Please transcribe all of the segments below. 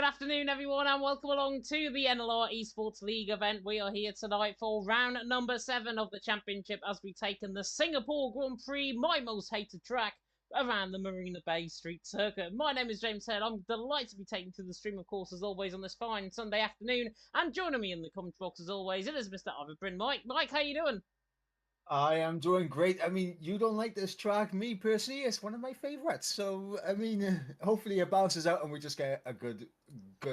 Good afternoon, everyone, and welcome along to the NLR Esports League event. We are here tonight for round number 7 of the championship as we take in the Singapore Grand Prix, my most hated track, around the Marina Bay Street Circuit. My name is James Head. I'm delighted to be taken to the stream, of course, as always, on this fine Sunday afternoon. And joining me in the comment box, as always, it is Mr. Ivan Mike. Mike, how you doing? I am doing great. I mean, you don't like this track. Me personally, it's one of my favorites. So, I mean, hopefully it bounces out and we just get a good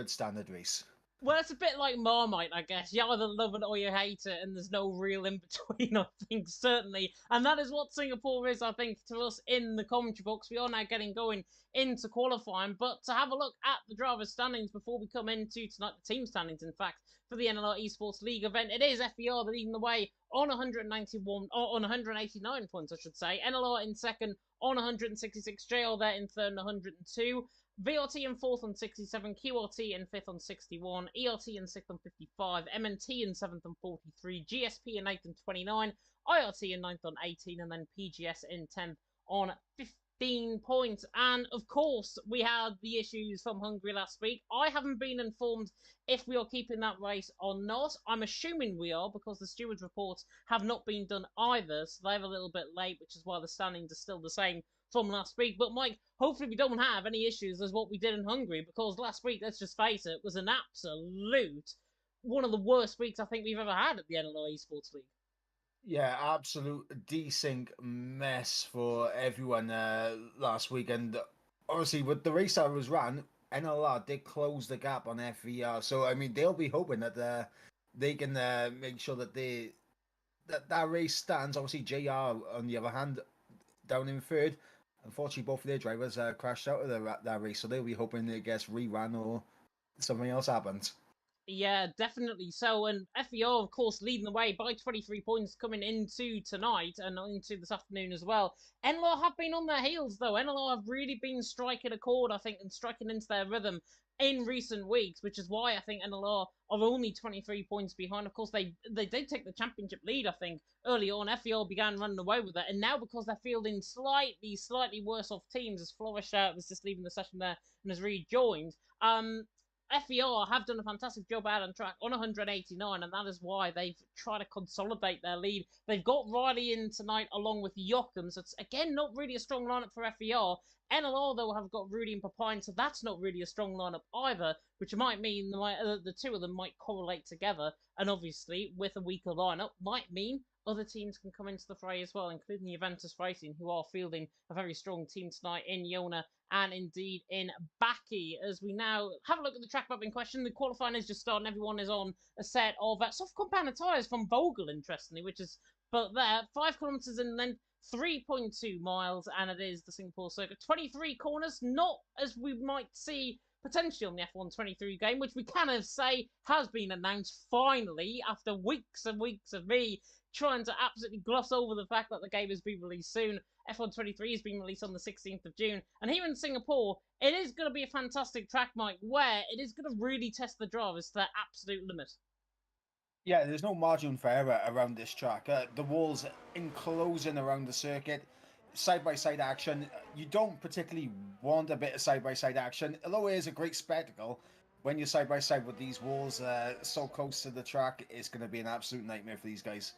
standard race. Well, it's a bit like Marmite, I guess. You either love it or you hate it, and there's no real in-between, I think, certainly. And that is what Singapore is, I think, to us in the commentary box. We are now getting going into qualifying, but to have a look at the driver's standings before we come into tonight, the team standings, in fact, for the NLR Esports League event, it is FER leading the way on 191, or on 189 points, I should say. NLR in second on 166, JL there in third on 102. VRT in 4th on 67, QRT in 5th on 61, ERT in 6th on 55, MNT in 7th on 43, GSP in 8th on 29, IRT in 9th on 18, and then PGS in 10th on 15 points. And of course, we had the issues from Hungary last week. I haven't been informed if we are keeping that race or not. I'm assuming we are because the stewards' reports have not been done either, so they're a little bit late, which is why the standings are still the same from last week. But Mike, hopefully we don't have any issues as what we did in Hungary, because last week, let's just face it, was an absolute, one of the worst weeks I think we've ever had at the NLR Esports League. Yeah, absolute desync mess for everyone last week. And obviously, with the race that was ran, NLR did close the gap on FER. So, I mean, they'll be hoping that they can make sure that that race stands. Obviously, JR, on the other hand, down in third. Unfortunately, both of their drivers crashed out of that race, so they'll be hoping it gets rerun or something else happens. Yeah, definitely so. And FER, of course, leading the way by 23 points coming into tonight and into this afternoon as well. NLR have been on their heels, though. NLR have really been striking a chord, I think, and striking into their rhythm in recent weeks, which is why I think NLR are only 23 points behind. Of course, they did take the championship lead, I think, early on. FER began running away with it, and now because they're fielding slightly worse off teams, as Flourish was just leaving the session there and has rejoined, FER have done a fantastic job out on track on 189, and that is why they've tried to consolidate their lead. They've got Riley in tonight along with Joachim, so it's again not really a strong lineup for FER. NLR, though, have got Rudy and Papine, so that's not really a strong lineup either, which might mean the two of them might correlate together, and obviously, with a weaker lineup, might mean other teams can come into the fray as well, including Juventus Racing, who are fielding a very strong team tonight in Yona and indeed in Baki. As we now have a look at the track map in question, the qualifying is just starting. Everyone is on a set of soft compound tyres from Vogel, interestingly, which is but there 5 kilometres in length, 3.2 miles, and it is the Singapore circuit. 23 corners, not as we might see potentially on the F1 23 game, which we kind of say has been announced finally after weeks and weeks of me trying to absolutely gloss over the fact that the game is being released soon. F1 23 is being released on the 16th of June. And here in Singapore, it is going to be a fantastic track, Mike, where it is going to really test the drivers to their absolute limit. Yeah, there's no margin for error around this track. The walls enclosing around the circuit, side-by-side action. You don't particularly want a bit of side-by-side action, although it is a great spectacle. When you're side-by-side with these walls so close to the track, it's going to be an absolute nightmare for these guys.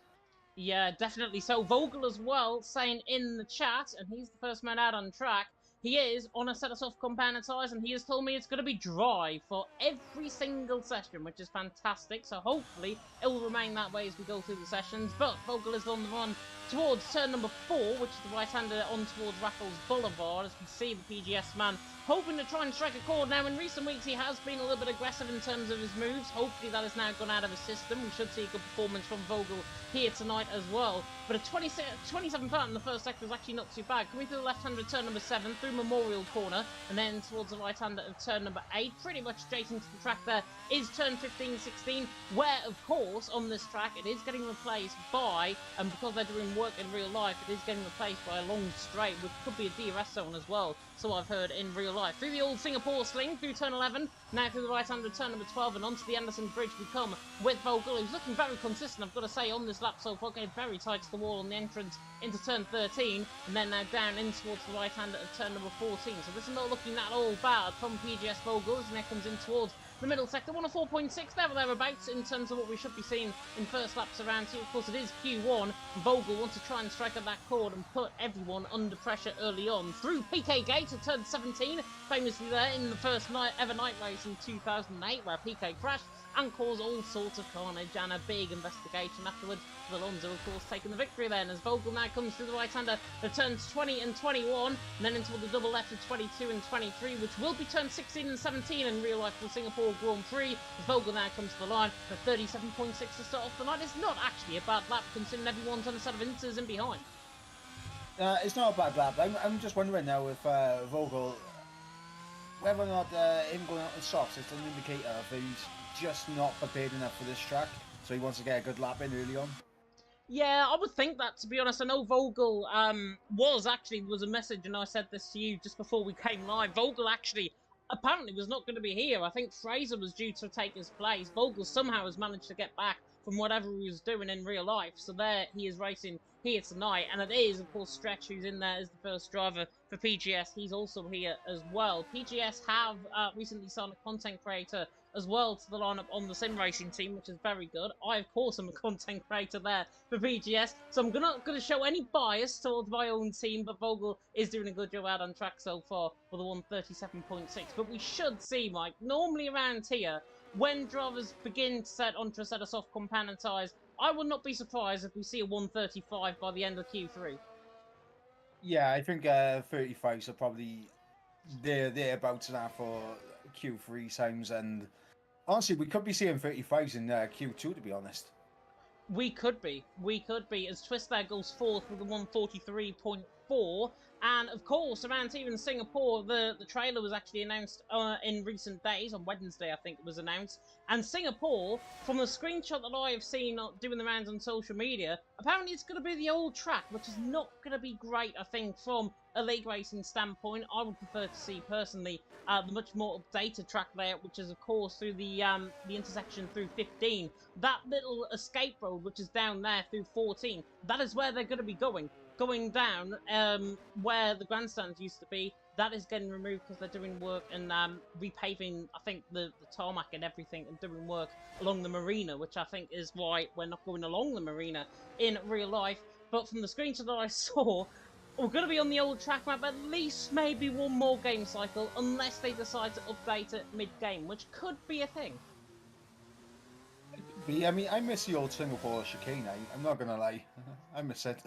Yeah, definitely. So Vogel as well, saying in the chat, and he's the first man out on track, he is on a set of soft compound tyres, and he has told me it's going to be dry for every single session, which is fantastic. So hopefully it will remain that way as we go through the sessions. But Vogel is on the run towards turn number 4, which is the right-hander on towards Raffles Boulevard, as we see the PGS man hoping to try and strike a chord. Now, in recent weeks, he has been a little bit aggressive in terms of his moves. Hopefully that has now gone out of his system. We should see a good performance from Vogel here tonight as well. But a 27 part in the first sector is actually not too bad. Coming through the left-hander turn number 7, through Memorial Corner, and then towards the right-hander of turn number 8. Pretty much straight into the track there is turn 15, 16, where, of course, on this track, it is getting replaced by, and because they're doing work in real life, it is getting replaced by a long straight, which could be a DRS zone as well, so I've heard in real life. life. Through the old Singapore sling, through turn 11, now through the right-hander turn number 12, and onto the Anderson Bridge we come with Vogel, who's looking very consistent, I've got to say, on this lap so far, getting very tight to the wall on the entrance into turn 13, and then now down in towards the right-hander at turn number 14. So this is not looking at all bad from PGS Vogel, as now comes in towards the middle sector. 104.6 there or thereabouts in terms of what we should be seeing in first laps around here. Of course, it is Q1. Vogel wants to try and strike at that chord and put everyone under pressure early on. Through PK Gate at turn 17, famously there in the first ever night race in 2008, where PK crashed and caused all sorts of carnage and a big investigation afterwards. Alonso, of course, taking the victory then, as Vogel now comes through the right-hander at turns 20 and 21, and then into the double left of 22 and 23, which will be turns 16 and 17 in real life for the Singapore Grand Prix, as Vogel now comes to the line for 37.6 to start off the night. It's not actually a bad lap, considering everyone's on a set of inters in behind. It's not a bad lap. I'm just wondering now if Vogel, whether or not him going out on softs is an indicator if he's just not prepared enough for this track, so he wants to get a good lap in early on. Yeah, I would think that, to be honest. I know Vogel was a message, and I said this to you just before we came live. Vogel actually apparently was not going to be here. I think Fraser was due to take his place. Vogel somehow has managed to get back from whatever he was doing in real life. So there he is racing here tonight. And it is, of course, Stretch who's in there as the first driver for PGS. He's also here as well. PGS have recently signed a content creator as well to the lineup on the sim racing team, which is very good. I, of course, am a content creator there for PGS, so I'm not going to show any bias towards my own team, but Vogel is doing a good job out on track so far with a 137.6. But we should see, Mike, normally around here, when drivers begin to set onto a set of soft compound tyres, I would not be surprised if we see a 135 by the end of Q3. Yeah, I think 35s are probably thereabouts now for Q3 times, and honestly, we could be seeing 35s in Q2, to be honest. We could be, as Twist there goes fourth with a 143.4, and of course, around here in Singapore, the trailer was actually announced in recent days, on Wednesday I think it was announced, and Singapore, from the screenshot that I have seen doing the rounds on social media, apparently it's going to be the old track, which is not going to be great, I think, from a league racing standpoint. I would prefer to see, personally, the much more updated track layout, which is, of course, through the intersection through 15. That little escape road, which is down there through 14, that is where they're going to be going down where the grandstands used to be. That is getting removed because they're doing work and repaving, I think, the tarmac and everything, and doing work along the marina, which I think is why we're not going along the marina in real life. But from the screenshot that I saw, we're going to be on the old track map at least maybe one more game cycle, unless they decide to update it mid-game, which could be a thing. I mean, I miss the old Singapore chicane. I'm not going to lie. I miss it.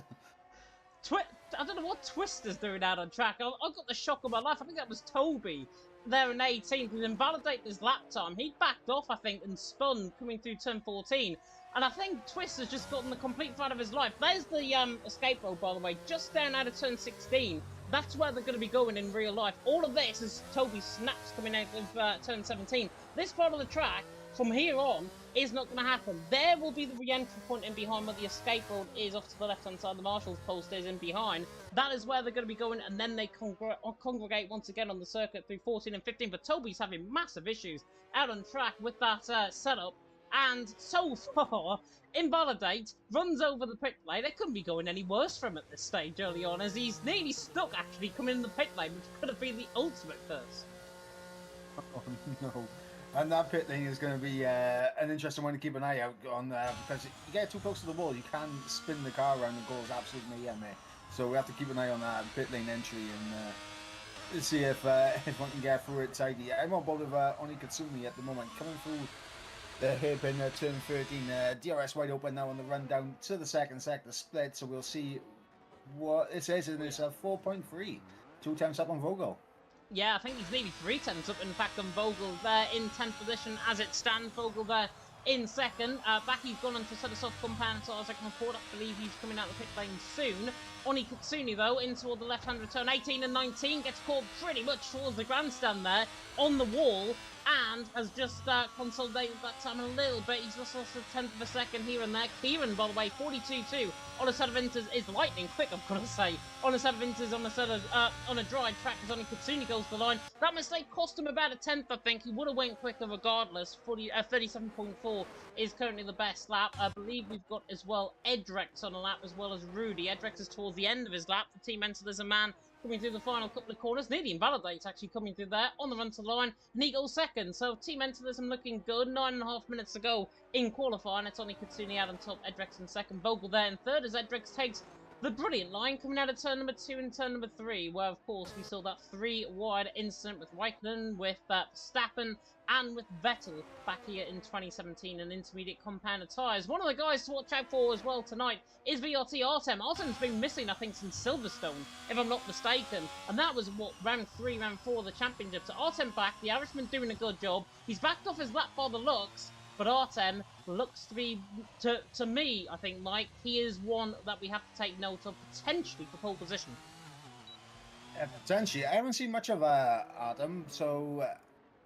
I don't know what Twister's doing out on track. I got the shock of my life. I think that was Toby there in 18th. He invalidated his lap time. He backed off, I think, and spun coming through turn 14. And I think Twister's just gotten the complete fright of his life. There's the escape road, by the way, just down out of turn 16. That's where they're going to be going in real life. All of this is Toby's snaps coming out of turn 17. This part of the track, from here on, is not going to happen. There will be the re-entry point in behind where the escape road is off to the left-hand side. The marshal's post is in behind. That is where they're going to be going, and then they congregate once again on the circuit through 14 and 15. But Toby's having massive issues out on track with that setup. And so far, Invalidate runs over the pit lane. They couldn't be going any worse for him at this stage early on, as he's nearly stuck actually coming in the pit lane, which could have been the ultimate curse. Oh no. And that pit lane is going to be an interesting one to keep an eye out on, because you get too close to the wall, you can spin the car around and cause absolute mayhem there. So we have to keep an eye on that pit lane entry and see if one can get through it tidy. I'm on board with Oni Katsumi at the moment, coming through the hairpin turn 13. DRS wide open now on the run down to the second sector split, so we'll see what it says in this 4.3. 2 times up on Vogel. Yeah, I think he's nearly 3 tenths up, in fact, on Vogel there in 10th position as it stands. Vogel there in second. Baki's gone on to set us off compound, so as I can report, I believe he's coming out of the pit lane soon. Oni Katsuni, though, in toward the left-hand return, 18 and 19, gets caught pretty much towards the grandstand there, on the wall, and has just consolidated that time a little bit. He's just lost a tenth of a second here and there. Kieran, by the way, 42.2 on a set of inters is lightning quick, I've got to say. On a set of inters, on a set of on a dry track, as only Katsuni goes to the line. That mistake cost him about a tenth, I think. He would have went quicker regardless. 37.4 is currently the best lap. I believe we've got as well Edrex on a lap as well as Rudy. Edrex is towards the end of his lap. The team entered as a man coming through the final couple of corners. Nearly invalidates actually coming through there on the run to the line, and he goes second. So team Mentalism looking good. 9.5 minutes to go in qualifying. It's only Katsuni out on top, Edrex in second, Vogel there in third as Edrex takes the brilliant line coming out of turn number 2 and turn number 3, where of course we saw that 3-wide incident with Raikkonen, with Verstappen, and with Vettel back here in 2017 and intermediate compounded tyres. One of the guys to watch out for as well tonight is VRT Artem. Artem's been missing, I think, since Silverstone, if I'm not mistaken. And that was, what, round 3, round 4 of the championship. So Artem back, the Irishman doing a good job. He's backed off his lap by the looks, but Artem looks to be, to me, I think, Mike, he is one that we have to take note of potentially for pole position. Potentially. I haven't seen much of Artem, so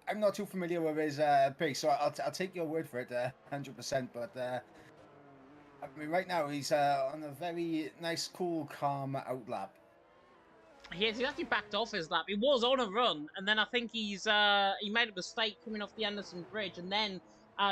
I'm not too familiar with his pace, so I'll take your word for it, 100%. But I mean, right now he's on a very nice, cool, calm outlap. He's actually backed off his lap. He was on a run, and then I think he made a mistake coming off the Anderson Bridge, and then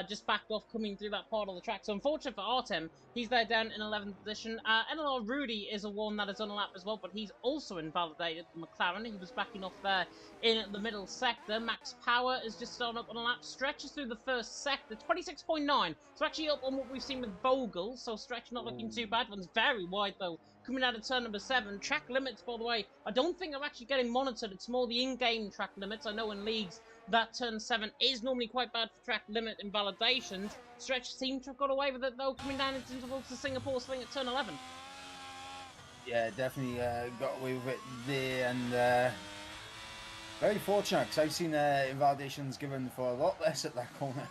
just backed off coming through that part of the track. So unfortunate for Artem, he's there down in 11th position. NLR Rudy is a one that is on a lap as well, but he's also invalidated the McLaren. He was backing off there in the middle sector. Max Power is just starting up on a lap, stretches through the first sector, 26.9. So actually up on what we've seen with Vogel, so stretch not looking too bad. One's very wide though, coming out of turn number 7. Track limits, by the way, I don't think they're actually getting monitored. It's more the in-game track limits. I know in leagues that turn 7 is normally quite bad for track limit invalidations. Stretch seemed to have got away with it though, coming down into intervals to Singapore Sling at turn 11. Yeah, definitely got away with it there, and very fortunate, because I've seen invalidations given for a lot less at that corner.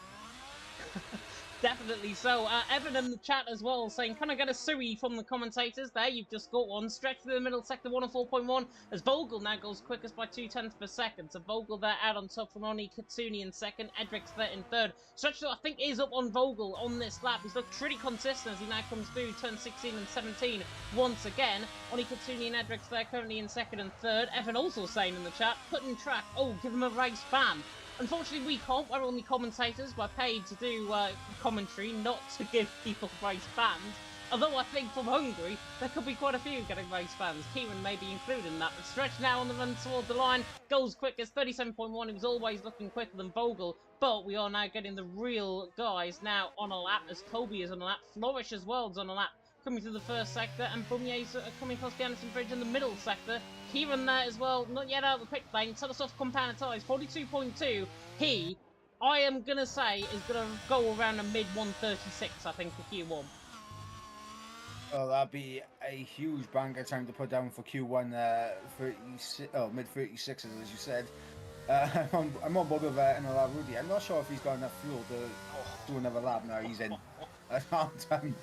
Definitely so. Evan in the chat as well saying, can I get a suey from the commentators? There, you've just got one. Stretch through the middle sector, 104.1, as Vogel now goes quickest by 0.2 per second. So Vogel there out on top from Oni Katsuni in second, Edrix there in third. Stretch, I think, is up on Vogel on this lap. He's looked pretty consistent as he now comes through turn 16 and 17 once again. Oni Katsuni and Edrix there currently in second and third. Evan also saying in the chat, cutting track. Oh, give him a race ban. Unfortunately, we can't. We're only commentators. We're paid to do commentary, not to give people race bans. Although I think from Hungary, there could be quite a few getting race bans. Kieran may be included in that. But Stretch now on the run toward the line. Goes quickest, 37.1. He was always looking quicker than Vogel. But we are now getting the real guys now on a lap, as Kobe is on a lap. Flourish as well is on a lap, coming through the first sector, and Bumier's coming across the Anderson Bridge in the middle sector. Kieran there as well, not yet out of the pit lane. Soft compounded tyres, 42.2. He, I am going to say, is going to go around a mid-136, I think, for Q1. Oh, that'd be a huge banker time to put down for Q1, mid-36s, as you said. I'm on board with NLR Rudy. I'm not sure if he's got enough fuel to do another lap now. He's in at half-time.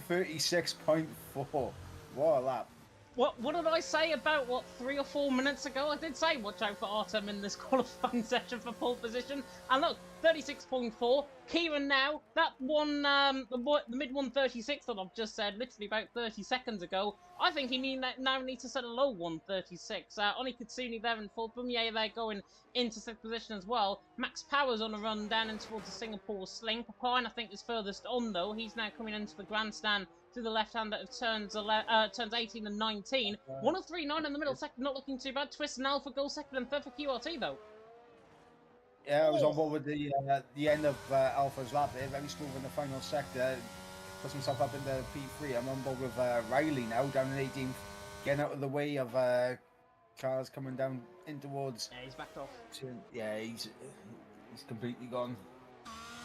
36.4. What a lap. What did I say about, 3 or 4 minutes ago? I did say watch out for Artem in this qualifying session for pole position. And look, 36.4. Kieran now, that one, the mid-136 that I've just said, literally about 30 seconds ago, I think he now needs to set a low 136. Oni Katsuni there in fourth, Bumier there going into 6th position as well. Max Power's on a run down in towards the Singapore Sling. Papine, I think, is furthest on, though. He's now coming into the grandstand through the left-hand of turns 18 and 19. 103.9 in the middle sector, not looking too bad. Twist and Alpha goes second and third for QRT, though. Yeah, I was on board with the end of Alpha's lap there. Very smooth in the final sector. Puts himself up in the P3. I'm on board with Riley now, down in 18th. Getting out of the way of cars coming down in towards... Yeah, he's backed off. Yeah, he's completely gone.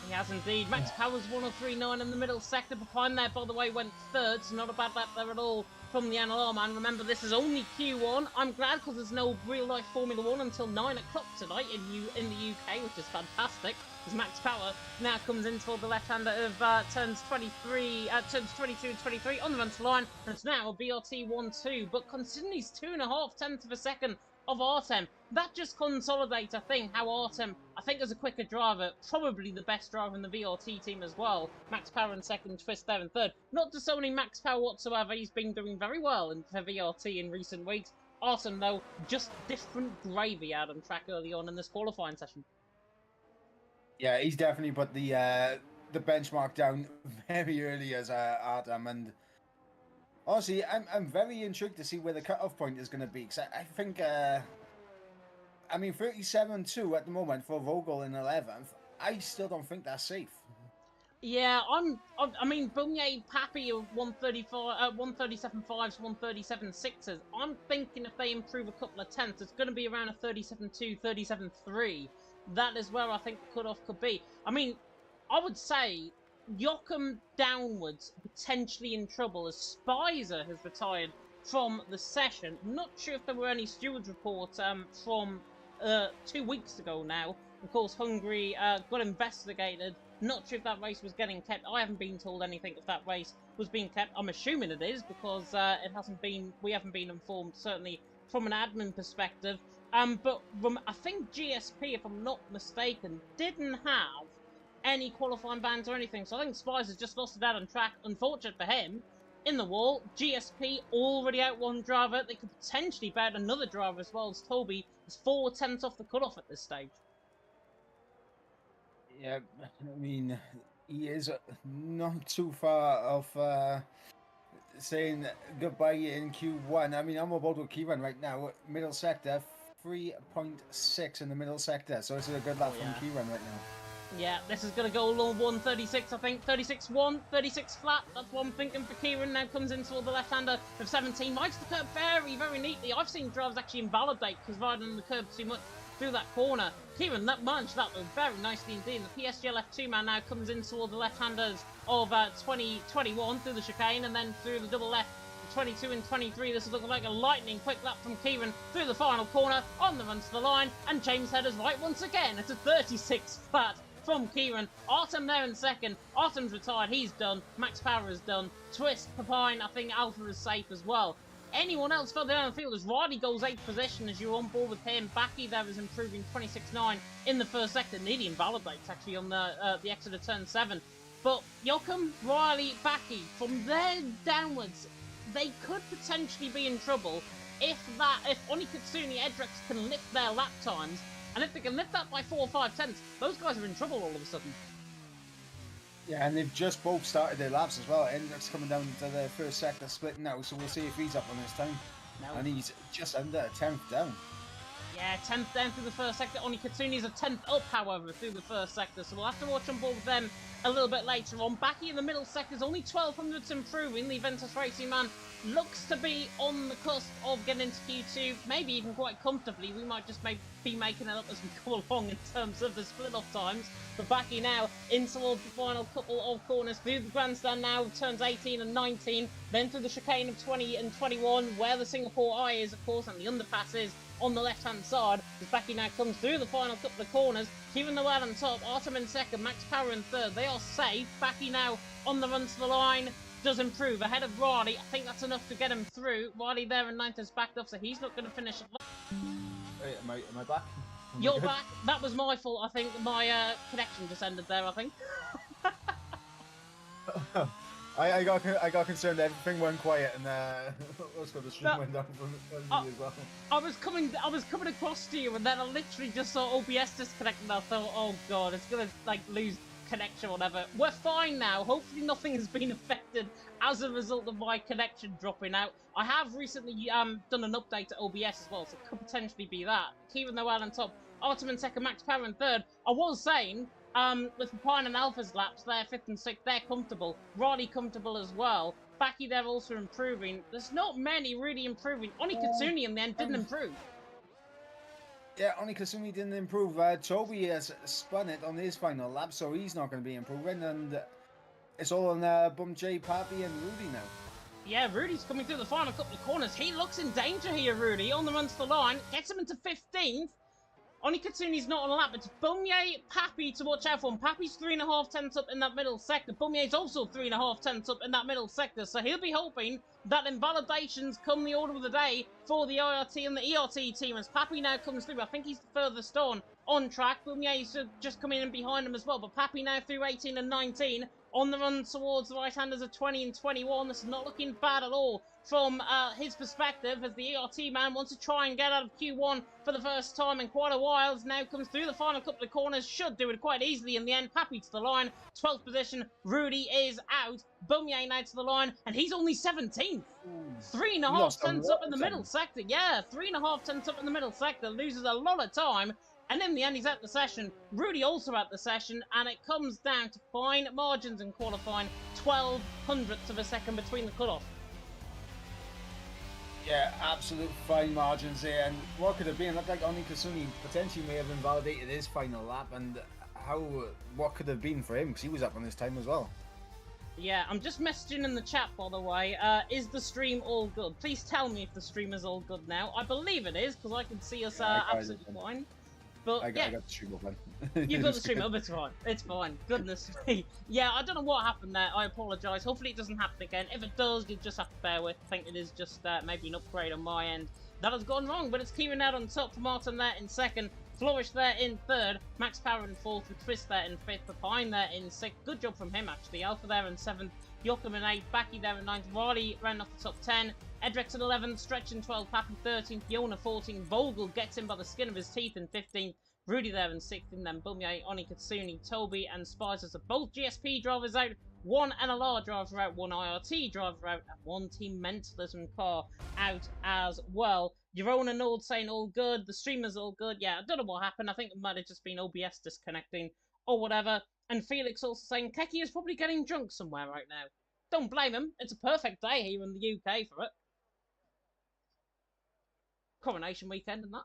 He has indeed. Max Power's 103.9 in the middle sector. Behind there, by the way, went third, so not a bad lap there at all from the NLR man. Remember, this is only Q1. I'm glad because there's no real-life Formula 1 until 9 o'clock tonight in the UK, which is fantastic. as Max Power now comes in toward the left-hander of turns 22 and 23 on the run to the line, and it's now a BRT 1-2, but considering he's 2.5 tenths of a second of Artem, that just consolidates, I think, how Artem, I think, as a quicker driver, probably the best driver in the VRT team as well. Max Power in second, Twist there in third. Not disowning Max Power whatsoever, he's been doing very well for VRT in recent weeks. Artem, though, just different gravy out on track early on in this qualifying session. Yeah, he's definitely put the benchmark down very early as Artem, and honestly, I'm very intrigued to see where the cutoff point is going to be, because I think, I mean, 37.2 at the moment for Vogel in 11th, I still don't think that's safe. Yeah, I mean, Bunier, Pappy are 135, 137.5s, 137.6s. I'm thinking if they improve a couple of tenths, it's going to be around a 37.2, 37.3. That is where I think the cutoff could be. I mean, I would say Jochum downwards, potentially in trouble, as Spicer has retired from the session. Not sure if there were any stewards reports from 2 weeks ago now. Of course, Hungary got investigated. Not sure if that race was getting kept. I haven't been told anything if that race was being kept. I'm assuming it is, because it hasn't been. We haven't been informed, certainly from an admin perspective. But I think GSP, if I'm not mistaken, didn't have any qualifying bans or anything. So I think Spicer's just lost it out on track. Unfortunate for him. In the wall, GSP already out one driver. They could potentially bat another driver as well, as Toby is 4 tenths off the cutoff at this stage. Yeah, I mean, he is not too far off saying goodbye in Q1. I mean, I'm about to Kieran right now, middle sector, 3.6 in the middle sector, so it's a good lap from Kieran right now. Yeah, this is going to go along 136, I think. 36-1, 36 flat. That's what I'm thinking for Kieran. Now comes in toward the left-hander of 17. Likes the curb very, very neatly. I've seen drivers actually invalidate because riding on the curb too much through that corner. Kieran, that managed that though very nicely indeed. The PSGL F2 man now comes in toward the left-handers of 2021 through the chicane and then through the double left. 22 and 23, this is looking like a lightning quick lap from Kieran through the final corner, on the run to the line, and James Hedder's right once again. It's a 36 flat from Kieran. Artem there in second. Artem's retired, he's done. Max Power is done. Twist, Papine, I think Alpha is safe as well. Anyone else further down the field as Riley goes 8th position as you're on board with him. Backy there is improving 26.9 in the first sector. Nearly invalidates actually on the exit of turn 7. But Jochum, Riley, Backy, from there downwards, they could potentially be in trouble if Oni Katsuni Edrex can lift their lap times, and if they can lift that by 4 or 5 tenths, those guys are in trouble all of a sudden. Yeah, and they've just both started their laps as well. Edrex coming down to the first sector split now, so we'll see if he's up on his time. No. And he's just under a 10th down. Yeah, 10th down through the first sector. Oni Katsuni's a 10th up, however, through the first sector, so we'll have to watch on board with them a little bit later on. Backy in the middle sector is only 1200s improving. The Ventus Racing man looks to be on the cusp of getting into Q2, maybe even quite comfortably. We might just be making it up as we go along in terms of the split-off times. But Backy now in towards the final couple of corners through the grandstand now, turns 18 and 19, then through the chicane of 20 and 21, where the Singapore Eye is, of course, and the underpass is on the left-hand side, as Backy now comes through the final couple of corners. Kieran Noel on top, Artem in second, Max Power in third. They are safe. Backy now on the run to the line, does improve ahead of Riley. I think that's enough to get him through. Riley there in 9th is backed up, so he's not going to finish it. Wait, am I back? You're back. That was my fault, I think. My connection just ended there, I think. I got concerned. Everything went quiet, and also the stream went down from me as well. I was coming across to you, and then I literally just saw OBS disconnect, and I thought, oh god, it's gonna like lose connection or whatever. We're fine now. Hopefully nothing has been affected as a result of my connection dropping out. I have recently done an update to OBS as well, so it could potentially be that. Kieran Noel on top, Artem in second, Max Power in third. I was saying, with Papine and Alpha's laps, they're 5th and 6th, they're comfortable. Riley comfortable as well. Backy there also improving. There's not many really improving. Oni Katsuni in the end didn't improve. Yeah, Oni Kasumi didn't improve. Toby has spun it on his final lap, so he's not going to be improving. And it's all on Bum J, Pappy, and Rudy now. Yeah, Rudy's coming through the final couple of corners. He looks in danger here, Rudy. On the run to the line, gets him into 15th. Oni Katsune's not on a lap. It's Bumye, Pappy to watch out for. Pappy's 3.5 tenths up in that middle sector. Bumye's also 3.5 tenths up in that middle sector. So he'll be hoping that invalidations come the order of the day for the IRT and the ERT team as Pappy now comes through. I think he's the furthest on track. Bumye's just coming in behind him as well. But Pappy now through 18 and 19 on the run towards the right-handers of 20 and 21. This is not looking bad at all from his perspective, as the ERT man wants to try and get out of Q1 for the first time in quite a while. Now comes through the final couple of corners, should do it quite easily in the end. Pappy to the line, 12th position, Rudy is out. Bumye now to the line, and he's only 17th. 3.5 tenths up in the middle sector. Yeah, 3.5 tenths up in the middle sector, loses a lot of time. And in the end, he's at the session. Rudy also at the session, and it comes down to fine margins in qualifying, 12 hundredths of a second between the cutoff. Yeah, absolute fine margins there. And what could have been? It looked like Oni Kasumi potentially may have invalidated his final lap. And what could have been for him? Because he was up on his time as well. Yeah, I'm just messaging in the chat, by the way. Is the stream all good? Please tell me if the stream is all good now. I believe it is, because I can see us absolutely fine. But I got the stream open. You got the stream up, it's fine. It's fine. Goodness me. Yeah, I don't know what happened there. I apologise. Hopefully it doesn't happen again. If it does, you just have to bear with. I think it is just maybe an upgrade on my end that has gone wrong. But it's Kieran out on top for Martin there in second. Flourish there in third. Max Power in fourth. With Twist there in fifth. Pine there in sixth. Good job from him, actually. Alpha there in seventh. Joachim in 8th, Backy there in 9th, Riley ran off the top 10, Edrex in 11th, Stretch in 12th, Pappy 13th, Fiona 14th, Vogel gets him by the skin of his teeth in 15th, Rudy there in 6th, and then Bumye, Oni Katsuni, Toby and Spicers are both GSP drivers out, one NLR driver out, one IRT driver out, and one Team Mentalism car out as well. Jerona Nord saying all good, the streamer's all good. Yeah, I don't know what happened. I think it might have just been OBS disconnecting or whatever. And Felix also saying Keki is probably getting drunk somewhere right now. Don't blame him. It's a perfect day here in the UK for it. Coronation weekend and that.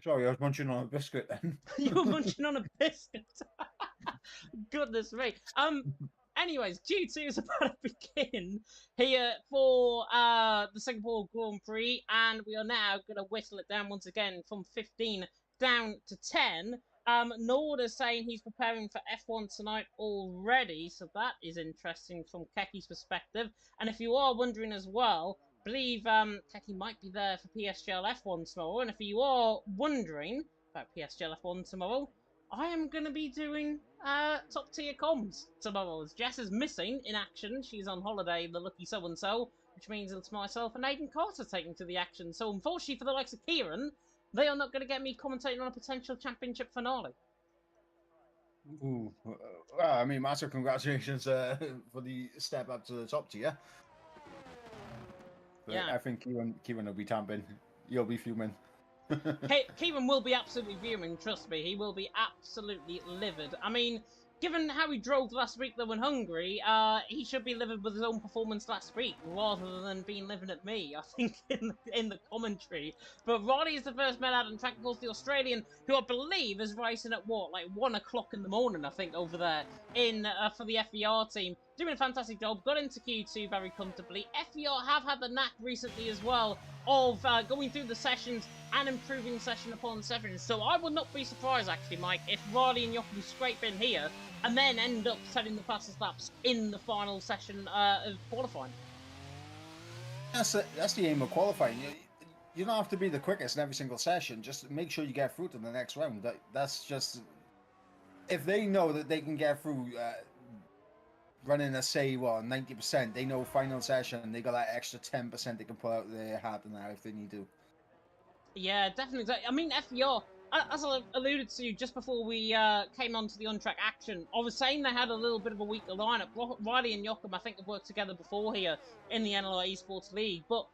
Sorry, I was munching on a biscuit then. You were munching on a biscuit. Goodness me. Anyways, Q2 is about to begin here for the Singapore Grand Prix, and we are now going to whittle it down once again from 15 down to 10. Nord is saying he's preparing for F1 tonight already, so that is interesting from Keki's perspective. And if you are wondering as well, I believe Keki might be there for PSGL F1 tomorrow. And if you are wondering about PSGL F1 tomorrow, I am going to be doing top tier comms tomorrow. As Jess is missing in action, she's on holiday, the lucky so-and-so, which means it's myself and Aiden Carter taking to the action. So unfortunately for the likes of Kieran, they are not going to get me commentating on a potential championship finale. Ooh, well, I mean, massive congratulations for the step up to the top tier. But yeah, I think Kieran will be tamping. You'll be fuming. Kieran will be absolutely fuming, trust me. He will be absolutely livid. I mean, given how he drove last week though in Hungary, he should be livid with his own performance last week rather than being livid at me, I think, in the commentary. But Riley is the first man out on track, of course, the Australian, who I believe is racing at what, like 1 o'clock in the morning, I think, over there in for the FER team. Doing a fantastic job, got into Q2 very comfortably. FER have had the knack recently as well of going through the sessions and improving session upon session. So I would not be surprised, actually, Mike, if Riley and Joachim scrape in here and then end up setting the fastest laps in the final session of qualifying. That's the aim of qualifying. You don't have to be the quickest in every single session. Just make sure you get through to the next round. That's just... If they know that they can get through... running a, say, 90%, they know final session, they got that extra 10% they can pull out their hat in there if they need to. Yeah, definitely. I mean, FER, as I alluded to just before we came onto the on-track action, I was saying they had a little bit of a weaker lineup. Riley and Joachim, I think, have worked together before here in the NLR Esports League, but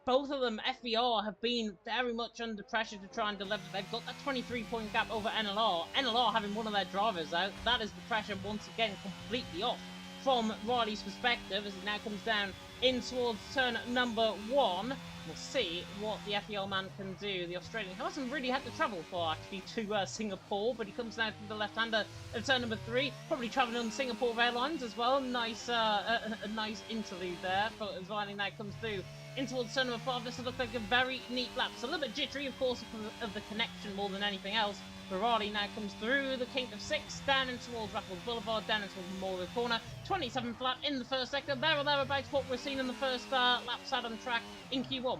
both of them, FER, have been very much under pressure to try and deliver. They've got that 23-point gap over NLR. NLR having one of their drivers out, that is the pressure once again completely off from Riley's perspective as it now comes down in towards turn number 1. We'll see what the FEL man can do. The Australian hasn't really had to travel far actually to Singapore, but he comes down from the left-hander at turn number 3. Probably travelling on Singapore Airlines as well. Nice, a nice interlude there. But as Riley now comes through in towards turn number 5. This will look like a very neat lap. It's a little bit jittery, of course, of the connection more than anything else. Ferrari now comes through the kink of 6, down in towards Raffles Boulevard, down in towards Memorial Corner. 27 flat in the first sector. There or thereabouts what we're seeing in the first laps out on track in Q1.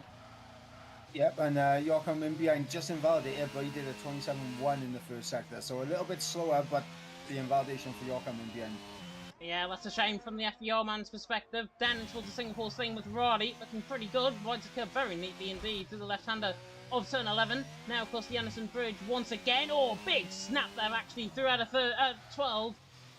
Yep, and York in behind just invalidated, but he did a 27.1 in the first sector. So a little bit slower, but the invalidation for York in behind. Yeah, that's a shame from the FBR man's perspective. Down towards the Singapore thing with Radi, looking pretty good. Rides the curve very neatly indeed to the left-hander of turn 11. Now across the Anderson Bridge once again. Oh, big snap there actually throughout a 12.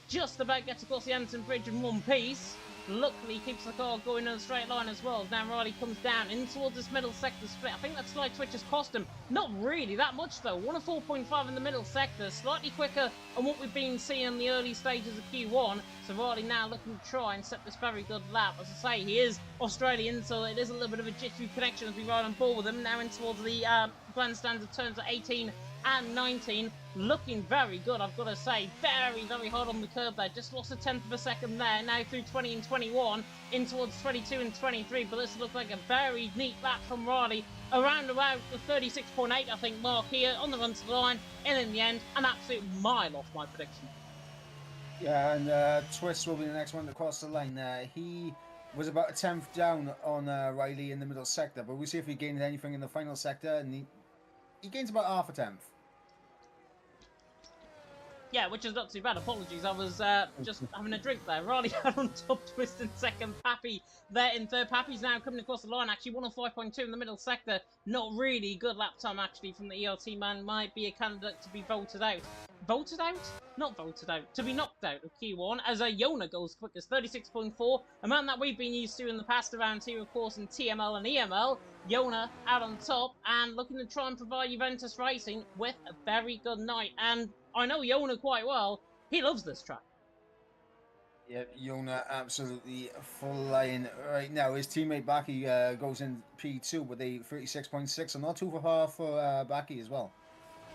Just about gets across the Anderson Bridge in one piece. Luckily keeps the car going in a straight line as well. Now Riley comes down in towards this middle sector split. I think that slight twitch has cost him. Not really that much though. 1 of 4.5 in the middle sector. Slightly quicker than what we've been seeing in the early stages of Q1. So Riley now looking to try and set this very good lap. As I say, he is Australian, so it is a little bit of a jittery connection as we ride on board with him. Now in towards the grandstands of turns at 18 and 19, looking very good, I've got to say. Very, very hard on the curb there. Just lost a tenth of a second there. Now through 20 and 21, in towards 22 and 23. But this looks like a very neat lap from Riley. Around about the 36.8, I think, mark here on the run to the line. And in the end, an absolute mile off my prediction. Yeah, and Twist will be the next one to cross the line. He was about a tenth down on Riley in the middle sector, but we'll see if he gained anything in the final sector, and he gains about half a tenth. Yeah, which is not too bad. Apologies, I was just having a drink there. Riley had on top, Twist in second, Pappy there in third. Pappy's now coming across the line, actually 105.2 in the middle sector. Not really good lap time, actually, from the ELT man. Might be a candidate to be voted out. Voted out? Not voted out. To be knocked out of Q1, as a Yona goes quick as 36.4. A man that we've been used to in the past around here, of course, in TML and EML. Yona out on top and looking to try and provide Juventus Racing with a very good night. And I know Yona quite well. He loves this track. Yeah, Yona absolutely flying right now. His teammate Baki goes in P2 with a 36.6, and not too far for Baki as well.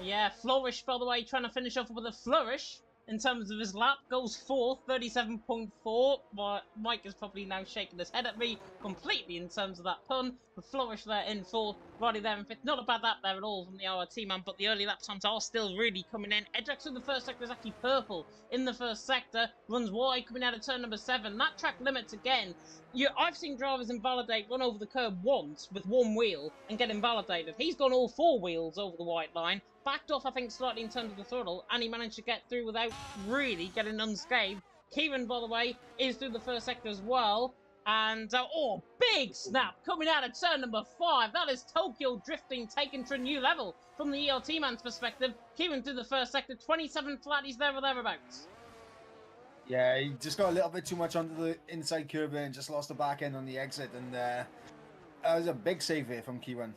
Yeah, Flourish, by the way, trying to finish off with a flourish in terms of his lap. Goes fourth, 37.4. But Mike is probably now shaking his head at me completely in terms of that pun. The Flourish there in fourth, Roddy there in fifth. Not a bad lap there at all from the RRT man, but the early lap times are still really coming in. Edrex in the first sector is actually purple in the first sector. Runs wide coming out of turn number 7. That track limits again. I've seen drivers invalidate run over the curb once with one wheel and get invalidated. He's gone all 4 wheels over the white line. Backed off, I think, slightly in terms of the throttle, and he managed to get through without really getting unscathed. Kieran, by the way, is through the first sector as well. And, oh, big snap coming out of turn number 5. That is Tokyo drifting taken to a new level from the ELT man's perspective. Kieran through the first sector, 27 flat, he's there or thereabouts. Yeah, he just got a little bit too much onto the inside curb and just lost the back end on the exit. And that was a big save here from Kieran.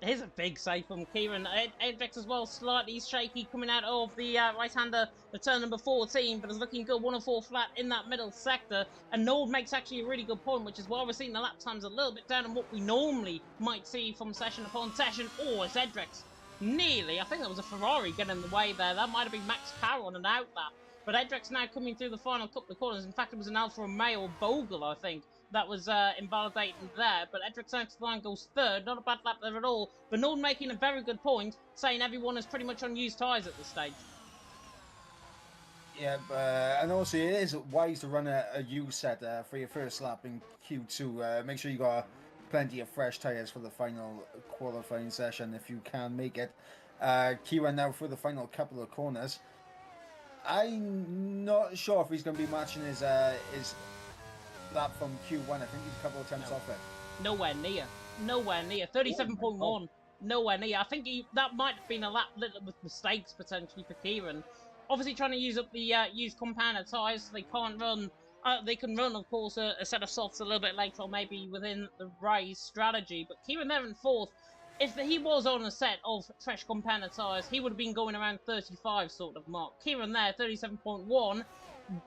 It is a big save from Kieran. Edrex as well, slightly shaky coming out of the right-hander, the turn number 14, but is looking good, 104 flat in that middle sector. And Nord makes actually a really good point, which is why we're seeing the lap times a little bit down on what we normally might see from session upon session. Oh, it's Edrex. Nearly, I think that was a Ferrari getting in the way there. That might have been Max Power on an out lap. But Edrex now coming through the final couple of corners. In fact, it was an Alfa Romeo Bogle, I think, that was invalidating there. But Edric Sainz line goes third. Not a bad lap there at all. But Nord making a very good point, saying everyone is pretty much on used tyres at this stage. Yeah, and also it is wise to run a U set for your first lap in Q2. Make sure you got plenty of fresh tyres for the final qualifying session if you can make it. Kieran now for the final couple of corners. I'm not sure if he's going to be matching his lap from Q1. I think he's a couple of attempts off it. Nowhere near. Nowhere near. 37.1. Nowhere near. I think that might have been a lap little with mistakes potentially for Kieran. Obviously trying to use up the used compounder tyres so they can't run. They can run, of course, a set of softs a little bit later or maybe within the race strategy. But Kieran there in fourth. If he was on a set of fresh compounder tyres, he would have been going around 35 sort of mark. Kieran there, 37.1,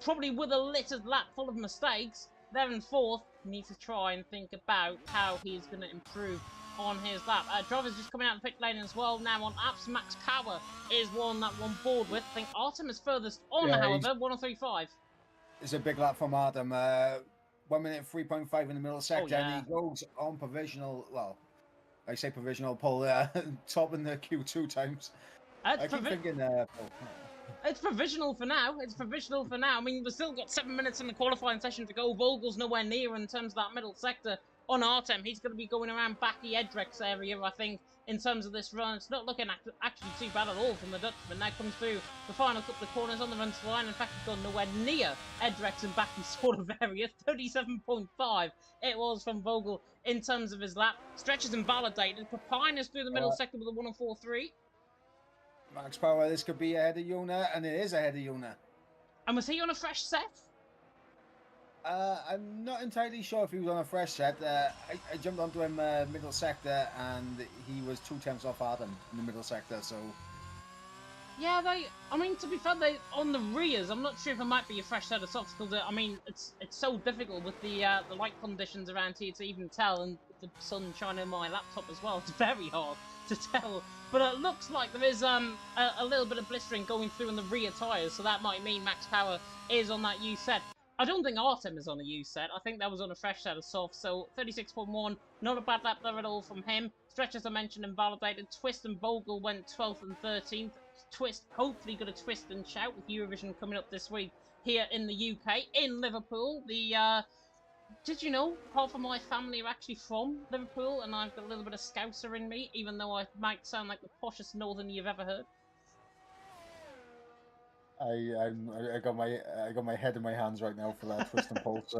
probably with a littered lap full of mistakes. There in fourth, needs to try and think about how he's going to improve on his lap. Driver's just coming out of the pit lane as well. Now on apps, Max Power is one that we're on board with. I think Artem is furthest on, however, 103.5. It's a big lap from Artem. 1 minute 3.5 in the middle sector, yeah. and he goes on provisional. Well, I say provisional pole, top in the Q2 times. I keep thinking, it's provisional for now. It's provisional for now. I mean, we've still got 7 minutes in the qualifying session to go. Vogel's nowhere near in terms of that middle sector on Artem. He's going to be going around Backy Edrex area, I think, in terms of this run. It's not looking actually too bad at all from the Dutchman. Now comes through the final couple of corners on the run to the line. In fact, he's gone nowhere near Edrex and Backy sort of area. 37.5 it was from Vogel in terms of his lap. Stretches and validated. Papine through the middle sector with a 1:04.3. Max Power, this could be ahead of Yona, and it is ahead of Yona. And was he on a fresh set? I'm not entirely sure if he was on a fresh set. I jumped onto him middle sector, and he was 2 tenths off Adam in the middle sector, so... Yeah, I mean, to be fair, on the rears, I'm not sure if it might be a fresh set of softs, because, I mean, it's so difficult with the light conditions around here to even tell, and the sun shining on my laptop as well. It's very hard to tell. But it looks like there is a little bit of blistering going through in the rear tyres, so that might mean Max Power is on that used set. I don't think Artem is on a used set. I think that was on a fresh set of softs, so 36.1, not a bad lap there at all from him. Stretch, as I mentioned, invalidated. Twist and Bogle went 12th and 13th. Twist, hopefully going to twist and shout with Eurovision coming up this week here in the UK, in Liverpool. Did you know half of my family are actually from Liverpool, and I've got a little bit of Scouser in me, even though I might sound like the poshest northern you've ever heard? I got my head in my hands right now for that twist and pulse.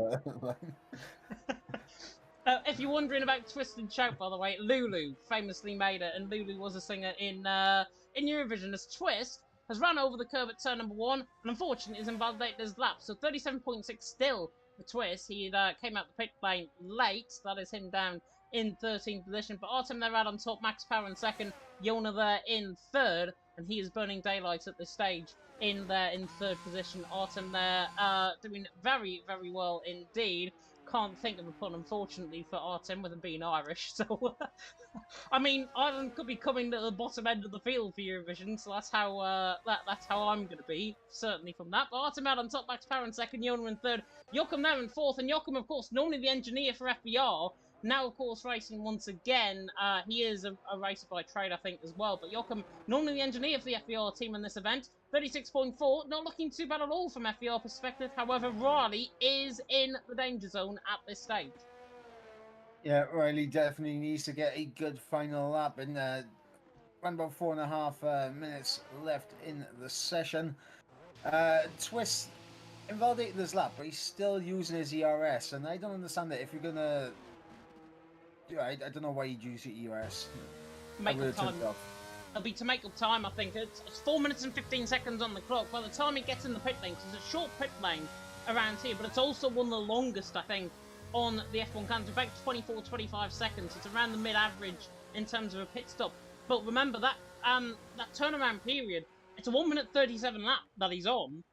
If you're wondering about Twist and Shout, by the way, Lulu famously made it, and Lulu was a singer in Eurovision. As Twist has run over the curb at turn number 1, and unfortunately has invalidated his lap. So 37.6 still for Twist. He came out the pit lane late. That is him down in 13th position. But Artem there out on top, Max Power in 2nd, Yona there in 3rd, and he is burning daylight at this stage in 3rd position. Artem there doing very, very well indeed. Can't think of a pun, unfortunately, for Artem with him being Irish. So, I mean, Ireland could be coming to the bottom end of the field for Eurovision, so that's how that's how I'm going to be, certainly from that. But Artem out on top, Max Power in 2nd, Yona in 3rd, Joachim there in 4th, and Joachim, of course, normally the engineer for FBR, now, of course, racing once again. He is a racer by trade, I think, as well. But Joachim, normally the engineer for the FBR team in this event, 36.4, not looking too bad at all from FBR perspective. However, Riley is in the danger zone at this stage. Yeah, Riley definitely needs to get a good final lap. And around about 4.5 minutes left in the session. Twist invalidated his lap, but he's still using his ERS. And I don't understand that if you're going to... I don't know why you'd use your ERS. Make up time. It'll be to make up time, I think. It's 4 minutes and 15 seconds on the clock. By the time he gets in the pit lane, because it's a short pit lane around here, but it's also one of the longest, I think, on the F1 calendar. About 24, 25 seconds. It's around the mid-average in terms of a pit stop. But remember, that turnaround period, it's a 1 minute 37 lap that he's on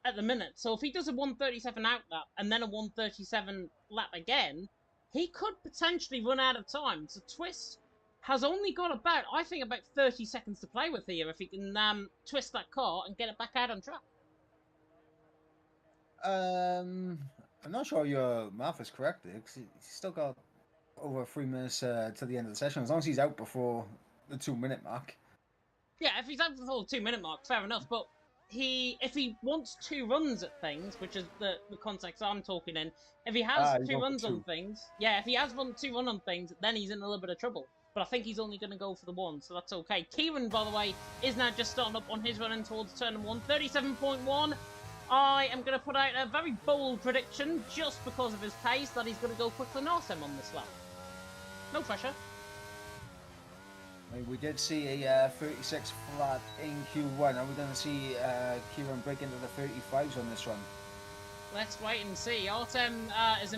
at the minute. So if he does a 1:37 out lap and then a 1:37 lap again, he could potentially run out of time. So Twist has only got about 30 seconds to play with here if he can twist that car and get it back out on track. I'm not sure your math is correct there, because he's still got over 3 minutes to the end of the session, as long as he's out before the 2-minute mark. Yeah, if he's out before the 2-minute mark, fair enough, but if he wants 2 runs at things, which is the context I'm talking in, if he has 2 runs on things, if he has 2 runs on things, then he's in a little bit of trouble. But I think he's only going to go for the 1, so that's okay. Kieran, by the way, is now just starting up on his run in towards turn 1, 37.1. I am going to put out a very bold prediction, just because of his pace, that he's going to go quicker than Artem on this lap. No pressure. I mean, we did see a 36 flat in Q1. Are we going to see Kieran break into the 35s on this run? Let's wait and see. Artem is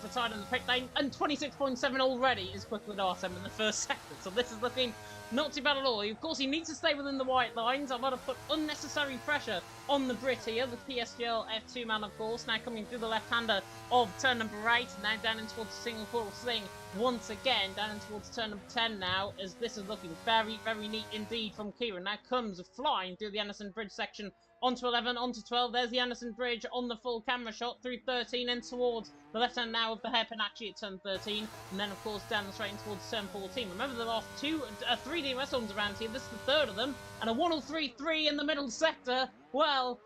retired in the pit lane, and 26.7 already is quicker than Artem in the first sector. So this is looking not too bad at all. Of course, he needs to stay within the white lines. I'm going to put unnecessary pressure on the Brit here, the PSGL F2 man, of course. Now coming through the left-hander of turn number 8, now down in towards the single portal swing once again, down in towards turn number 10 now, as this is looking very, very neat indeed from Kieran. Now comes flying through the Anderson Bridge section onto 11, onto 12. There's the Anderson Bridge on the full camera shot through 13 and towards the left hand now of the hairpin actually at turn 13. And then, of course, down the straight towards turn 14. Remember, there are three DRS zones around here. This is the third of them. And a 103.3 in the middle sector. Well,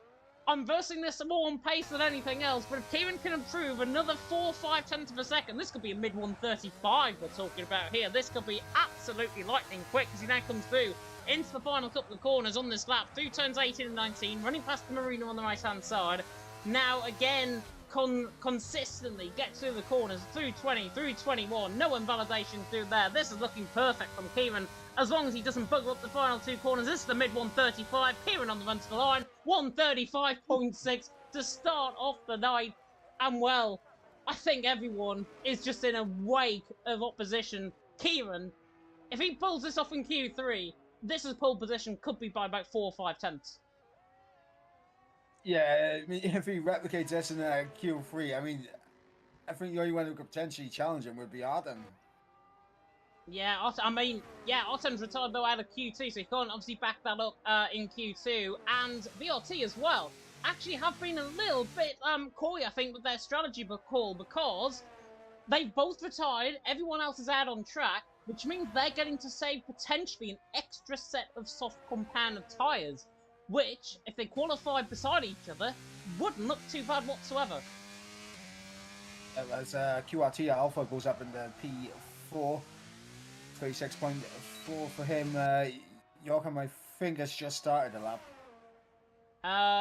I'm versing this more on pace than anything else, but if Kieran can improve another 4-5 tenths of a second, this could be a mid 135 we're talking about here. This could be absolutely lightning quick as he now comes through into the final couple of corners on this lap, through turns 18 and 19, running past the Marina on the right-hand side. Now, again, consistently gets through the corners, through 20, through 21, no invalidation through there. This is looking perfect from Kieran, as long as he doesn't bugger up the final two corners. This is the mid 135, Kieran on the run to the line, 135.6 to start off the night. And well, I think everyone is just in a wake of opposition. Kieran, if he pulls this off in Q3, this is pole position, could be by about 4 or 5 tenths. Yeah, I mean, if he replicates this in Q3, I mean, I think the only one who could potentially challenge him would be Artem. Yeah, Artem's retired though out of Q2, so he can't obviously back that up in Q2. And VRT as well actually have been a little bit coy, I think, with their strategy call, because they've both retired, everyone else is out on track, which means they're getting to save potentially an extra set of soft compound of tyres, which, if they qualify beside each other, wouldn't look too bad whatsoever. As QRT Alpha goes up in the P4, 36.4 for him. Joachim, I think, has just started a lap.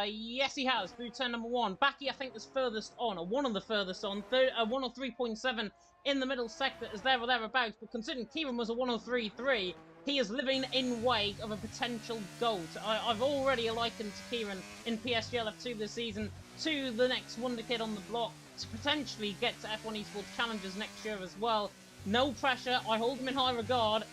Yes, he has, through turn number 1. Backy, I think, is furthest on, or one of the furthest on, 103.7 in the middle sector, is there or thereabouts, but considering Kieran was a 103.3, he is living in wake of a potential GOAT. I've already likened Kieran in PSG LF2 this season to the next wonder kid on the block, to potentially get to F1 Esports Challengers next year as well. No pressure, I hold him in high regard,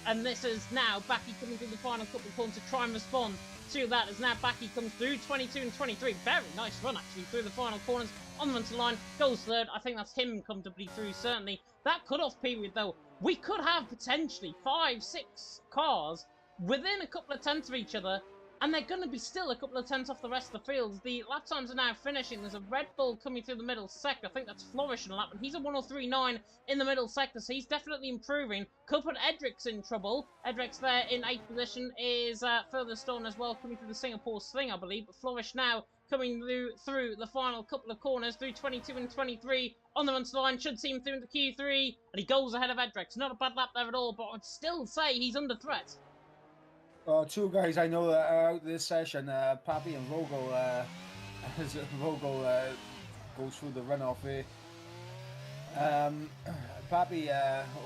and this is now Backy coming through the final couple of corners to try and respond to that, as now Backy comes through 22 and 23. Very nice run actually through the final corners on the run to the line, goes third. I think that's him comfortably through, certainly. That cut-off period though, we could have potentially 5-6 cars within a couple of tenths of each other, and they're going to be still a couple of tenths off the rest of the fields. The lap times are now finishing. There's a Red Bull coming through the middle sector. I think that's Flourish in a lap, and he's a 103.9 in the middle sector, so he's definitely improving. Could put Edric's in trouble. Edric's there in 8th position, is furthest on as well, coming through the Singapore Sling, I believe. But Flourish now coming through the final couple of corners, through 22 and 23 on the run to the line. Should see him through into Q3, and he goes ahead of Edric's. Not a bad lap there at all, but I'd still say he's under threat. Two guys I know that are out this session, Pappy and Vogel, as Vogel goes through the runoff here. Pappy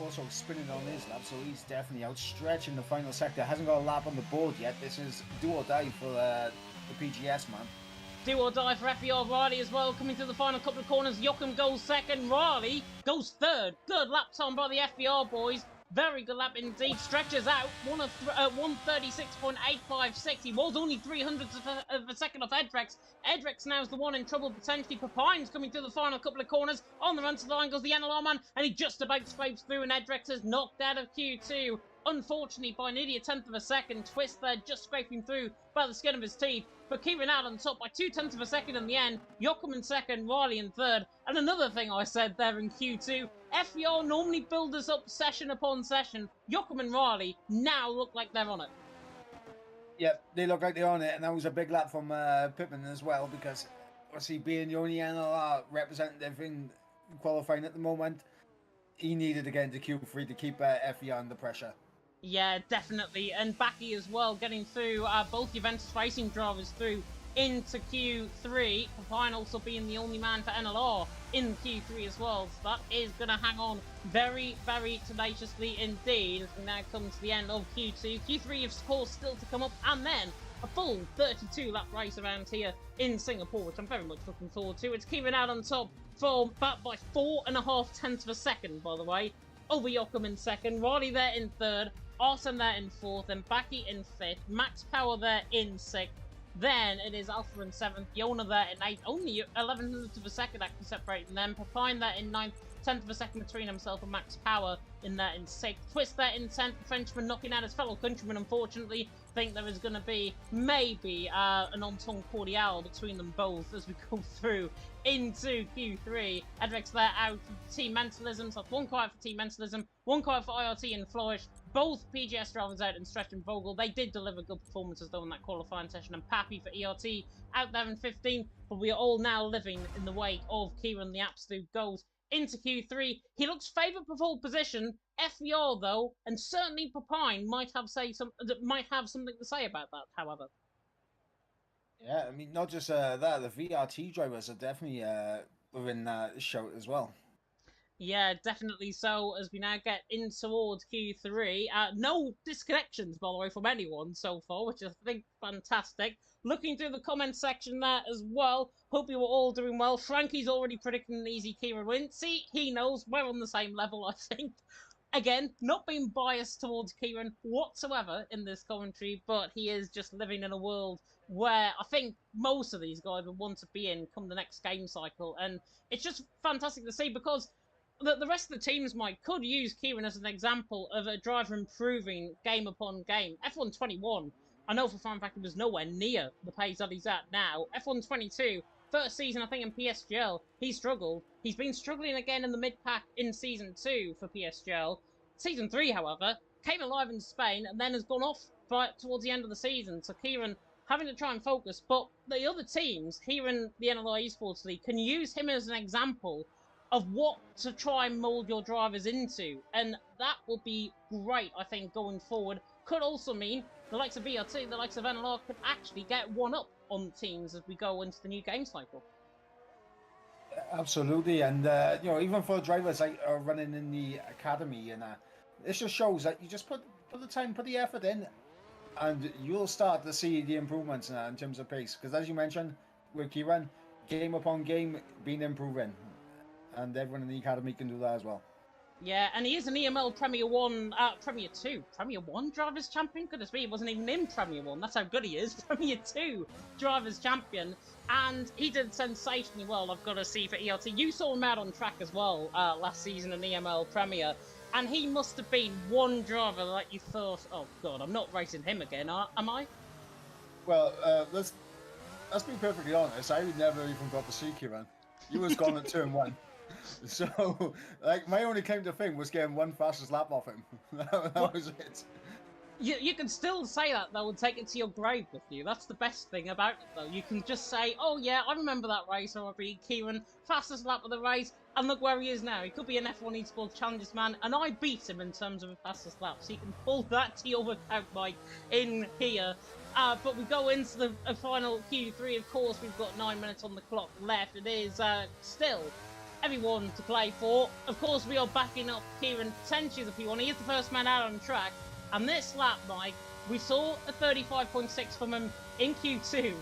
also spinning on his lap, so he's definitely outstretching the final sector. Hasn't got a lap on the board yet. This is do or die for the PGS, man. Do or die for FBR Riley as well, coming to the final couple of corners. Joachim goes second, Riley goes third. Good lap time by the FBR boys. Very good lap indeed. Stretches out 136.856. He was only 300ths of a second off Edrex. Edrex now is the one in trouble potentially. Papines coming through the final couple of corners. On the run to the line goes the NLR man, and he just about scrapes through, and Edrex is knocked out of Q2. Unfortunately, by nearly a tenth of a second. Twist there just scraping through by the skin of his teeth. But Kieran out on top by 2 tenths of a second in the end. Joachim in second, Riley in third. And another thing I said there in Q2, FBR normally build us up session upon session. Joachim and Riley now look like they're on it. Yep, they look like they're on it, and that was a big lap from Pittman as well, because obviously being the only NLR representative in qualifying at the moment, he needed to get into Q3 to keep FBR under pressure. Yeah, definitely. And Backy as well, getting through both Juventus Racing drivers through into Q3. Papine also being the only man for NLR in Q3 as well. So that is going to hang on very, very tenaciously indeed as we now come to the end of Q2. Q3, of course, still to come up, and then a full 32-lap race around here in Singapore, which I'm very much looking forward to. It's Kieran out on top by 4.5 tenths of a second, by the way, over Joachim in second, Riley there in third, Arsen there in fourth, and Backy in fifth, Max Power there in sixth. Then it is Alpha in seventh, Yona there in eighth, only 11 hundredths of a second actually separating them. Papine there in ninth, 10th of a second between himself and Max Power. in that in 6th. Twist there in 10th. The Frenchman knocking out his fellow countryman, unfortunately. I think there is going to be maybe an entente cordiale between them both as we go through into Q3. Edrex there out for Team Mentalism. So that's 1 quiet for Team Mentalism, 1 quiet for IRT and Flourish. Both PGS drivers out in Stretch and Vogel. They did deliver good performances though in that qualifying session. And Pappy for ERT out there in 15th. But we are all now living in the wake of Kieran the absolute GOAT into Q3. He looks favoured for pole position. FVR though, and certainly Papine might have something to say about that. However, yeah, I mean not just that, the VRT drivers are definitely within that shout as well. yeah, definitely so. As we now get in towards Q3, no disconnections by the way from anyone so far, which I think fantastic. Looking through the comments section there as well. Hope you were all doing well. Frankie's already predicting an easy Kieran win. See, he knows we're on the same level, I think. Again, not being biased towards Kieran whatsoever in this commentary, but he is just living in a world where I think most of these guys would want to be in come the next game cycle. And it's just fantastic to see because the rest of the teams could use Kieran as an example of a driver improving game upon game. F1 21, I know for a fact he was nowhere near the pace that he's at now. F1 22, first season I think in PSGL, he struggled. He's been struggling again in the mid-pack in Season 2 for PSGL. Season 3, however, came alive in Spain and then has gone off towards the end of the season. So Kieran having to try and focus. But the other teams here in the NLR Esports League can use him as an example of what to try and mould your drivers into. And that will be great, I think, going forward. Could also mean the likes of BRT, the likes of NLR could actually get one up on teams as we go into the new game cycle. Absolutely, and you know, even for drivers like running in the academy, and this just shows that you just put the time, put the effort in, and you'll start to see the improvements in terms of pace. Because as you mentioned, with Kieran, game upon game, been improving, and everyone in the academy can do that as well. Yeah, and he is an EML Premier 2, Premier 1 Drivers Champion? Goodness me, he wasn't even in Premier 1, that's how good he is. Premier 2 Drivers Champion, and he did sensationally well, I've got to see, for ELT. You saw him out on track as well last season in EML Premier, and he must have been one driver that you thought, oh god, I'm not racing him again, am I? Well, let's be perfectly honest, I never even got to see Kieran. He was gone at turn 1. So, like, my only claim to fame was getting one fastest lap off him. that was it. You can still say that, though, and take it to your grave with you. That's the best thing about it, though. You can just say, oh, yeah, I remember that race, or I beat Kieran, fastest lap of the race, and look where he is now. He could be an F1 Esports Challengers man, and I beat him in terms of the fastest lap. So you can pull that to your account, Mike, in here. But we go into the final Q3, of course. We've got 9 minutes on the clock left. It is still everyone to play for. Of course, we are backing up Kieran potentially the P1. He is the first man out on the track. And this lap, Mike, we saw a 35.6 from him in Q2.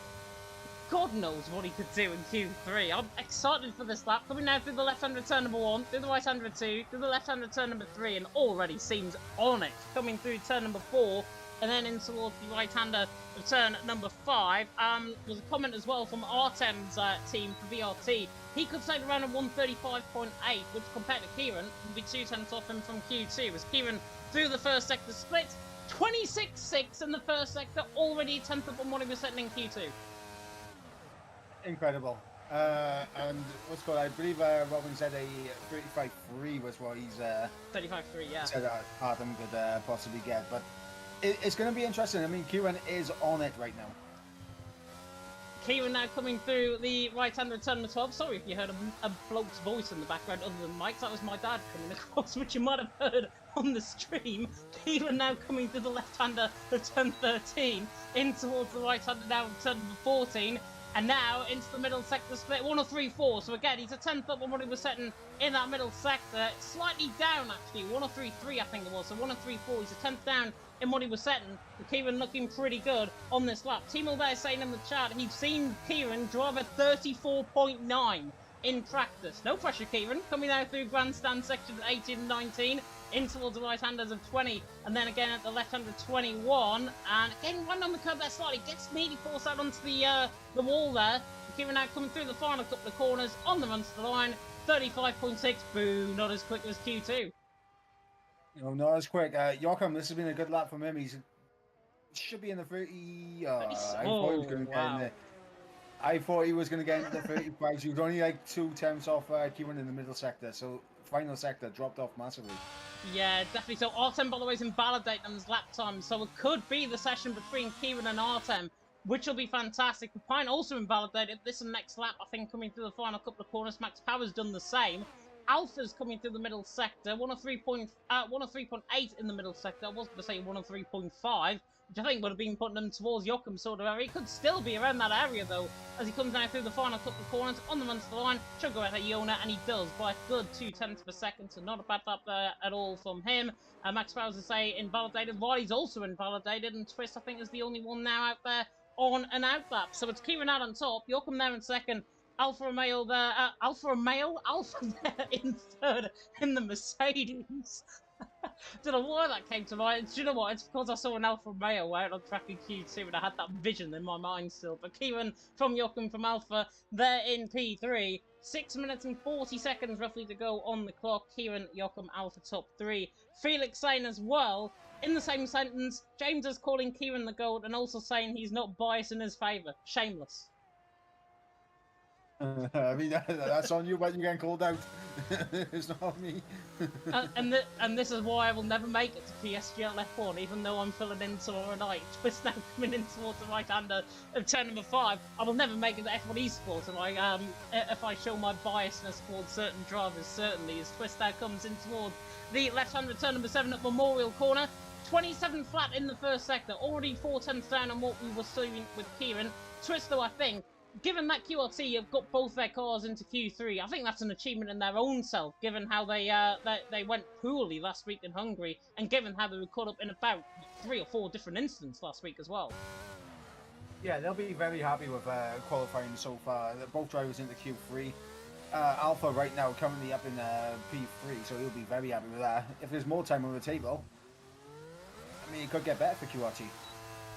God knows what he could do in Q3. I'm excited for this lap. Coming now through the left-hander turn number 1, through the right-hander 2, through the left-hander turn number 3, and already seems on it. Coming through turn number 4, and then in towards the right-hander of turn number 5. There's a comment as well from Artem's team for VRT. He could take around a 135.8, which compared to Kieran would be 2 tenths off him from Q2. As Kieran through the first sector split, 26.6 in the first sector, already 10th up on what he was setting in Q2. Incredible. And what's called, I believe Robin said a 35.3 was what he's 35.3, yeah. said Artem could possibly get, but it's going to be interesting. I mean, Kieran is on it right now. Kieran now coming through the right-hander turn number 12. Sorry if you heard a bloke's voice in the background other than Mike's. That was my dad coming across, which you might have heard on the stream. Kieran now coming through the left-hander of turn 13, in towards the right-hander now of turn number 14, and now into the middle sector split, 103.4. So again, he's a 10th up on what he was setting in that middle sector. Slightly down, actually, 103.3 I think it was, so 103.4. He's a 10th down in what he was setting. Kieran looking pretty good on this lap. Timo there saying in the chat he's seen Kieran drive a 34.9 in practice. No pressure, Kieran. Coming out through grandstand section 18 and 19, in towards the right-handers of 20, and then again at the left-hander 21, and again right on the curb there slightly, gets nearly forced out onto the wall there. Kieran now coming through the final couple of corners, on the run to the line, 35.6, boo, not as quick as Q2. Oh, no, that's quick. Joachim, this has been a good lap from him. He's should be in the 30. I thought he was Oh, going to get in wow. the. I thought he was going to get into the 35. He was only like 2 tenths off Kieran in the middle sector. So final sector dropped off massively. Yeah, definitely. So Artem, by the way, is invalidating on his lap time. So it could be the session between Kieran and Artem, which will be fantastic. Pine also invalidated this and next lap, I think, coming through the final couple of corners. Max Power's done the same. Alpha's coming through the middle sector, 103.8 in the middle sector. I was going to say 103.5, which I think would have been putting them towards Joachim sort of area. It could still be around that area, though, as he comes down through the final couple of corners, on the run to the line, should go ahead of Yona, and he does by a good 2/10 of a second, so not a bad lap there at all from him. Max Powers, to say, invalidated. Riley's also invalidated, and Twist, I think, is the only one now out there on an out lap. So it's Kieran out on top, Joachim there in second, Alpha Romeo there, Alpha there in third in the Mercedes. Don't know why that came to mind. Do you know what? It's because I saw an Alpha Romeo out on track in Q2 and I had that vision in my mind still. But Kieran from Joachim from Alpha, they're in P3. 6 minutes and 40 seconds roughly to go on the clock. Kieran, Joachim, Alpha top 3. Felix saying as well, in the same sentence, James is calling Kieran the GOAT and also saying he's not biased in his favour. Shameless. I mean, that's on you, but you're getting called out. It's not on me. and this is why I will never make it to PSG F1, even though I'm filling in tomorrow night. Twist now coming in towards the right-hander of turn number 5. I will never make it to F1 Esports if I show my biasness towards certain drivers, certainly, as Twist now comes in towards the left-hander of turn number 7 at Memorial Corner. 27 flat in the first sector, already 4 tenths down on what we were seeing with Kieran. Twist, though, I think, given that QRT have got both their cars into Q3, I think that's an achievement in their own self, given how they went poorly last week in Hungary, and given how they were caught up in about 3 or 4 different incidents last week as well. Yeah, they'll be very happy with qualifying so far. Both drivers into Q3. Alpha right now currently up in P3, so he'll be very happy with that. If there's more time on the table, I mean, it could get better for QRT.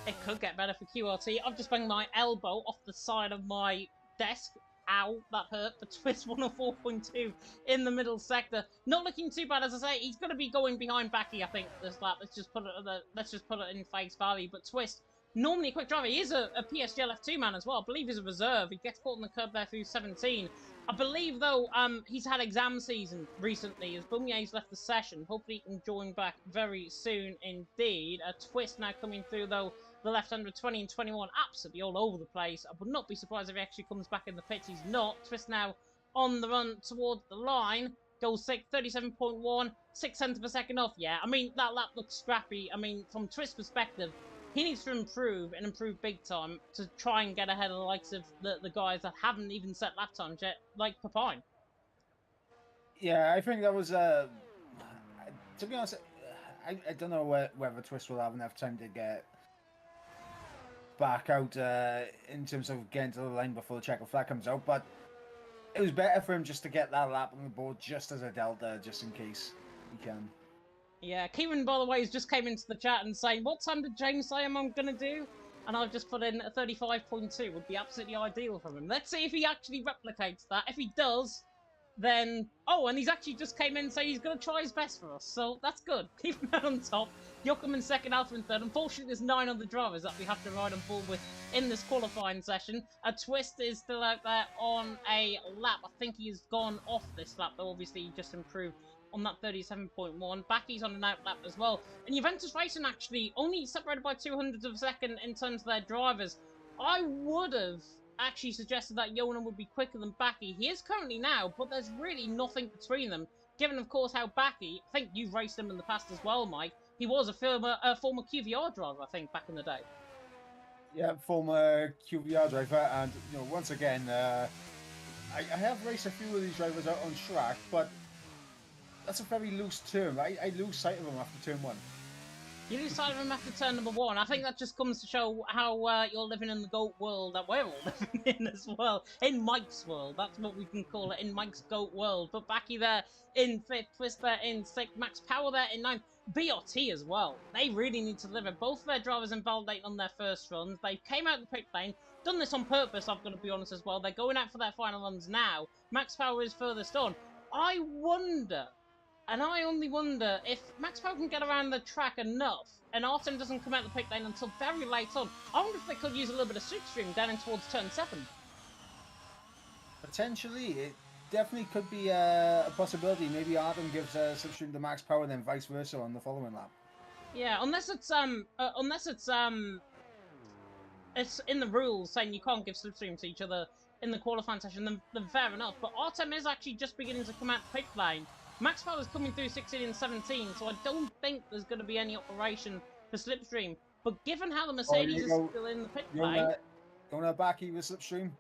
It could get better for QRT. I've just banged my elbow off the side of my desk. Ow, that hurt. But Twist 104.2 in the middle sector. Not looking too bad, as I say. He's going to be going behind Backy, I think, this lap. Let's just put it in face value. But Twist, normally a quick driver. He is a PSG F2 man as well. I believe he's a reserve. He gets caught on the curb there through 17. I believe, though, he's had exam season recently as Boumier's left the session. Hopefully he can join back very soon indeed. A Twist now coming through, though, the left-hander 20 and 21, absolutely all over the place. I would not be surprised if he actually comes back in the pits. He's not. Twist now on the run towards the line. Goes 37.1, 6 tenths of a second off. Yeah, I mean, that lap looks scrappy. I mean, from Twist's perspective, he needs to improve and improve big time to try and get ahead of the likes of the guys that haven't even set lap times yet, like Papine. Yeah, I think that was, to be honest, I don't know whether Twist will have enough time to get back out in terms of getting to the line before the checker flag comes out, but it was better for him just to get that lap on the board just as a delta, just in case he can. Yeah, Kieran, by the way, has just came into the chat and saying, what time did James say I'm going to do? And I've just put in a 35.2, would be absolutely ideal for him. Let's see if he actually replicates that. If he does, then... Oh, and he's actually just came in and saying he's going to try his best for us. So that's good. Keep him out on top. Joachim in second, Alpha in third. Unfortunately, there's 9 other drivers that we have to ride on board with in this qualifying session. A Twist is still out there on a lap. I think he has gone off this lap, though obviously he just improved on that 37.1. Backy's on an out lap as well. And Juventus Racing actually only separated by 200ths of a second in terms of their drivers. I would have actually suggested that Yona would be quicker than Backy. He is currently now, but there's really nothing between them. Given, of course, how Backy, I think you've raced him in the past as well, Mike. He was a former QVR driver, I think, back in the day. Yeah, former QVR driver, and once again, I have raced a few of these drivers out on track, but that's a very loose term. I lose sight of them after turn 1. You lose sight of him after turn number 1. I think that just comes to show how you're living in the GOAT world that we're all living in as well. In Mike's world, that's what we can call it, in Mike's GOAT world. But Backy there in 5th, Twist there in 6th, Max Power there in 9th. BRT as well. They really need to deliver. Both their drivers invalidating on their first runs. They came out of the pit lane, done this on purpose, I've got to be honest as well. They're going out for their final runs now. Max Power is furthest on. I wonder And I only wonder if Max Power can get around the track enough, and Artem doesn't come out the pit lane until very late on. I wonder if they could use a little bit of slipstream down in towards turn 7. Potentially, it definitely could be a possibility. Maybe Artem gives slipstream to Max Power, then vice versa on the following lap. Yeah, unless it's it's in the rules saying you can't give slipstream to each other in the qualifying session, then fair enough. But Artem is actually just beginning to come out the pit lane. Max Power is coming through 16 and 17, so I don't think there's going to be any operation for slipstream. But given how the Mercedes is still in the pit lane, going Baki with slipstream.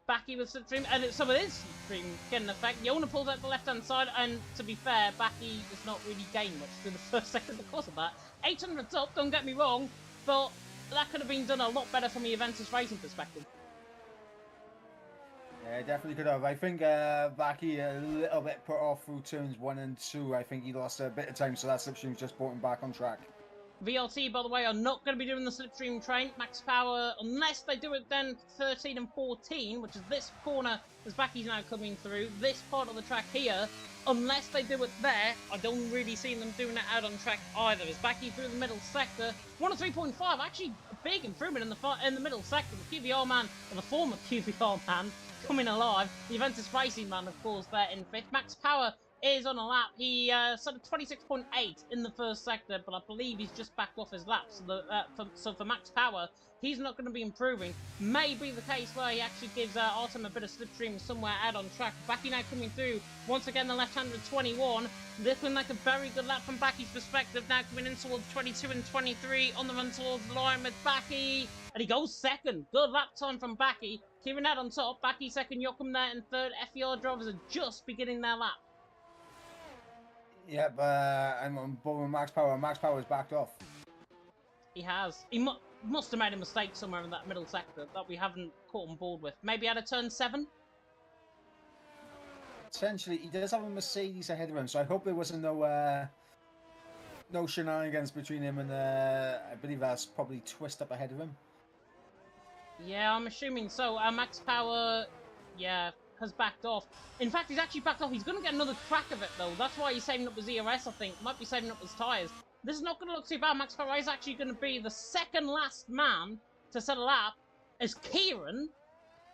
Baki with slipstream, and some of his slipstream getting an effect. Yona pulls out the left-hand side, and to be fair, Baki does not really gain much through the first second because of that. 800's up, don't get me wrong, but that could have been done a lot better from the Aventus Racing perspective. Yeah, definitely could have. I think Baki a little bit put off through turns 1 and 2. I think he lost a bit of time, so that slipstream's just brought him back on track. VLT, by the way, are not going to be doing the slipstream train. Max Power, unless they do it then 13 and 14, which is this corner as Baki's now coming through, this part of the track here, unless they do it there, I don't really see them doing it out on track either. As Baki through the middle sector, 103.5, actually a big improvement in the middle sector. The QVR man, or the former QVR man, coming alive. The Aventus Racing man, of course, there in 5th. Max Power is on a lap. He set a 26.8 in the first sector, but I believe he's just backed off his lap. So for Max Power, he's not going to be improving. May be the case where he actually gives Artem a bit of slipstream somewhere out on track. Baki now coming through. Once again, the left-hander 21. Looking like a very good lap from Baki's perspective. Now coming in towards 22 and 23 on the run towards the line with Baki. And he goes second. Good lap time from Baki. Kieran out on top. Baki second. Joachim there in third. FER drivers are just beginning their lap. Yep, I'm on board with Max Power. Max Power's backed off. He has. He must have made a mistake somewhere in that middle sector that we haven't caught on board with. Maybe at a turn 7? Essentially, he does have a Mercedes ahead of him, so I hope there wasn't no shenanigans between him and I believe that's probably Twist up ahead of him. Yeah, I'm assuming so. Max Power, yeah, has backed off. In fact, he's actually backed off. He's going to get another crack of it, though. That's why he's saving up his ERS, I think. Might be saving up his tyres. This is not going to look too bad. Max Power is actually going to be the second last man to set a lap, as Kieran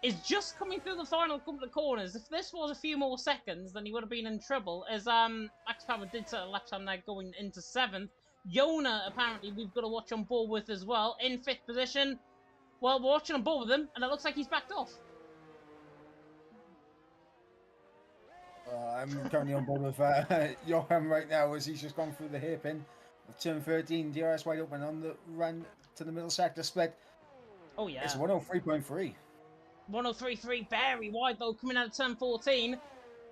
is just coming through the final couple of corners. If this was a few more seconds, then he would have been in trouble, as Max Power did set a lap time there going into 7th. Yona, apparently, we've got to watch on board with as well, in 5th position. Well, we're watching on board with him, and it looks like he's backed off. I'm currently on board with Joachim right now, as he's just gone through the hairpin of turn 13. DRS wide open on the run to the middle sector split. Oh, yeah. It's 103.3. 103.3, very wide though, coming out of turn 14.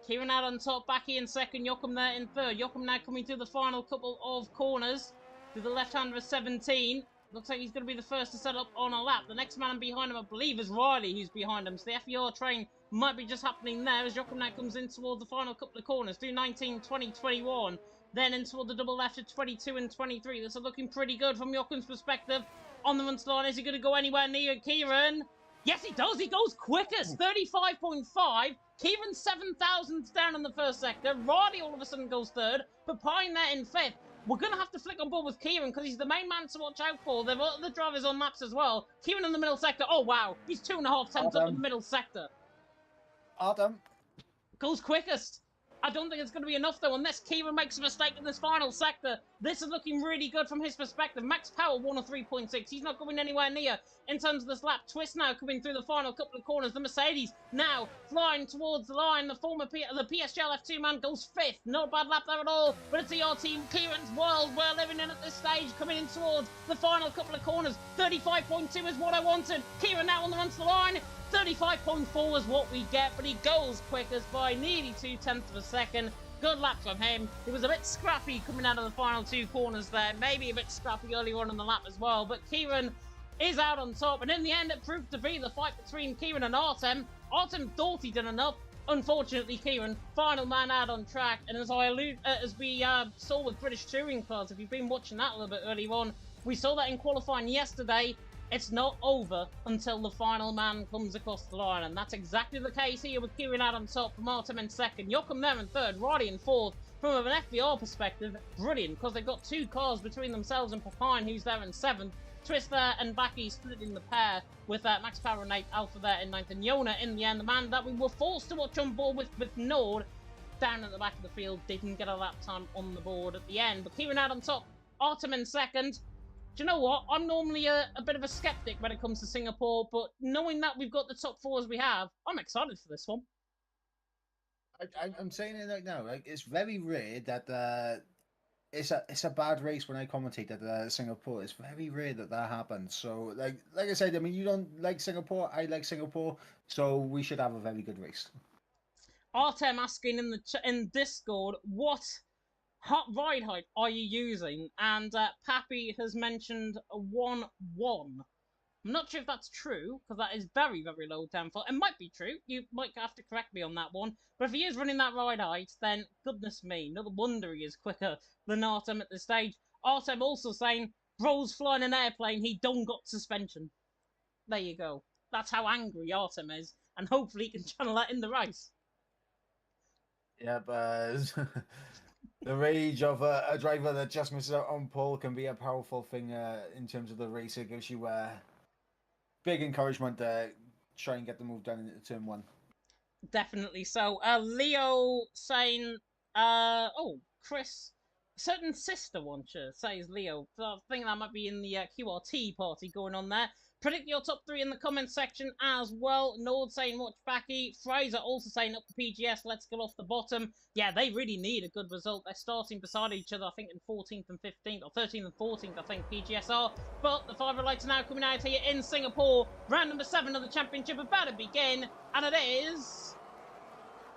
Kieran out on top, Baki in second, Joachim there in third. Joachim now coming through the final couple of corners to the left-hander of 17. Looks like he's going to be the first to set up on a lap. The next man behind him, I believe, is Riley, who's behind him. So the FER train might be just happening there as Joachim now comes in towards the final couple of corners. Do 19, 20, 21. Then in toward the double left at 22 and 23. This is looking pretty good from Joachim's perspective. On the run line, is he going to go anywhere near Kieran? Yes, he does. He goes quickest. 35.5. Kieran 7,000 down in the first sector. Riley all of a sudden goes third. But Pine there in 5th. We're going to have to flick on board with Kieran because he's the main man to watch out for. There are other drivers on maps as well. Kieran in the middle sector. Oh, wow. He's 2.5 tenths up in the middle sector. Adam. Goes quickest. I don't think it's going to be enough, though, unless Kieran makes a mistake in this final sector. This is looking really good from his perspective. Max Power, 103.6. He's not going anywhere near in terms of this lap. Twist now coming through the final couple of corners. The Mercedes now flying towards the line. The PSGL F2 man goes 5th. Not a bad lap there at all, but it's the R team Kieran's world we're living in at this stage, coming in towards the final couple of corners. 35.2 is what I wanted. Kieran now on the run to the line. 35.4 is what we get, but he goes quickest by nearly 0.2 of a second. Good lap from him. He was a bit scrappy coming out of the final 2 corners there. Maybe a bit scrappy earlier on in the lap as well. But Kieran is out on top. And in the end, it proved to be the fight between Kieran and Artem. Artem thought he did enough. Unfortunately, Kieran, final man out on track. And as we saw with British Touring Cars, if you've been watching that a little bit earlier on, we saw that in qualifying yesterday. It's not over until the final man comes across the line, and that's exactly the case here with Kieran out on top, Artem in second, Joachim there in third, Roddy in fourth, From an FBR perspective, brilliant, because they've got 2 cars between themselves and Papine, who's there in 7th. Twist there and Baki split in the pair with Max Power and 8th, Alpha there in 9th, and Yona in the end, the man that we were forced to watch on board with Nord down at the back of the field, didn't get a lap time on the board at the end. But Kieran out on top, Artem in 2nd. Do you know what? I'm normally a bit of a skeptic when it comes to Singapore, but knowing that we've got the top 4s we have, I'm excited for this one. I'm saying it right now. Like, it's very rare that it's a bad race when I commentate at Singapore. It's very rare that happens. So like I said, I mean, you don't like Singapore, I like Singapore, so we should have a very good race. Artem asking in Discord, what ride height are you using? And Pappy has mentioned a 1-1. I'm not sure if that's true, because that is very, very low downfall. It might be true. You might have to correct me on that one. But if he is running that ride height, then goodness me, no wonder he is quicker than Artem at this stage. Artem also saying, bro's flying an airplane, he don't got suspension. There you go. That's how angry Artem is, and hopefully he can channel that in the race. Yeah, but the rage of a driver that just misses out on pole can be a powerful thing in terms of the race. It gives you big encouragement to try and get the move done into turn 1. Definitely so. Leo saying, Chris, certain sister watcher, says Leo. So I think that might be in the QRT party going on there. Predict your top 3 in the comments section as well. Nord saying watch Backy. Fraser also saying up the PGS, let's get off the bottom. Yeah, they really need a good result. They're starting beside each other, I think in 14th and 15th, or 13th and 14th, I think PGS are. But the 5 lights are now coming out here in Singapore. Round number 7 of the championship about to begin. And it is...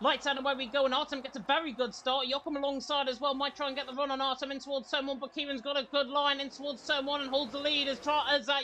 lights out, away we go, and Artem gets a very good start. Joachim alongside as well, might try and get the run on Artem in towards turn 1, but Kieran's got a good line in towards turn 1 and holds the lead as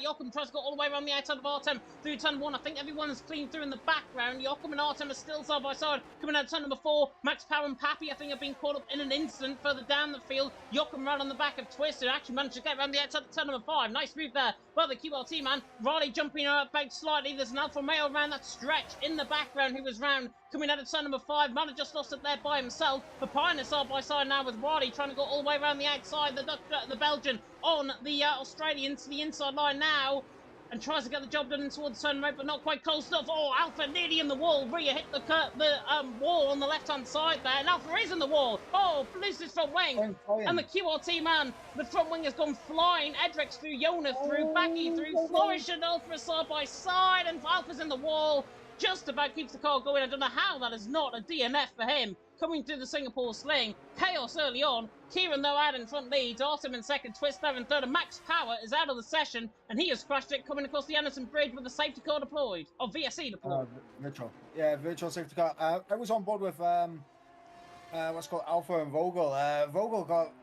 Joachim tries to go all the way around the outside of Artem through turn 1. I think everyone's clean through in the background. Joachim and Artem are still side by side. Coming out turn number 4, Max Power and Pappy, I think, have been caught up in an instant further down the field. Joachim ran on the back of Twist, who actually managed to get around the outside of turn number 5. Nice move there by the QLT man. Riley jumping back slightly. There's an Alfa Romeo around that stretch in the background who was round. Coming out of turn number 5, might have just lost it there by himself. Papine is side by side now with Riley, trying to go all the way around the outside. The Belgian on the Australian to the inside line now, and tries to get the job done in towards turn right, but not quite close enough. Oh, Alpha nearly in the wall. Rhea hit the wall on the left-hand side there, and Alpha is in the wall. Oh, loses front wing. And the QRT man, the front wing has gone flying. Edric's through, Yona through, Backy through, Flourish and Alpha side by side, and Alpha's in the wall. Just about keeps the car going. I don't know how that is not a DNF for him. Coming through the Singapore sling. Chaos early on. Kieran, though, out in front leads. Artem in 2nd, Twist there in 3rd, and Max Power is out of the session, and he has crashed it coming across the Anderson Bridge with the safety car deployed. Or VSE deployed. Virtual. Yeah, virtual safety car. I was on board with what's called Alpha and Vogel. Vogel got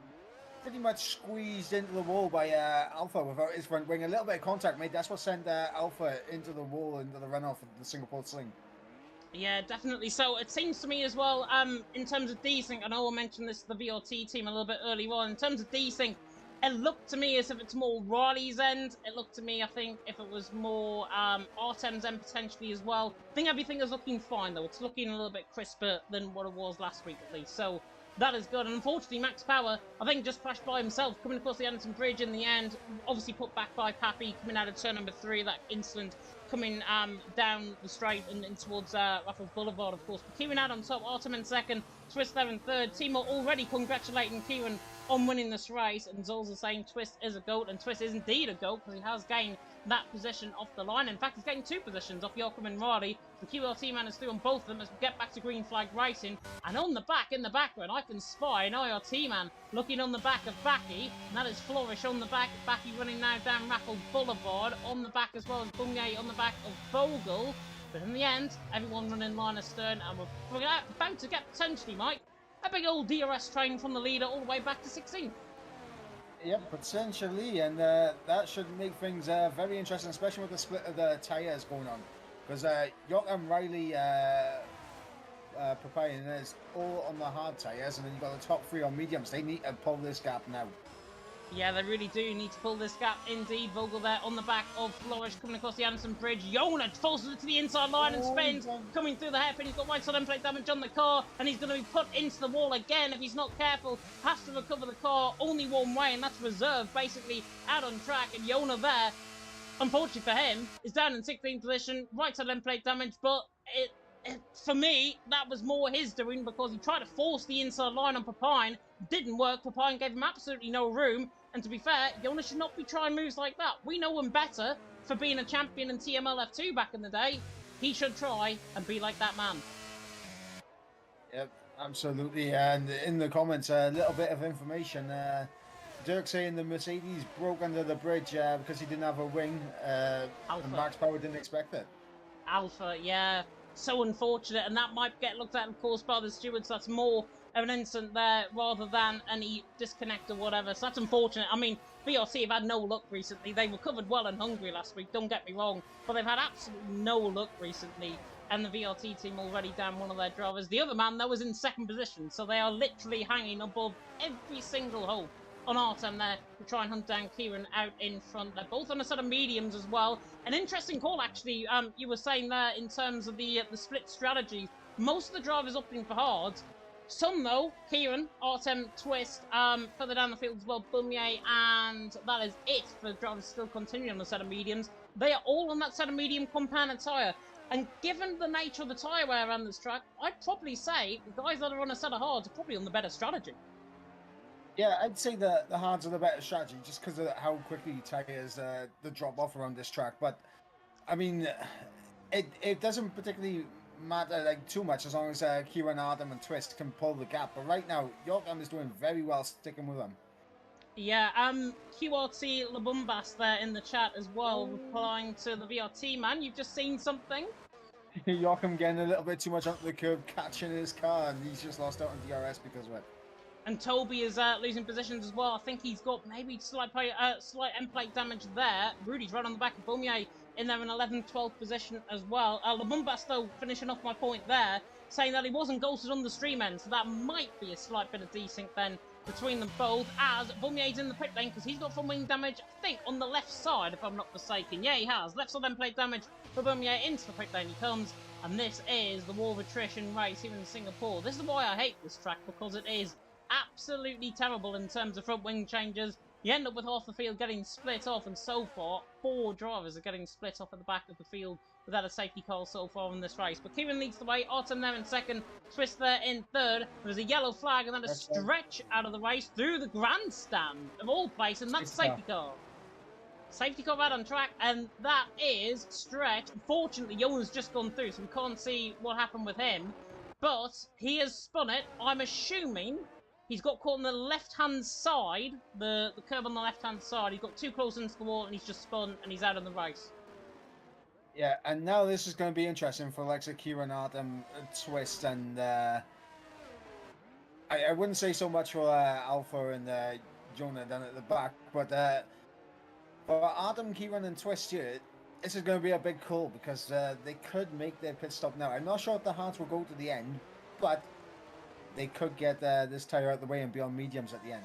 pretty much squeezed into the wall by Alpha without his front wing. A little bit of contact made. That's what sent Alpha into the wall, into the runoff of the Singapore sling. Yeah, definitely. So it seems to me as well, in terms of desync, I know I mentioned this to the VRT team a little bit earlier on. In terms of desync, it looked to me as if it's more Riley's end. It looked to me, I think, if it was more Artem's end potentially as well. I think everything is looking fine, though. It's looking a little bit crisper than what it was last week, at least. So that is good. And unfortunately, Max Power, I think, just crashed by himself, coming across the Anderson Bridge in the end. Obviously put back by Pappy, coming out of turn number 3, that incident coming down the straight and towards Raffles Boulevard, of course. But Kieran out on top, Artem in 2nd, Twist there in 3rd. Timo already congratulating Kieran on winning this race, and Zolza saying Twist is a GOAT, and Twist is indeed a GOAT because he has gained that position off the line. In fact, he's getting 2 positions off Joachim and Riley. The QLT man is through on both of them as we get back to green flag racing. And on the back, in the background, I can spy an IRT man looking on the back of Backy, and that is Flourish on the back. Backy running now down Raffles Boulevard. On the back as well as Bungay on the back of Vogel. But in the end, everyone running line astern, and we're about to get potentially, Mike, a big old DRS train from the leader all the way back to 16th. Yep, potentially, and that should make things very interesting, especially with the split of the tyres going on. Because Joachim, Riley, Papaya is all on the hard tyres, and then you've got the top 3 on mediums. They need to pull this gap now. Yeah, they really do need to pull this gap. Indeed, Vogel there on the back of Flourish coming across the Anderson Bridge. Yona forces it to the inside line and spins, coming through the hairpin. He's got right side end plate damage on the car, and he's going to be put into the wall again if he's not careful. Has to recover the car only one way, and that's reserved basically out on track. And Yona there, unfortunately for him, is down in 16th position, right side end plate damage, but for me, that was more his doing because he tried to force the inside line on Papine. Didn't work. Papine gave him absolutely no room. And to be fair, Jonas should not be trying moves like that. We know him better for being a champion in TMLF2 back in the day. He should try and be like that man. Yep, absolutely. And in the comments, a little bit of information. Dirk saying the Mercedes broke under the bridge because he didn't have a wing. And Max Power didn't expect it. Alpha, yeah. So unfortunate, and that might get looked at, of course, by the stewards. That's more of an incident there rather than any disconnect or whatever. So that's unfortunate. I mean, VRC have had no luck recently. They recovered well in Hungary last week, don't get me wrong, but they've had absolutely no luck recently. And the VRT team already down one of their drivers. The other man, though, was in second position, so they are literally hanging above every single hope on Artem there to try and hunt down Kieran out in front. They're both on a set of mediums as well. An interesting call, actually. You were saying there in terms of the split strategy. Most of the drivers opting for hards. Some, though, Kieran, Artem, Twist, further down the field as well, Bumier, and that is it for drivers still continuing on the set of mediums. They are all on that set of medium compounded tyre. And given the nature of the tyre wear around this track, I'd probably say the guys that are on a set of hards are probably on the better strategy. Yeah, I'd say the hards are the better strategy just because of how quickly tires the drop off around this track. But I mean, it doesn't particularly matter like too much as long as Kieran, Adam, and Twist can pull the gap. But right now, Yorkham is doing very well sticking with them. Yeah, QRT Labumbas there in the chat as well, replying to the VRT man. You've just seen something? Yorkham getting a little bit too much onto the curb, catching his car, and he's just lost out on DRS because of it. And Toby is losing positions as well. I think he's got maybe slight end plate damage there. Rudy's right on the back of Bumier in there in 11th, 12th position as well. Labumbas, though, finishing off my point there, saying that he wasn't ghosted on the stream end, so that might be a slight bit of desync then between them both, as Bumier's in the pit lane because he's got front wing damage, I think, on the left side, if I'm not mistaken. Yeah, he has. Left side end plate damage for Bumier. Into the pit lane he comes, and this is the war of attrition race here in Singapore. This is why I hate this track, because it is absolutely terrible in terms of front wing changes. You end up with half the field getting split off, and so far, 4 drivers are getting split off at the back of the field without a safety car so far in this race. But Kieran leads the way, Artem there in second, Twist there in third. There's a yellow flag and then a stretch out of the race through the grandstand of all places, and that's safety car. Safety car out on track, and that is Stretch. Unfortunately, Yona's just gone through, so we can't see what happened with him. But he has spun it. I'm assuming he's got caught on the left-hand side, the curb on the left-hand side. He's got too close into the wall, and he's just spun, and he's out of the race. Yeah, and now this is going to be interesting for Alexa, Kieran, Adam, Twist, and I wouldn't say so much for Alpha and Jonah down at the back, but for Adam, Kieran, and Twist here, this is going to be a big call because they could make their pit stop now. I'm not sure if the hearts will go to the end, but they could get this tyre out of the way and be on mediums at the end.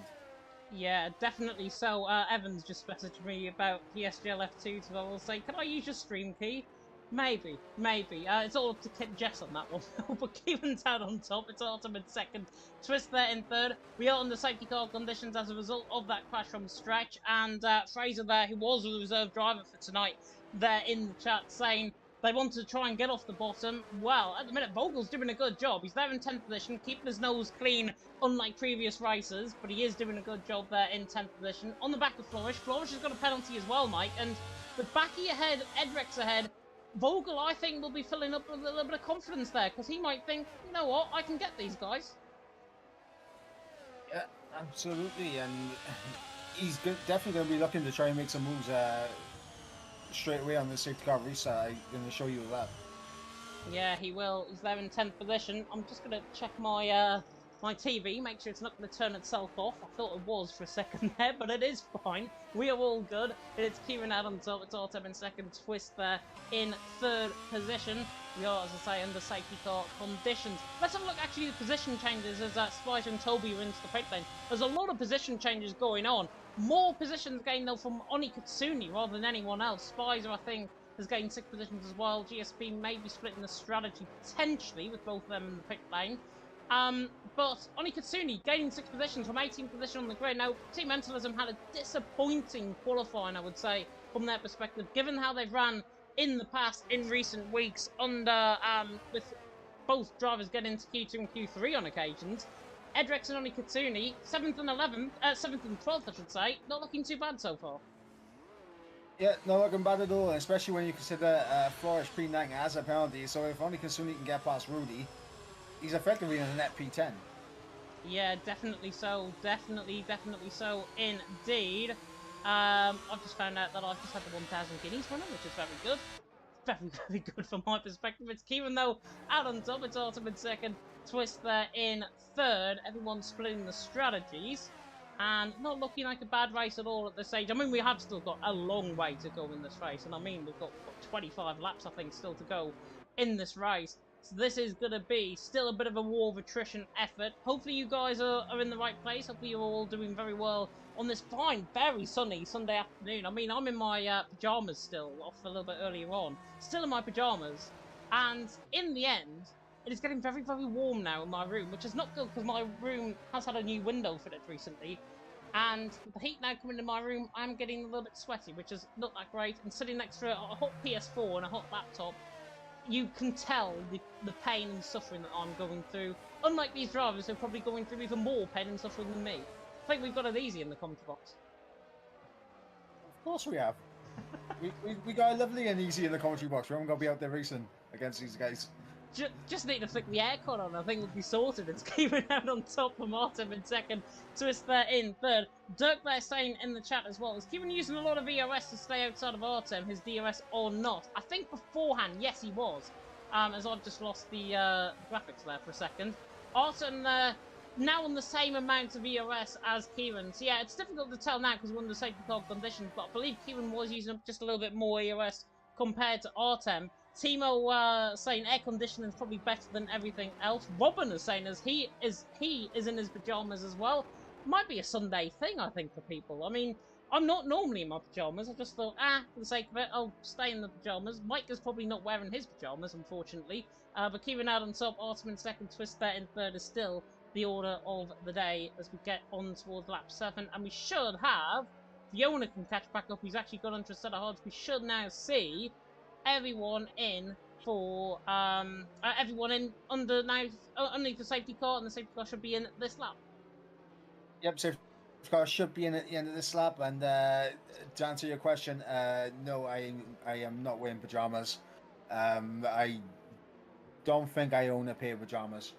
Yeah, definitely so. Evans just messaged me about PSGLF2, so I will say, can I use your stream key? Maybe. It's all up to Jess on that one. But Kieran's out on top. It's Artem in second. Twist there in third. We are under safety car conditions as a result of that crash from Stretch. And Fraser there, who was a reserve driver for tonight, there in the chat saying they want to try and get off the bottom. Well, at the minute, Vogel's doing a good job. He's there in 10th position, keeping his nose clean, unlike previous races, but he is doing a good job there in 10th position. On the back of Flourish. Flourish has got a penalty as well, Mike, and with Backy ahead, Edrex ahead, Vogel, I think, will be filling up with a little bit of confidence there, because he might think, you know what, I can get these guys. Yeah, absolutely, and he's definitely going to be looking to try and make some moves straight away on the safety car restart. I'm going to show you that. Yeah, he will. He's there in 10th position. I'm just going to check my my TV, make sure it's not going to turn itself off. I thought it was for a second there, but it is fine. We are all good. It's Kieran out on top. It's Artem in second. Twist there in third position. We are, as I say, under safety car conditions. Let's have a look actually at the position changes as Splice and Toby are into the pit lane. There's a lot of position changes going on. More positions gained, though, from Oni Katsuni rather than anyone else. Spicer, I think, has gained 6 positions as well. GSP may be splitting the strategy, potentially, with both of them in the pit lane. But Oni Katsuni gaining 6 positions from 18th position on the grid. Now, Team Mentalism had a disappointing qualifying, I would say, from their perspective, given how they've ran in the past, in recent weeks, under, with both drivers getting into Q2 and Q3 on occasions. Edrex and Oni Katsuni, 7th and 11th, 7th and 12th, I should say, not looking too bad so far. Yeah, not looking bad at all, especially when you consider Flourish P9 as a penalty. So if Oni Katsuni can get past Rudy, he's effectively in a net P10. Yeah, definitely so. Definitely so, indeed. I've just found out that I've just had the 1,000 guineas running, which is very good. Very good from my perspective. It's Kieran, though, out on top. It's Autumn in second. Twist there in third. Everyone's splitting the strategies. And not looking like a bad race at all at this stage. I mean, we have still got a long way to go in this race. And I mean, we've got, what, 25 laps, I think, still to go in this race. So this is going to be still a bit of a war of attrition effort. Hopefully you guys are in the right place. Hopefully you're all doing very well on this fine, very sunny Sunday afternoon. I mean, I'm in my pyjamas still, off a little bit earlier on. Still in my pyjamas. And in the end, it is getting very, very warm now in my room, which is not good because my room has had a new window fitted recently. And with the heat now coming into my room, I'm getting a little bit sweaty, which is not that great. And sitting next to a hot PS4 and a hot laptop, you can tell the pain and suffering that I'm going through. Unlike these drivers who are probably going through even more pain and suffering than me. I think we've got it easy in the commentary box. Of course we have. we got it lovely and easy in the commentary box. We haven't got to be out there racing against these guys. Just need to flick the aircon on. I think we'll be sorted. It's keeping out on top from Artem in second. Twist there in third. Dirk there saying in the chat as well, is Kieran using a lot of EOS to stay outside of Artem, his DRS or not? I think beforehand, yes, he was. As I've just lost the graphics there for a second. Artem now on the same amount of EOS as Kieran. So yeah, it's difficult to tell now because we're under safety car conditions, but I believe Kieran was using up just a little bit more EOS compared to Artem. Timo saying air conditioning is probably better than everything else. Robin is saying as he is in his pyjamas as well. Might be a Sunday thing, I think, for people. I mean, I'm not normally in my pyjamas. I just thought, for the sake of it, I'll stay in the pyjamas. Mike is probably not wearing his pyjamas, unfortunately. But Kieran out on top, Artem in second, Twist there in third is still the order of the day as we get on towards lap 7. And we should have, Fiona can catch back up. He's actually got onto a set of hards. We should now see everyone in for everyone in underneath the safety car, and the safety car should be in this lap. Yep, safety car should be in at the end of this lap. And to answer your question, no, I am not wearing pajamas. I don't think I own a pair of pajamas.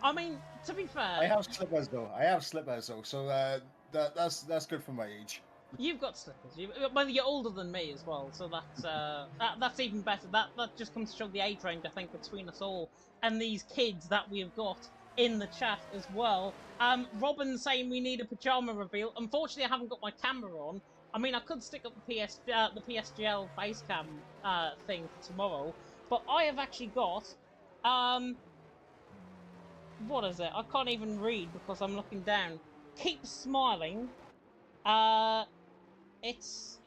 I mean, to be fair, I have slippers though. So that's good for my age. You've got slippers. Well, you're older than me as well, so that's even better. That just comes to show the age range, I think, between us all and these kids that we have got in the chat as well. Robin saying we need a pajama reveal. Unfortunately, I haven't got my camera on. I mean, I could stick up the PSGL face cam thing for tomorrow, but I have actually got what is it? I can't even read because I'm looking down. Keep smiling. It's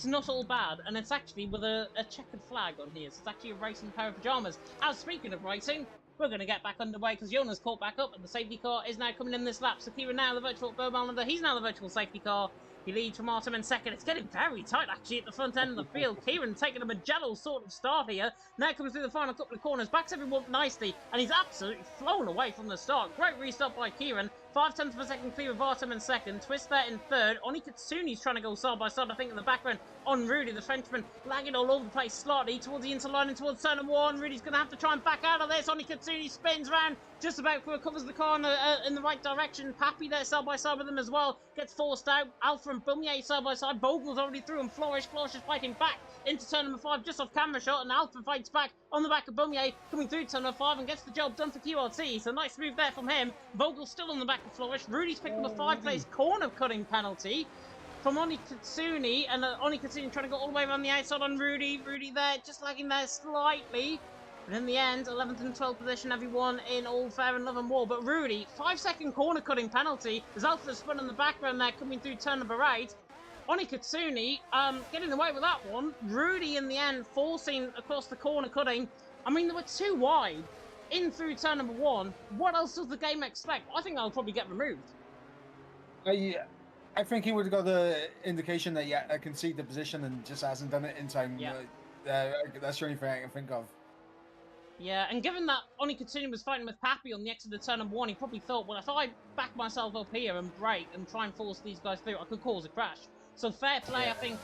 not all bad, and it's actually with a checkered flag on here, so it's actually a racing pair of pyjamas. As speaking of racing, we're going to get back underway because Jonas caught back up, and the safety car is now coming in this lap. So Kieran now the virtual Bowman, he's now the virtual safety car. He leads from Artem in second. It's getting very tight, actually, at the front end of the field. Kieran taking a Magello sort of start here. Now comes through the final couple of corners, backs everyone nicely, and he's absolutely flown away from the start. Great restart by Kieran. 0.5 of a second clear of Artem in second. Twist there in third. Oni Katsuni's trying to go side by side, I think, in the background on Rudy, the Frenchman, lagging all over the place slightly towards the interline and towards turn 1. Rudy's going to have to try and back out of this. Oni Katsuni spins around, just about recovers the car in the right direction. Pappy there side by side with him as well. Gets forced out. Alpha and Bumier side by side. Vogel's already through and Flourish is fighting back into turn 5 just off camera shot, and Alpha fights back on the back of Bumier coming through turn 5 and gets the job done for QRT. So nice move there from him. Vogel's still on the back of Flourish. Rudy's picked up a 5-place corner cutting penalty from Oni Katsuni, and Oni Katsuni trying to go all the way around the outside on Rudy. Rudy there, just lagging there slightly. But in the end, 11th and 12th position, everyone in all fair and love and war. But Rudy, 5-second corner cutting penalty. There's Alpha spun in the background there, coming through turn number 8. Oni Katsuni getting away with that one. Rudy in the end forcing across the corner cutting. I mean, they were too wide in through turn number 1. What else does the game expect? I think I'll probably get removed. Yeah. I think he would have got the indication that, yeah, I can see the position and just hasn't done it in time. Yeah. That's the only thing I can think of. Yeah, and given that Oni Katsuni was fighting with Pappy on the exit of turn number 1, he probably thought, well, if I back myself up here and brake and try and force these guys through, I could cause a crash. So fair play, yeah. I think,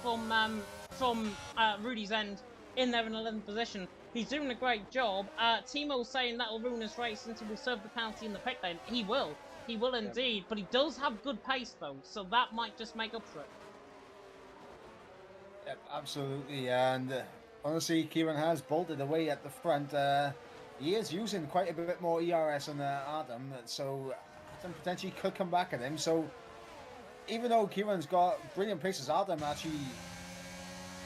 from Rudy's end in there in 11th position. He's doing a great job. Timo's saying that will ruin his race since he will serve the penalty in the pit lane. He will. He will indeed, but he does have good pace, though, so that might just make up for it. Yep, absolutely, and honestly, Kieran has bolted away at the front. He is using quite a bit more ERS than Adam, so Adam potentially could come back at him. So even though Kieran's got brilliant paces, Adam actually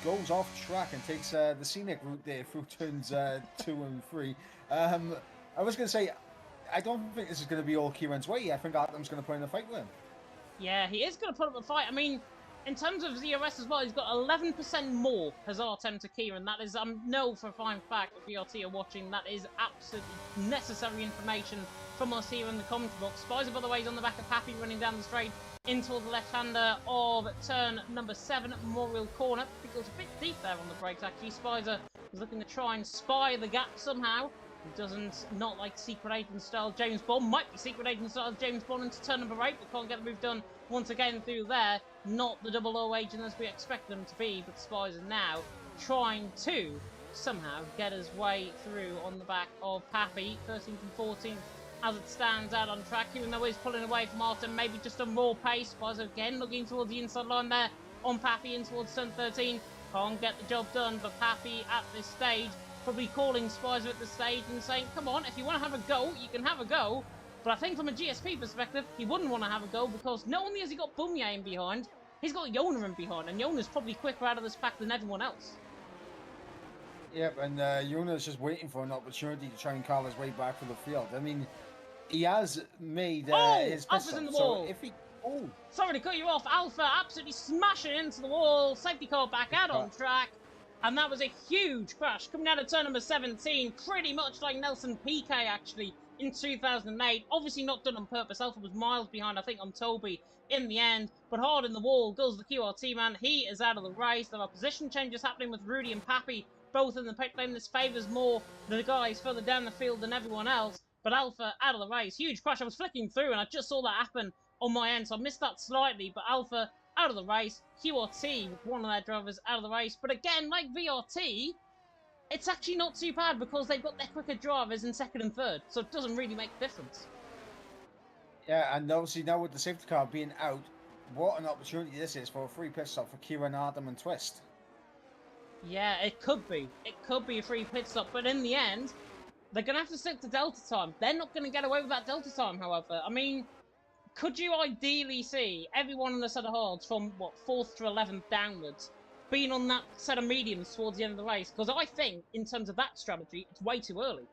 goes off track and takes the scenic route there through turns 2 and 3. I was going to say, I don't think this is going to be all Kieran's way. I think Adam's going to put in a fight with him. Yeah, he is going to put up a fight. I mean, in terms of ZRS as well, he's got 11% more Hazard time to Kieran. That is, know for a fine fact, if VRT are watching, that is absolutely necessary information from us here in the commentary box. Spicer, by the way, is on the back of Pappy, running down the straight into the left-hander of turn number 7, Memorial Corner. I think it was a bit deep there on the brakes, actually. Spicer was looking to try and spy the gap somehow. He doesn't, not like Secret Agent style James Bond. Might be Secret Agent style James Bond into turn number 8, but can't get the move done once again through there. Not the 00 agent as we expect them to be, but Spicer now trying to somehow get his way through on the back of Pappy. 13th and 14th as it stands out on track, even though he's pulling away from Artem, maybe just a raw pace. Spicer again looking towards the inside line there on Pappy in towards turn 13. Can't get the job done, but Pappy at this stage probably calling Spicer at the stage and saying, come on, if you want to have a go, you can have a go. But I think from a GSP perspective, he wouldn't want to have a go because not only has he got Bumye in behind, he's got Yona in behind, and Yona's probably quicker out of this pack than everyone else. Yep, and Yona's just waiting for an opportunity to try and carve his way back to the field. I mean, he has made his best. Alpha's in the wall. So if he... Sorry to cut you off. Alpha absolutely smashing into the wall. Safety car back out on track. And that was a huge crash coming out of turn number 17, pretty much like Nelson PK actually in 2008. Obviously not done on purpose. Alpha was miles behind, I think, on Toby in the end. But hard in the wall goes the QRT man. He is out of the race. There are position changes happening with Rudy and Pappy, both in the pit lane. This favours more the guys further down the field than everyone else. But Alpha out of the race. Huge crash. I was flicking through and I just saw that happen on my end, so I missed that slightly. But Alpha out of the race. QRT with one of their drivers out of the race. But again, like VRT, it's actually not too bad because they've got their quicker drivers in second and third, so it doesn't really make a difference. Yeah, and obviously now with the safety car being out, what an opportunity this is for a free pit stop for Kieran, Adam and Twist. Yeah, it could be. It could be a free pit stop, but in the end, they're going to have to stick to Delta time. They're not going to get away with that Delta time, however. I mean, could you ideally see everyone on the set of hards from, 4th to 11th downwards being on that set of mediums towards the end of the race? Because I think, in terms of that strategy, it's way too early.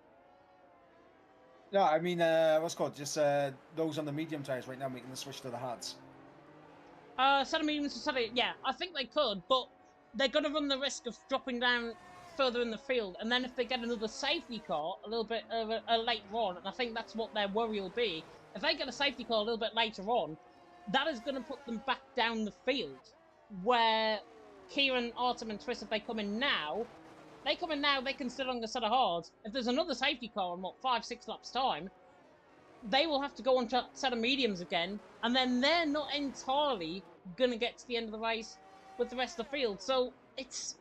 No, I mean, what's it called? Just those on the medium tyres right now making the switch to the hards. Set of mediums to set of... Yeah, I think they could, but they're going to run the risk of dropping down further in the field. And then if they get another safety car a little bit later on, and I think that's what their worry will be, if they get a safety car a little bit later on, that is going to put them back down the field, where Kieran, Artem and Twist, if they come in now, they can still on the set of hards. If there's another safety car in, 5-6 laps time, they will have to go on to set of mediums again, and then they're not entirely going to get to the end of the race with the rest of the field. So it's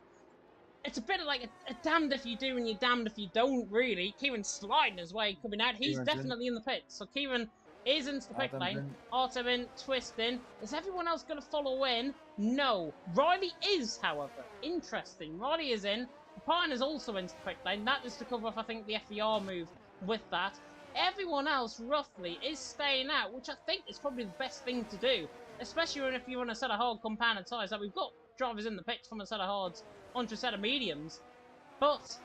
a bit of like a damned if you do and you're damned if you don't, really. Kieran's sliding his way coming out. He's definitely in the pit. So Kieran is into the pit lane. Artem in, Twist in. Is everyone else going to follow in? No. Riley is, however. Interesting. Riley is in. Pine is also into the pit lane. That is to cover off, I think, the FER move with that. Everyone else, roughly, is staying out, which I think is probably the best thing to do. Especially if you run a set of hard compounded tyres. Like, we've got drivers in the pits from a set of hards onto a set of mediums. But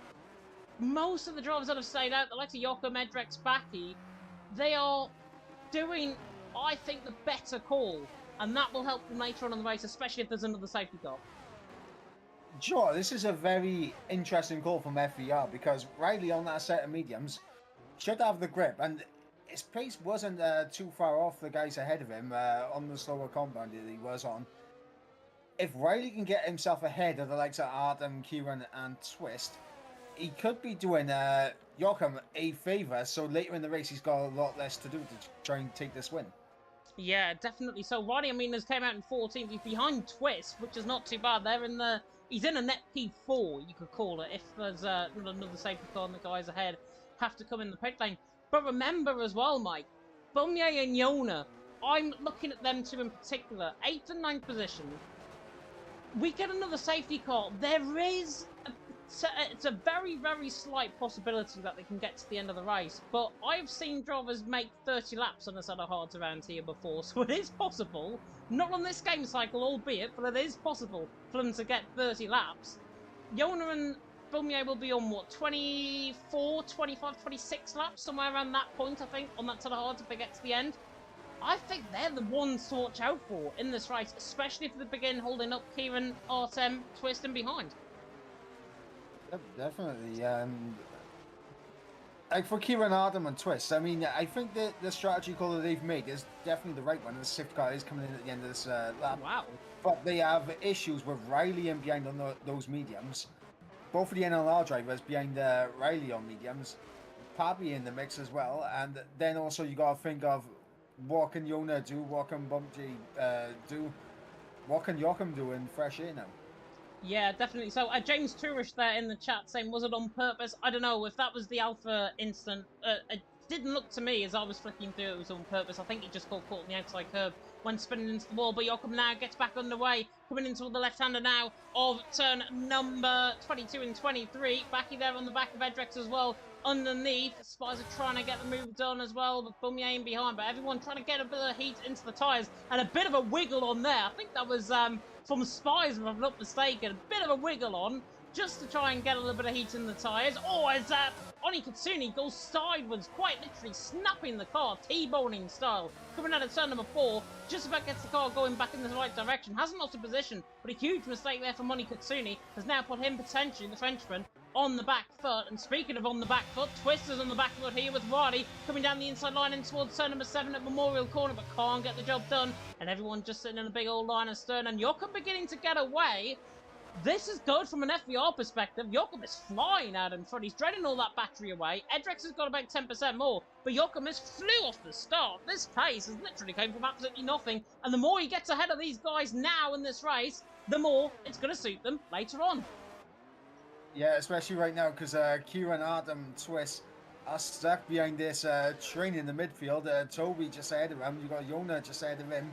most of the drivers that have stayed out, the likes of Joachim, Edrex, Baki, they are doing, I think, the better call. And that will help them later on in the race, especially if there's another safety car. Sure, this is a very interesting call from FER because Riley on that set of mediums should have the grip, and his pace wasn't too far off the guys ahead of him on the slower compound that he was on. If Riley can get himself ahead of the likes of Artem, Kieran, and Twist, he could be doing Joachim a favour, so later in the race he's got a lot less to do to try and take this win. Yeah, definitely. So Riley, I mean, has came out in 14th. He's behind Twist, which is not too bad. He's in a net P4, you could call it, if there's another safety car and the guys ahead have to come in the pit lane. But remember as well, Mike, Bumye and Yona, I'm looking at them two in particular, 8th and 9th position. We get another safety car. There is it's a very, very slight possibility that they can get to the end of the race, but I've seen drivers make 30 laps on a set of hards around here before, so it is possible, not on this game cycle, albeit, but it is possible for them to get 30 laps. Yona and Bumye will be on, what, 24, 25, 26 laps, somewhere around that point, I think, on that set of hards if they get to the end. I think they're the ones to watch out for in this race, especially if they begin holding up Kieran, Artem, Twist, and behind. Yep, definitely. Like for Kieran, Artem, and Twist, I mean, I think that the strategy call that they've made is definitely the right one. The safety car is coming in at the end of this lap. Wow. But they have issues with Riley and behind on those mediums. Both of the NLR drivers behind Riley on mediums. Pappy in the mix as well. And then also you got to think of what can Yona do, what can Bumpy do, what can Joachim do in fresh air now. Yeah, definitely. So, James Tourish there in the chat saying, was it on purpose? I don't know if that was the alpha instant. It didn't look to me as I was flicking through it was on purpose. I think he just got caught on the outside curb when spinning into the wall. But Joachim now gets back underway, coming into the left-hander now of turn number 22 and 23. Backy there on the back of Edrex as well. Underneath, Spies are trying to get the move done as well, but Bumye in behind. But everyone trying to get a bit of heat into the tyres and a bit of a wiggle on there. I think that was from Spies, if I'm not mistaken. A bit of a wiggle on just to try and get a little bit of heat in the tyres. Oh, as Oni Katsuni goes sideways, quite literally snapping the car, T-boning style. Coming out of turn number 4, just about gets the car going back in the right direction. Hasn't lost a position, but a huge mistake there from Oni Katsuni has now put him potentially, the Frenchman, on the back foot. And speaking of on the back foot, Twister's on the back foot here with Riley coming down the inside line in towards turn number 7 at Memorial Corner, but can't get the job done. And everyone just sitting in a big old line astern. And Joachim beginning to get away. This is good from an FVR perspective. Joachim is flying out in front. He's draining all that battery away. Edrex has got about 10% more, but Joachim has flew off the start. This pace has literally come from absolutely nothing. And the more he gets ahead of these guys now in this race, the more it's going to suit them later on. Yeah, especially right now because Kieran, Artem, Twist are stuck behind this train in the midfield. Toby just ahead of him. You got Yona just ahead of him.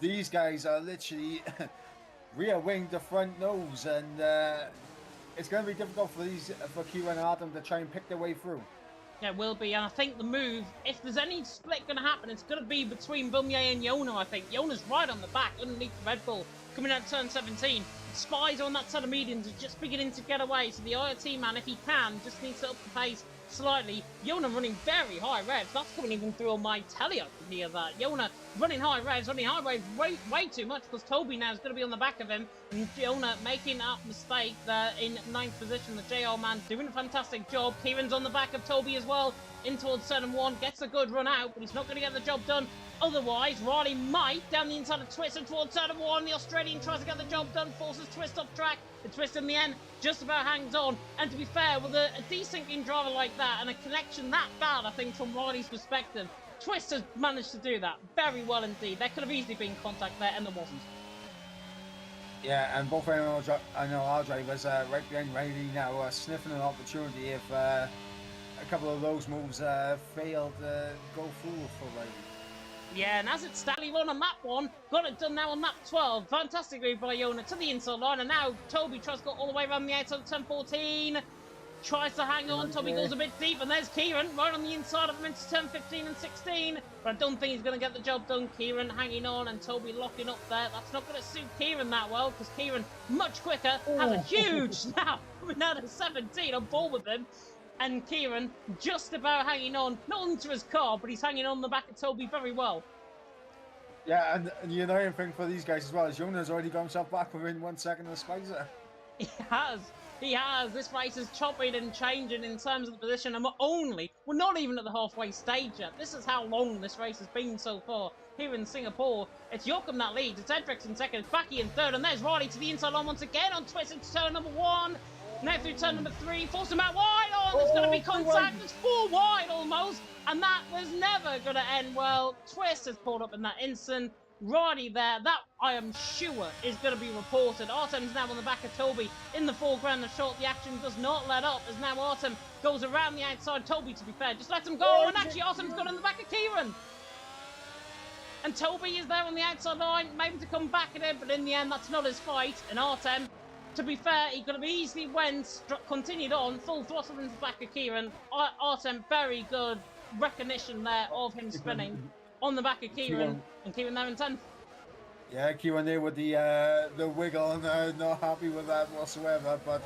These guys are literally rear wing to front nose, and it's going to be difficult for Kieran and Artem to try and pick their way through. Yeah, it will be, and I think the move, if there's any split going to happen, it's going to be between Bumye and Yona, I think. Yona's right on the back, underneath the Red Bull, coming out turn 17. Spies on that set of mediums are just beginning to get away, so the IoT man, if he can, just needs to up the pace slightly. Yona running very high revs. That's coming even through on my telly. I can hear that. Yona running high revs way too much because Toby now is going to be on the back of him. And Yona making that mistake there in 9th position. The JR man doing a fantastic job. Kieran's on the back of Toby as well. In towards turn 1. Gets a good run out, but he's not going to get the job done. Otherwise, Riley might down the inside of Twist and towards turn 1. The Australian tries to get the job done, forces Twist off track. The Twist in the end just about hangs on. And to be fair, with a desyncing driver like that and a connection that bad, I think, from Riley's perspective, Twist has managed to do that very well indeed. There could have easily been contact there, and there wasn't. Yeah, and both NLR drivers right behind Riley now sniffing an opportunity if a couple of those moves failed to go through for Riley. Yeah, and as it's Stanley run on map 1, got it done now on map 12. Fantastic move by Yona to the inside line, and now Toby tries to go all the way around the outside of turn 14. Tries to hang on. Toby goes a bit deep, and there's Kieran right on the inside of him into turn 15 and 16. But I don't think he's going to get the job done. Kieran hanging on and Toby locking up there. That's not going to suit Kieran that well, because Kieran, much quicker, has a huge snap coming out of 17 on ball with him. And Kieran just about hanging on, not onto his car, but he's hanging on the back of Toby very well. Yeah, and the annoying thing for these guys as well is Jonas already got himself back within 1 second of the Spicer. He has. He has. This race is chopping and changing in terms of the position, and we're not even at the halfway stage yet. This is how long this race has been so far here in Singapore. It's Joachim that leads. It's Edrix in second. It's Backy in third, and there's Riley to the inside line once again on twist into turn number 1. Now through turn number 3, force him out wide. Oh, there's going to be contact. It's 4 wide almost, and that was never going to end well. Twist has pulled up in that instant. Riley there, that I am sure is going to be reported. Artem's now on the back of Toby in the foreground of short. The action does not let up as now Artem goes around the outside. Toby, to be fair, just lets him go, and actually Artem's got on the back of Kieran. And Toby is there on the outside line, maybe to come back at him, but in the end, that's not his fight. And Artem, to be fair, he could have easily continued on, full throttle into the back of Kieran. Artem, very good recognition there of him spinning on the back of Kieran, and Kieran there in 10th. Yeah, Kieran there with the wiggle, and not happy with that whatsoever, but...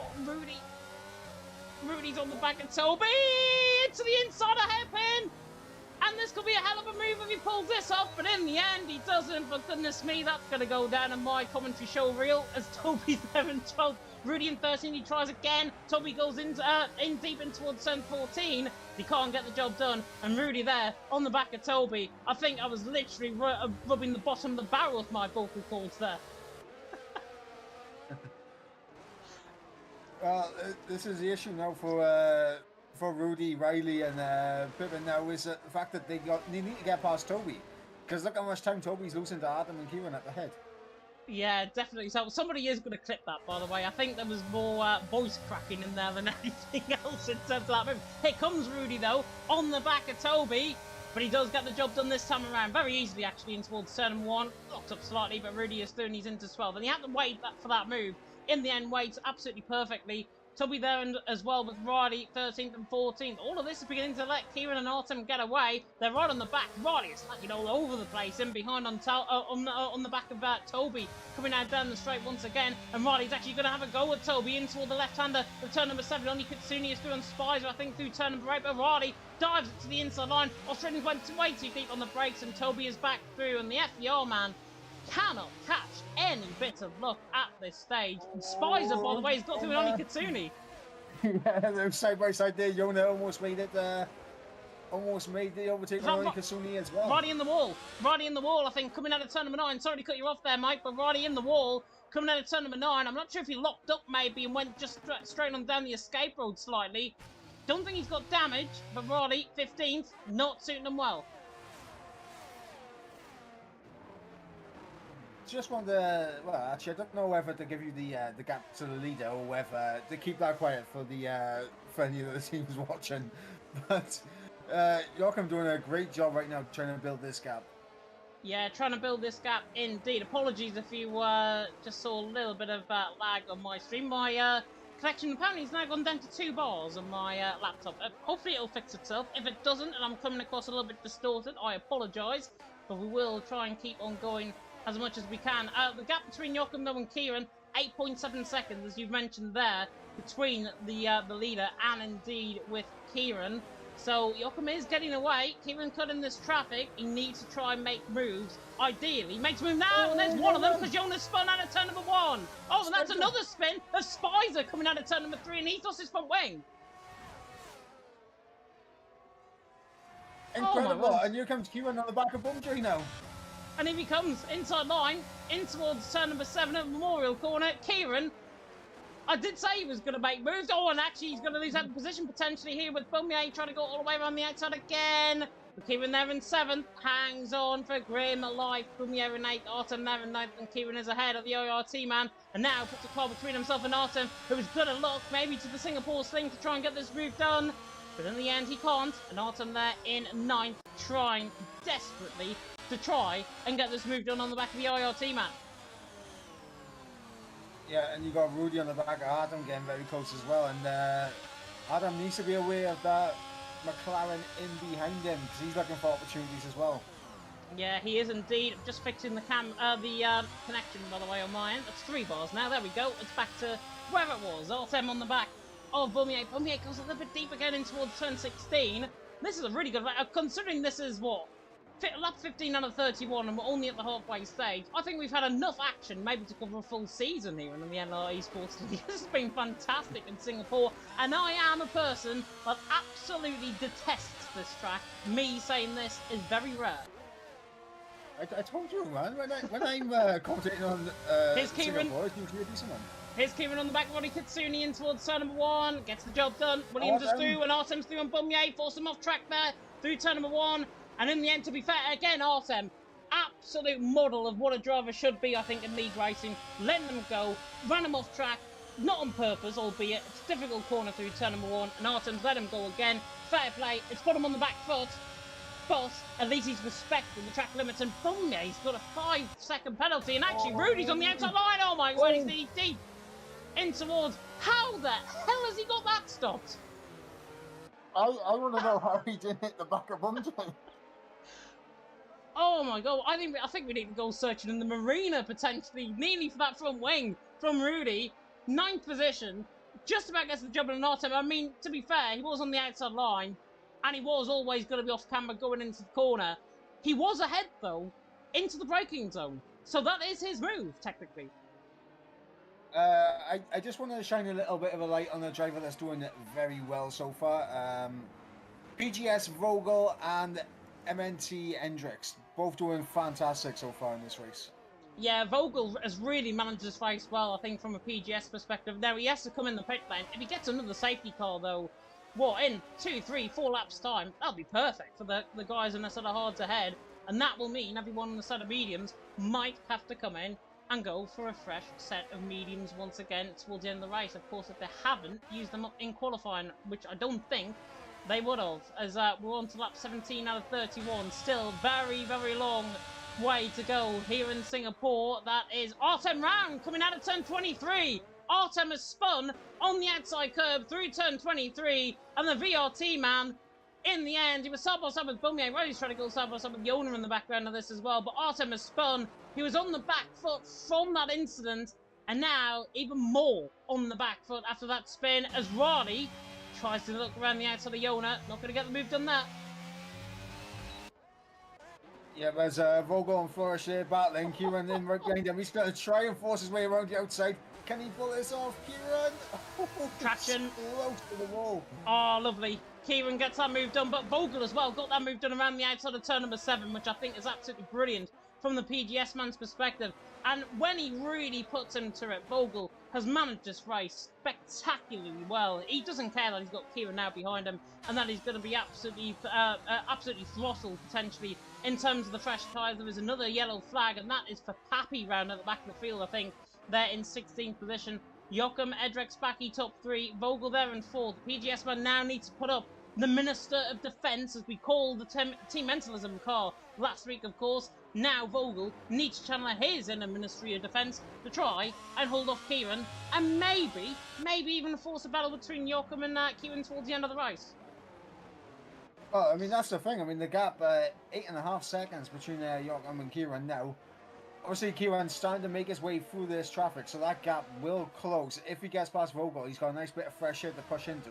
Rudy's on the back of Toby, into the inside of hairpin, and this could be a hell of a move if he pulls this off, but in the end he doesn't. But goodness me, that's going to go down in my commentary show reel as Toby's there in 12th. Rudy in 13, he tries again. Toby goes in deep in towards turn 14. He can't get the job done. And Rudy there on the back of Toby. I think I was literally rubbing the bottom of the barrel with my vocal cords there. Well, this is the issue now for Rudy, Riley, and Pippin now is the fact that they need to get past Toby. Because look how much time Toby's losing to Adam and Kieran at the head. Yeah, definitely. So somebody is going to clip that, by the way. I think there was more voice cracking in there than anything else in terms of that move. Here comes Rudy, though, on the back of Toby. But he does get the job done this time around. Very easily, actually, in towards turn 1. Locked up slightly, but Rudy is doing his into 12. And he had to wait for that move. In the end, waits absolutely perfectly. Toby there as well with Riley, 13th and 14th. All of this is beginning to let Kieran and Artem get away. They're right on the back. Riley is like all over the place, in behind on the back of Toby, coming out down the straight once again. And Riley's actually going to have a go at Toby in toward the left-hander with turn number 7. Only Kitsune is through on Spicer, I think, through turn number 8. But Riley dives it to the inside line. Australians went way too deep on the brakes, and Toby is back through. And the FDR man cannot catch any bit of luck at this stage. And Spicer, by the way, has got through only Kitsune. Yeah, they're side by side there. Yona almost made it. Almost made the overtake on Kitsune as well. Riley in the wall. Riley in the wall, I think, coming out of turn number 9. Sorry to cut you off there, Mike, but Riley in the wall, coming out of turn number 9. I'm not sure if he locked up maybe and went just straight on down the escape road slightly. Don't think he's got damage, but Riley, 15th, not suiting him well. Just want to, well, actually, I don't know whether to give you the gap to the leader or whether to keep that quiet for any of the teams watching. But Joachim doing a great job right now trying to build this gap. Yeah, trying to build this gap indeed. Apologies if you just saw a little bit of lag on my stream. My connection apparently has now gone down to 2 bars on my laptop. Hopefully it'll fix itself. If it doesn't and I'm coming across a little bit distorted, I apologise. But we will try and keep on going as much as we can. The gap between Joachim though and Kieran, 8.7 seconds, as you've mentioned there, between the leader and indeed with Kieran. So Joachim is getting away. Kieran cutting this traffic. He needs to try and make moves. Ideally, makes a move now, and there's one of them because Jonas spun out of turn number 1. Oh, and that's another spin of Spicer coming out of turn number 3, and he's lost his front wing. Incredible, and here comes Kieran on the back of Bumtree now. And here he comes, inside line, in towards turn number 7 at Memorial Corner. Kieran, I did say he was going to make moves. Oh, and actually he's going to lose out of position potentially here with Bumier trying to go all the way around the outside again. But Kieran there in 7th, hangs on for grim life. Bumier in 8th, Artem there in 9th, and Kieran is ahead of the ORT man. And now puts a car between himself and Artem, who is going to look maybe to the Singapore sling to try and get this move done. But in the end, he can't. And Artem there in 9th, trying desperately to try and get this move done on the back of the IRT man. Yeah, and you got Rudy on the back of Artem getting very close as well. And Adam needs to be aware of that McLaren in behind him because he's looking for opportunities as well. Yeah, he is indeed. Just fixing the connection, by the way, on my end. That's 3 bars now. There we go. It's back to where it was. Artem on the back of Bumier. Bumier goes a little bit deeper getting towards turn 16. This is a really good considering this is what? Lap 15 out of 31 and we're only at the halfway stage. I think we've had enough action maybe to cover a full season here in the NLR Esports Team. This has been fantastic in Singapore, and I am a person that absolutely detests this track. Me saying this is very rare. I told you, man. When I'm commentating on Here's Kieran. Singapore, it's usually a decent one. Here's Kieran on the back, Roddy Kitsune in towards turn number 1. Gets the job done. Williams is through, and Artem's through on Bumier. Force him off track there through turn number 1. And in the end, to be fair, again, Artem, absolute model of what a driver should be, I think, in league racing. Letting them go, ran him off track, not on purpose, albeit it's a difficult corner through turn number 1. And Artem's let him go again. Fair play. It's put him on the back foot. But at least he's respecting the track limits, and Bumier's got a 5-second penalty, and actually Rudy's on the outside line. Oh my word, he's nearly deep in towards. How the hell has he got that stopped? I want to know how he didn't hit the back of Bumjay. Oh my god, I think we need to go searching in the marina potentially, nearly for that front wing from Rudy. 9th position, just about gets the job in an Artem. I mean, to be fair, he was on the outside line. And he was always going to be off camera going into the corner. He was ahead, though, into the braking zone. So that is his move, technically. I just want to shine a little bit of a light on a driver that's doing it very well so far. PGS Vogel and MNT Hendricks, both doing fantastic so far in this race. Yeah, Vogel has really managed this race well, I think, from a PGS perspective. Now, he has to come in the pit lane. If he gets another safety car, though, what, in 2, 3, 4 laps time, that'll be perfect for the guys in the sort of hards ahead, and that will mean everyone in the set of mediums might have to come in and go for a fresh set of mediums once again towards the end of the race. Of course, if they haven't used them up in qualifying, which I don't think they would have, as we're on to lap 17 out of 31, still very, very long way to go here in Singapore. That is Artem Round coming out of turn 23. Artem has spun on the outside curb through turn 23, and the VRT man, in the end, he was side by side with Bumier. Roddy's trying to go side by side with the owner in the background of this as well, but Artem has spun. He was on the back foot from that incident, and now even more on the back foot after that spin as Roddy tries to look around the outside of Yona. Not going to get the move done there. Yeah, there's Vogel and Flourish there battling. Kieran in right behind him. He's going to try and force his way around the outside. Can he pull this off, Kieran? Oh, Traction. Close to the wall. Oh, lovely. Kieran gets that move done, but Vogel as well got that move done around the outside of turn number 7, which I think is absolutely brilliant from the PGS man's perspective. And when he really puts into it, Vogel has managed this race spectacularly well. He doesn't care that he's got Kieran now behind him and that he's going to be absolutely throttled potentially in terms of the fresh tyres. There is another yellow flag, and that is for Pappy round at the back of the field, I think. They're in 16th position. Joachim, Edrex, Baki, top 3. Vogel there in 4th. The PGS man now needs to put up the Minister of Defence, as we called the Team Mentalism car last week, of course. Now Vogel needs to channel his inner Ministry of Defence to try and hold off Kieran, and maybe even force a battle between Joachim and Kieran towards the end of the race. Well, I mean, that's the thing. I mean, the gap, 8.5 seconds between Joachim and Kieran now. Obviously, Kieran's starting to make his way through this traffic, so that gap will close. If he gets past Vogel, he's got a nice bit of fresh air to push into.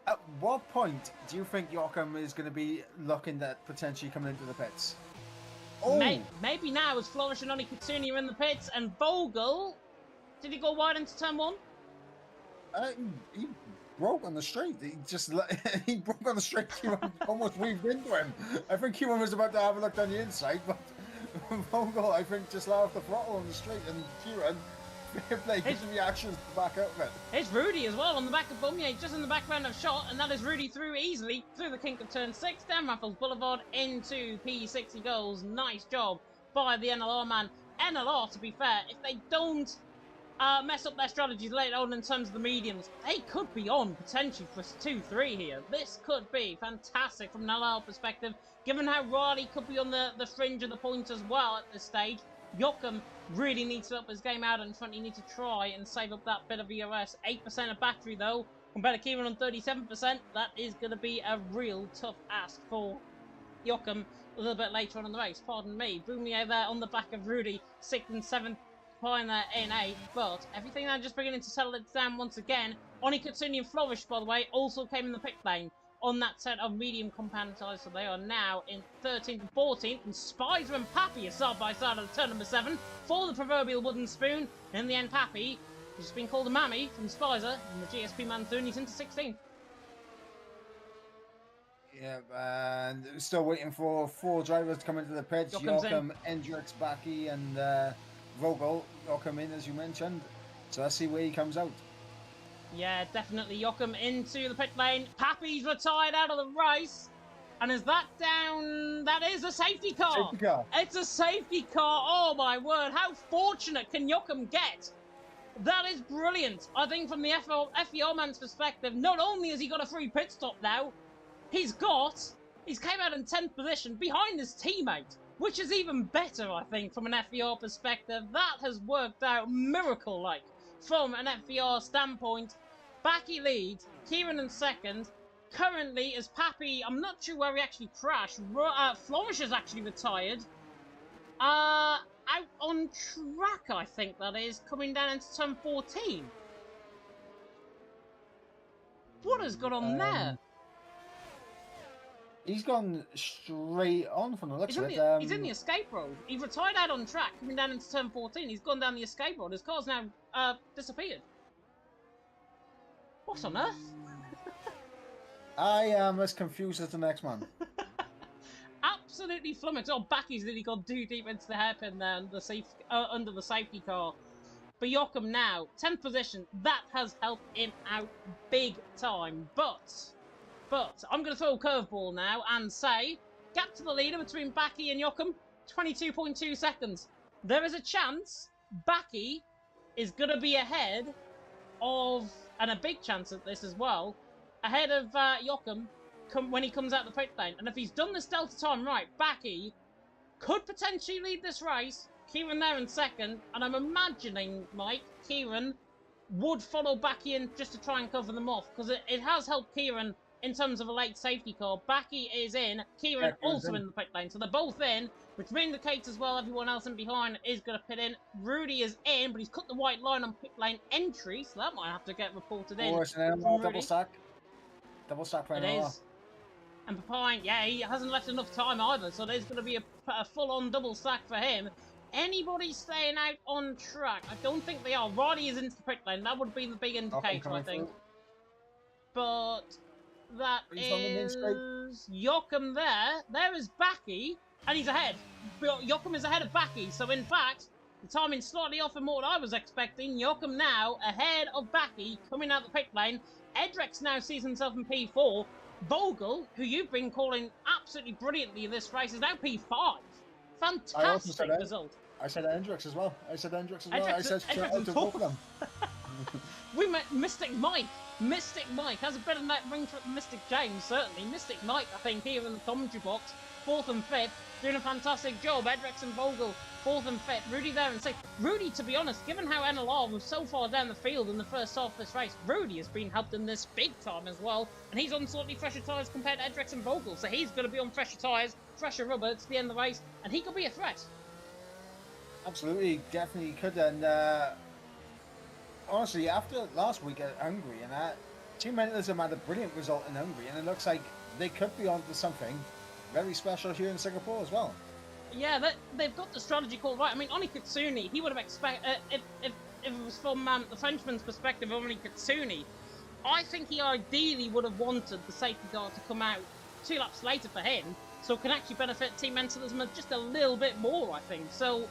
At what point do you think Joachim is going to be looking at potentially coming into the pits? Oh. Maybe now, as Flourish and Oni Kitsune are in the pits, and Vogel, did he go wide into turn 1? He broke on the straight. He broke on the straight. Kieran almost weaved into him. I think Kieran was about to have a look down the inside, but Vogel, I think, just let off the throttle on the straight, and Kieran gives the reactions to back out of it. It's Rudy as well on the back of Bumier, just in the background of shot, and that is Rudy through easily through the kink of turn 6, down Raffles Boulevard into P60 goals. Nice job by the NLR man. NLR, to be fair, if they don't mess up their strategies later on in terms of the mediums, they could be on potentially for 2-3 here. This could be fantastic from an NLR perspective, given how Riley could be on the fringe of the points as well at this stage. Joachim really needs to up his game out in front. He needs to try and save up that bit of EOS. 8% of battery, though. compared to Kieran on 37%. That is going to be a real tough ask for Joachim a little bit later on in the race. Pardon me. Boumier there on the back of Rudy, 6th and 7th behind there in 8th. But everything now just beginning to settle it down once again. Oni Katsuni and Flourish, by the way, also came in the pit lane on that set of medium compound tyres. So they are now in 13th and 14th. And Spider and Pappy are side by side at turn number 7 for the proverbial wooden spoon. In the end, Pappy, who's been called a mammy from Spicer, and the GSP Manthun, he's into 16th. Yeah, and still waiting for 4 drivers to come into the pits. Joachim, Hendricks, Baki, and Vogel. Joachim in, as you mentioned. So let's see where he comes out. Yeah, definitely Joachim into the pit lane. Pappy's retired out of the race. And is that down? That is a safety car. Safety car. It's a safety car. Oh, my word. How fortunate can Joachim get? That is brilliant. I think from the FEO man's perspective, not only has he got a free pit stop now, he's came out in 10th position behind his teammate, which is even better, I think, from an FER perspective. That has worked out miracle-like from an FER standpoint. Baki leads, Kieran in 2nd. Currently, is Pappy, I'm not sure where he actually crashed. Flourish is actually retired. Out on track, I think that is, coming down into turn 14. What has gone on there? He's gone straight on from the looks of it. He's in the escape road. He retired out on track, coming down into turn 14. He's gone down the escape road. His car's now disappeared. What on earth? I am as confused as the next man. Absolutely flummoxed. Oh, Backy's nearly gone too deep into the hairpin there under the safety car. But Joachim now, 10th position. That has helped him out big time. But I'm going to throw a curveball now and say, gap to the leader between Baki and Joachim, 22.2 seconds. There is a chance Baki is going to be ahead of, and a big chance at this as well, ahead of Joachim when he comes out the pit lane. And if he's done this delta time right, Baki could potentially lead this race. Kieran there in 2nd, and I'm imagining, Mike, Kieran would follow Baki in just to try and cover them off, because it has helped Kieran in terms of a late safety car. Baki is in, Kieran also in the pit lane, so they're both in, which indicates as well everyone else in behind is going to pit in. Rudy is in, but he's cut the white line on pit lane entry, so that might have to get reported in. It's an NLR double stack. Double stack for NLR. It is. And Papine, yeah, he hasn't left enough time either, so there's going to be a full-on double stack for him. Anybody staying out on track? I don't think they are. Riley is into the pit lane. That would be the big indicator, I think. But that is Joachim there. There is Baki, and he's ahead. Joachim is ahead of Baki, so in fact, the timing's slightly off from what I was expecting. Joachim now ahead of Baki, coming out the pit lane. Edrex now sees himself in P4. Vogel, who you've been calling absolutely brilliantly in this race, is now P5. Fantastic result. I said Hendricks as well. I said to both of them. We met Mystic Mike. Mystic Mike has a better ring for Mystic James, certainly. Mystic Mike, I think, here in the commentary box, 4th and 5th, doing a fantastic job. Edrex and Vogel, 4th and 5th. Rudy there in 6th. Rudy, to be honest, given how NLR was so far down the field in the first half of this race, Rudy has been helped in this big time as well. And he's on slightly fresher tyres compared to Edrex and Vogel. So he's going to be on fresher tyres, fresher rubber to the end of the race. And he could be a threat. Absolutely, definitely could. And honestly, after last week at Hungary, and Team Mentalism had a brilliant result in Hungary, and it looks like they could be onto something very special here in Singapore as well. Yeah, they've got the strategy called right. I mean, Oni Katsuni, he would have expected, if it was from the Frenchman's perspective, Oni Katsuni, I think he ideally would have wanted the safety car to come out 2 laps later for him, so it can actually benefit Team Mentalism just a little bit more, I think. So,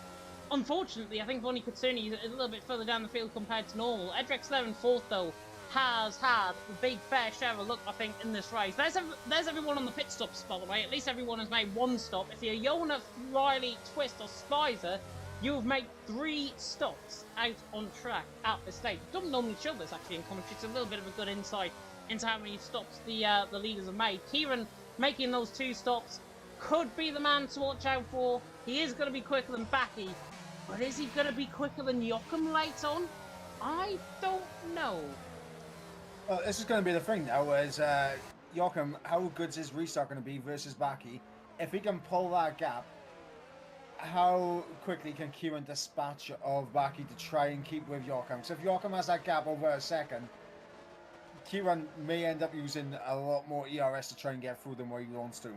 unfortunately, I think Oni Katsuni is a little bit further down the field compared to normal. Edrex there in 4th, though, has had a big fair share of luck, I think, in this race. There's everyone on the pit stops, by the way. At least everyone has made 1 stop. If you're Yona, Riley, Twist, or Spicer, you've made 3 stops out on track at this stage. Don't normally show this, actually, in commentary. It's a little bit of a good insight into how many stops the leaders have made. Kieran making those 2 stops could be the man to watch out for. He is going to be quicker than Baki, but is he going to be quicker than Joachim late on? I don't know. Well, this is going to be the thing now, is Joachim, how good's his restart going to be versus Baki? If he can pull that gap, how quickly can Kieran dispatch of Baki to try and keep with Joachim? So if Joachim has that gap over a second, Kieran may end up using a lot more ERS to try and get through than what he wants to.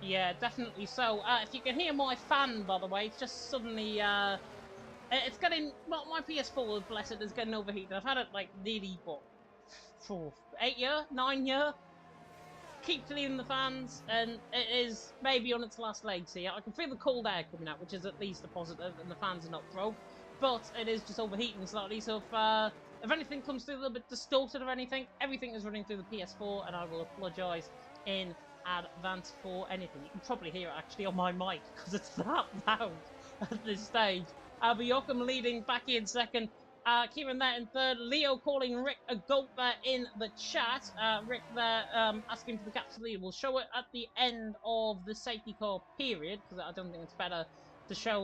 Yeah, definitely so. If you can hear my fan, by the way, it's just suddenly, it's getting, well, my PS4, bless it, is getting overheated. I've had it, like, nearly, what, for 8 year, 9 year? Keep cleaning the fans, and it is maybe on its last legs here. I can feel the cold air coming out, which is at least a positive, and the fans are not broke. But it is just overheating slightly, so if anything comes through a little bit distorted or anything, everything is running through the PS4, and I will apologise in advance for anything. You can probably hear it actually on my mic because it's that loud at this stage. But Joachim leading back in second. Kieran there in third. Leo calling Rick a goat there in the chat. Rick there asking for the gap to lead. We'll show it at the end of the safety car period because I don't think it's better to show.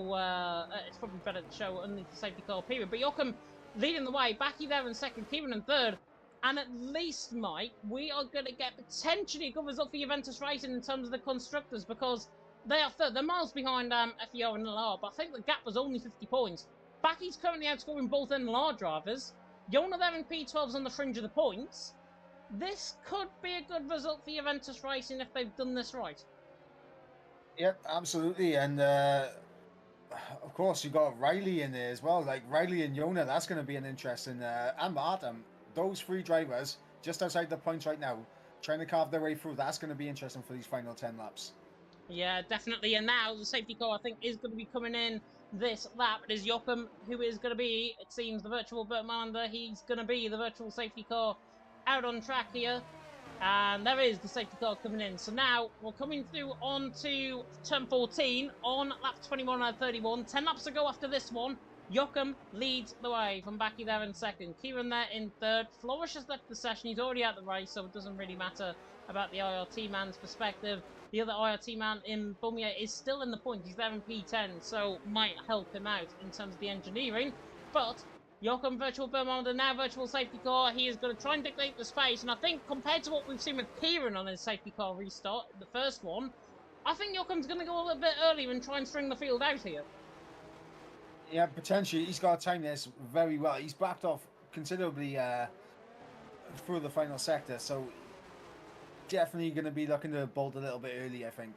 It's probably better to show underneath the safety car period. But Joachim leading the way. Backy there in second. Kieran in third. And at least, Mike, we are going to get potentially a good result for Juventus Racing in terms of the constructors because they are third. They're miles behind FEO and NLR, but I think the gap was only 50 points. Backy's currently outscoring both NLR drivers. Yona there in P12's on the fringe of the points. This could be a good result for Juventus Racing if they've done this right. Yep, absolutely. And of course, you got Riley in there as well. Like Riley and Yona, that's going to be an interesting. And Martin, those three drivers just outside the points right now, trying to carve their way through. That's going to be interesting for these final 10 laps. Yeah, definitely. And now the safety car, I think, is going to be coming in this lap. It is Joachim who is going to be, it seems, the virtual Bertmander. He's going to be the virtual safety car out on track here. And there is the safety car coming in. So now we're coming through onto turn 14 on lap 21 and 31. 10 laps to go after this one. Joachim leads the way from Baki there in second. Kieran there in third. Flourish has left the session. He's already out the race, so it doesn't really matter about the IRT man's perspective. The other IRT man in Bumier is still in the point. He's there in P10, so might help him out in terms of the engineering. But Joachim, virtual Bermuda, now virtual safety car. He is going to try and dictate the space. And I think compared to what we've seen with Kieran on his safety car restart, the first one, I think Joachim's going to go a little bit earlier and try and string the field out here. Yeah, potentially. He's got to time this very well. He's backed off considerably through the final sector, so definitely going to be looking to bolt a little bit early, I think.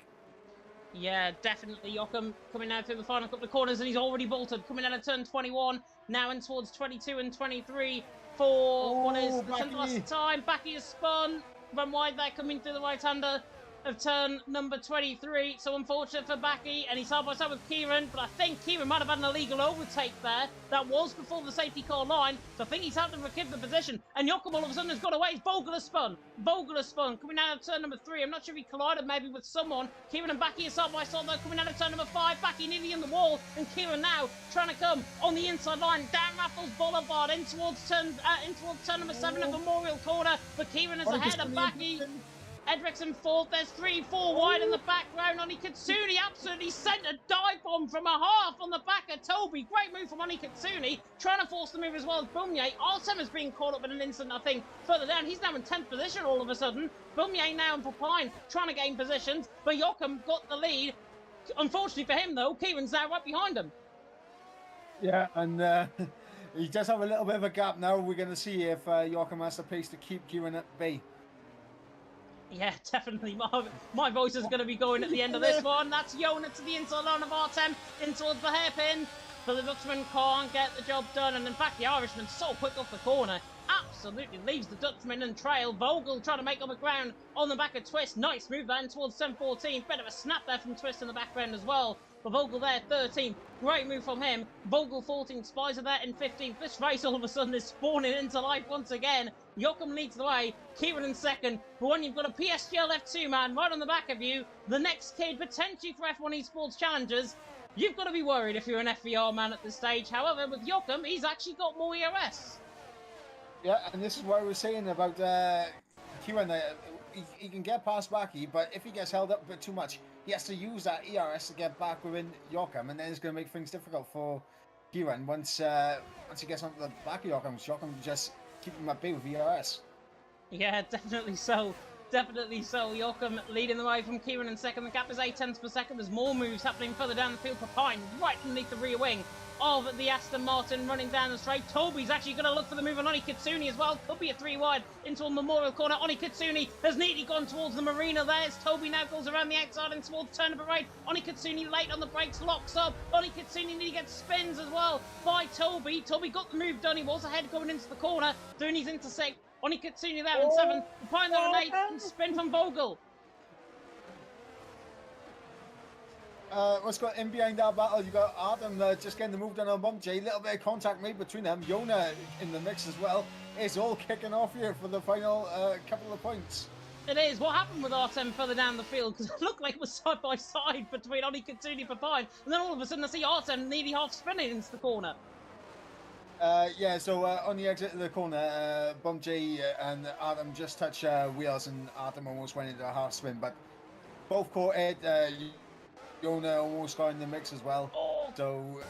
Yeah, definitely. Joachim coming out through the final couple of corners, and he's already bolted. Coming out of turn 21, now in towards 22 and 23 for what is the 10th last time. Backy is spun, run wide there, coming through the right-hander of turn number 23. So unfortunate for Backy, and he's side by side with Kieran, but I think Kieran might have had an illegal overtake there. That was before the safety car line, so I think he's had to keep the position. And Joachim all of a sudden has got away. Vogel has spun. Vogel has spun, coming out of turn number 3. I'm not sure if he collided maybe with someone. Kieran and Backy are side by side though, coming out of turn number 5. Backy nearly in the wall, and Kieran now trying to come on the inside line down Raffles Boulevard in towards turn number 7 of Memorial Corner. But Kieran is ahead of Backy. Edrickson fourth, there's 3-4 wide in the background. Oni Katsuni absolutely sent a dive bomb from a half on the back of Toby. Great move from Oni Katsuni, trying to force the move as well as Bumier. Arsem is being caught up in an instant, I think, further down. He's now in 10th position all of a sudden. Bumier now in Papine, trying to gain positions, but Joachim got the lead. Unfortunately for him, though, Kieran's now right behind him. Yeah, and he does have a little bit of a gap now. We're going to see if Joachim has the pace to keep Kieran at bay. Yeah, definitely. My voice is going to be going at the end of this one. That's Yona to the inside line of Artem, in towards the hairpin. But the Dutchman can't get the job done. And in fact, the Irishman so quick off the corner. Absolutely leaves the Dutchman in trail. Vogel trying to make up the ground on the back of Twist. Nice move then towards 714. Bit of a snap there from Twist in the background as well. But Vogel there, 13th. Great move from him. Vogel 14th. Spicer there in 15th. This race all of a sudden is spawning into life once again. Joachim leads the way. Kieran in second. But when you've got a PSGL F2 man right on the back of you, the next kid potentially for F1 Esports Challengers, you've got to be worried if you're an FVR man at this stage. However, with Joachim, he's actually got more ERS. Yeah, and this is what I was saying about Kieran. He can get past Backy, but if he gets held up a bit too much, he has to use that ERS to get back within Joachim, and then it's going to make things difficult for Kieran once he gets onto the back of Joachim. Joachim just keep him at bay with ERS. Yeah, definitely so. Definitely so. Yoakum leading the way from Kieran in second. The gap is 8 tenths per second. There's more moves happening further down the field for Pine, right underneath the rear wing of the Aston Martin running down the straight. Toby's actually going to look for the move on Oni Kitsune as well. Could be a 3 wide into a Memorial corner. Oni Kitsune has neatly gone towards the marina there as Toby now goes around the outside and towards turn of parade. Oni Kitsune late on the brakes, locks up. Oni Kitsune nearly gets spins as well by Toby. Toby got the move done. He was ahead going into the corner, doing his intersect. Oni Kitsune there in 7th, Pine there in 8th, and spin from Vogel. What's got in behind that battle? You got Adam just getting the move done on Bump J. A little bit of contact made between them. Yona in the mix as well. It's all kicking off here for the final couple of points. It is. What happened with Artem further down the field? Because it looked like it was side by side between Oni Kitsune for Pine, and then all of a sudden I see Artem nearly half spinning into the corner. Yeah, so on the exit of the corner, Bump J and Adam just touched wheels, and Adam almost went into a half spin, but both caught it. Yona almost got in the mix as well. Oh. So,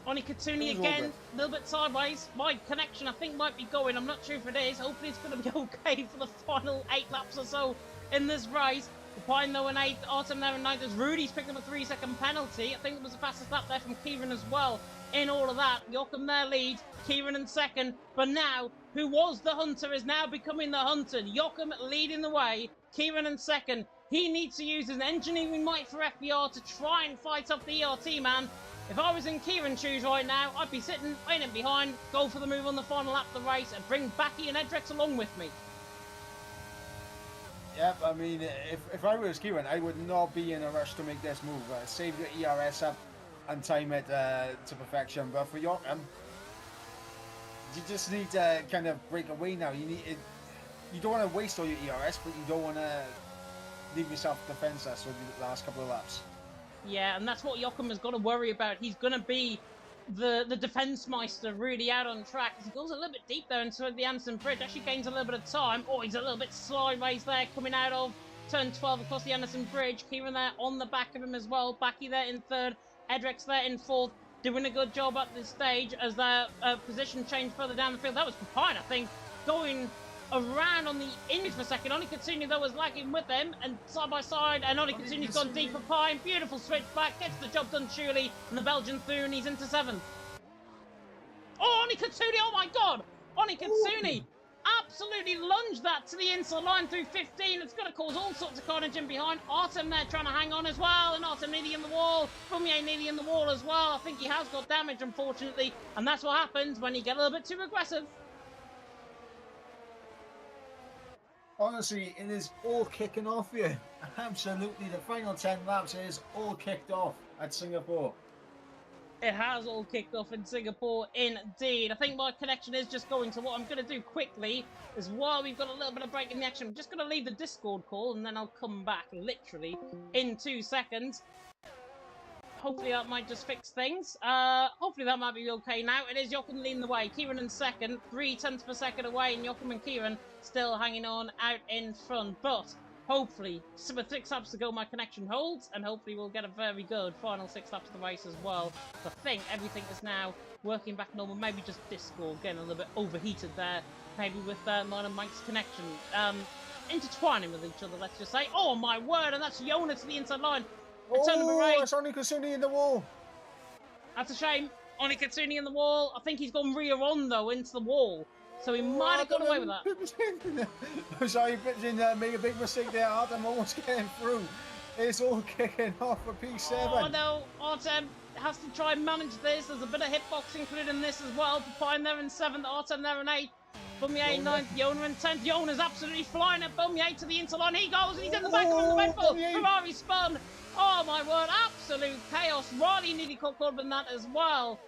Oni Kitsune again, a little bit sideways. My connection, I think, might be going. I'm not sure if it is. Hopefully it's going to be okay for the final 8 laps or so in this race. Pine though in 8th, Artem there in 9th. As Rudy's picked up a 3-second penalty. I think it was the fastest lap there from Kieran as well. In all of that, Yoakum there leads, Kieran in 2nd. But now, who was the hunter is now becoming the hunted. Yoakum leading the way, Kieran in 2nd. He needs to use his engineering might for FBR to try and fight off the ERT man. If I was in Kieran's shoes right now, I'd be sitting in and behind, go for the move on the final lap of the race, and bring Backy and Edrex along with me. Yep, I mean, if I was Kieran, I would not be in a rush to make this move. Save your ERS up and time it to perfection. But for Yoakum, you just need to kind of break away now. You don't want to waste all your ERS, but you don't want to leave yourself defenseless for the last couple of laps. Yeah, and that's what Yoakum has got to worry about. He's going to be the defence meister really out on track. As he goes a little bit deep there into the Anderson Bridge, actually gains a little bit of time. Oh, he's a little bit sideways there coming out of turn 12 across the Anderson Bridge. Kieran there on the back of him as well. Backy there in 3rd. Edrex there in 4th. Doing a good job at this stage as their position changed further down the field. That was Pine, I think, going around on the injuries for a second. Oni Kitsune though was lagging with them, and side by side, and Oni Kitsune's gone deep for Pine. Beautiful switch back, gets the job done surely, and the Belgian through, and he's into 7th. Oh, Oni Kitsune, oh my god! Oni Kitsune absolutely lunged that to the inside line through 15. It's going to cause all sorts of carnage in behind. Artem there trying to hang on as well, and Artem nearly in the wall. Fumier nearly in the wall as well. I think he has got damage, unfortunately, and that's what happens when you get a little bit too aggressive. Honestly, it is all kicking off here. Absolutely, the final 10 laps is all kicked off at Singapore. It has all kicked off in Singapore, indeed. I think my connection is just going to what I'm going to do quickly is while we've got a little bit of break in the action, I'm just going to leave the Discord call and then I'll come back literally in 2 seconds. Hopefully that might just fix things. Hopefully that might be okay now. It is Yoakum leading the way. Kieran in 2nd, 3 tenths per second away, and Yoakum and Kieran still hanging on out in front. But hopefully, with 6 laps to go, my connection holds, and hopefully we'll get a very good final 6 laps of the race as well. So I think everything is now working back normal. Maybe just Discord getting a little bit overheated there. Maybe with mine and Mike's connection intertwining with each other, let's just say. Oh my word, and that's Yona to the inside line. Oh, it's Oni Kitsune in the wall. That's a shame. Oni Kitsune in the wall. I think he's gone rear on, though, into the wall. So he might have got away with that. I'm sorry, Pigeon made a big mistake there. Artem almost getting through. It's all kicking off for P7. Oh, no. Artem has to try and manage this. There's a bit of hitbox included in this as well. Pine there in 7th, Artem there in 8th. Bumier in 9th, Yona in 10th. Yona's absolutely flying at Bumier to the interline. He goes, and he's in the back of him, the Red Bull. Ferrari spun. Oh my word, absolute chaos. Riley nearly caught up in that as well.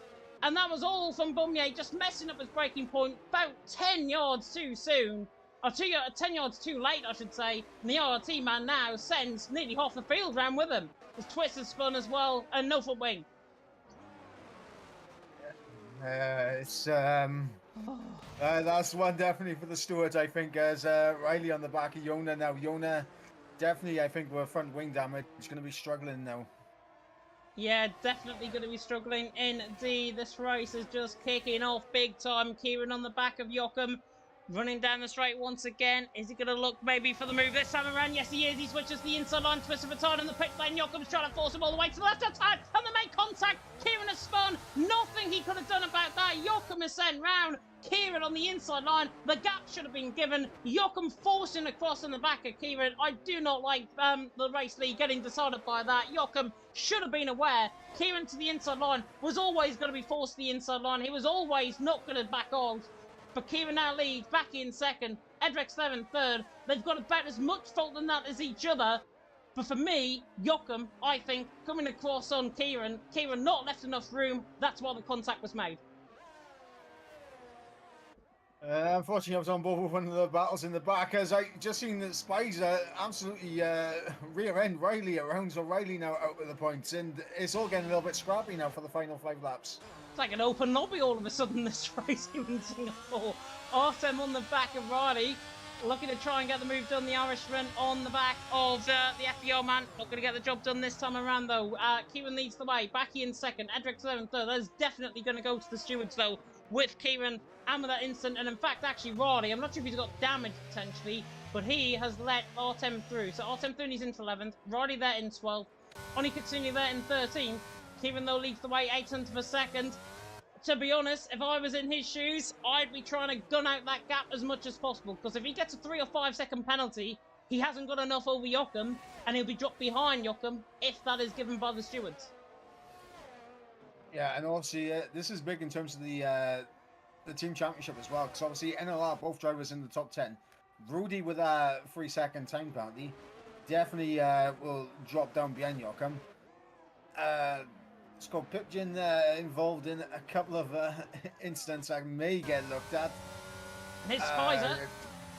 And that was all from Bumier, just messing up his braking point about 10 yards too soon. Or 10 yards too late, I should say. And the RRT man now sends nearly half the field round with him. His twist has spun as well, and no foot wing. That's one definitely for the stewards, I think, as Riley on the back of Yona now. Yona definitely, I think, with front wing damage, he's going to be struggling now. Yeah, definitely going to be struggling indeed. This race is just kicking off big time. Kieran on the back of Joachim, running down the straight once again. Is he going to look maybe for the move this time around? Yes, he is. He switches the inside line, twists of a turn in the pit lane. Joachim's trying to force him all the way to the left hand side, and they make contact. Kieran has spun. Nothing he could have done about that. Joachim is sent round. Kieran on the inside line. The gap should have been given. Joachim forcing across in the back of Kieran. I do not like the race lead getting decided by that. Joachim should have been aware. Kieran to the inside line was always going to be forced to the inside line. He was always not going to back on. But Kieran now leads, back in second. Edric's there in third. They've got about as much fault in that as each other. But for me, Joachim, I think, coming across on Kieran not left enough room. That's why the contact was made. Unfortunately, I was on board with one of the battles in the back as I just seen that Spicer absolutely rear end Riley around. So Riley now out with the points, and it's all getting a little bit scrappy now for the final 5 laps. It's like an open lobby all of a sudden this race here in Singapore. Artem on the back of Riley, looking to try and get the move done. The Irishman on the back of the FEO man. Not going to get the job done this time around though. Kieran leads the way. Backy in second. Edric's there in third. That is definitely going to go to the stewards though with Kieran and with that instant. And in fact, actually, Riley, I'm not sure if he's got damage potentially, but he has let Artem through. So Artem through and he's into 11th. Riley there in 12th. Oni Katsuni there in 13th. Kieran though leads the way 800th of a second. To be honest, if I was in his shoes, I'd be trying to gun out that gap as much as possible. Because if he gets a 3 or 5 second penalty, he hasn't got enough over Joachim, and he'll be dropped behind Joachim if that is given by the stewards. Yeah, and obviously this is big in terms of the team championship as well. Because obviously NLR, both drivers in the top 10. Rudy with a 3-second time penalty definitely will drop down behind Joachim. Scott Pipkin involved in a couple of incidents that may get looked at. And his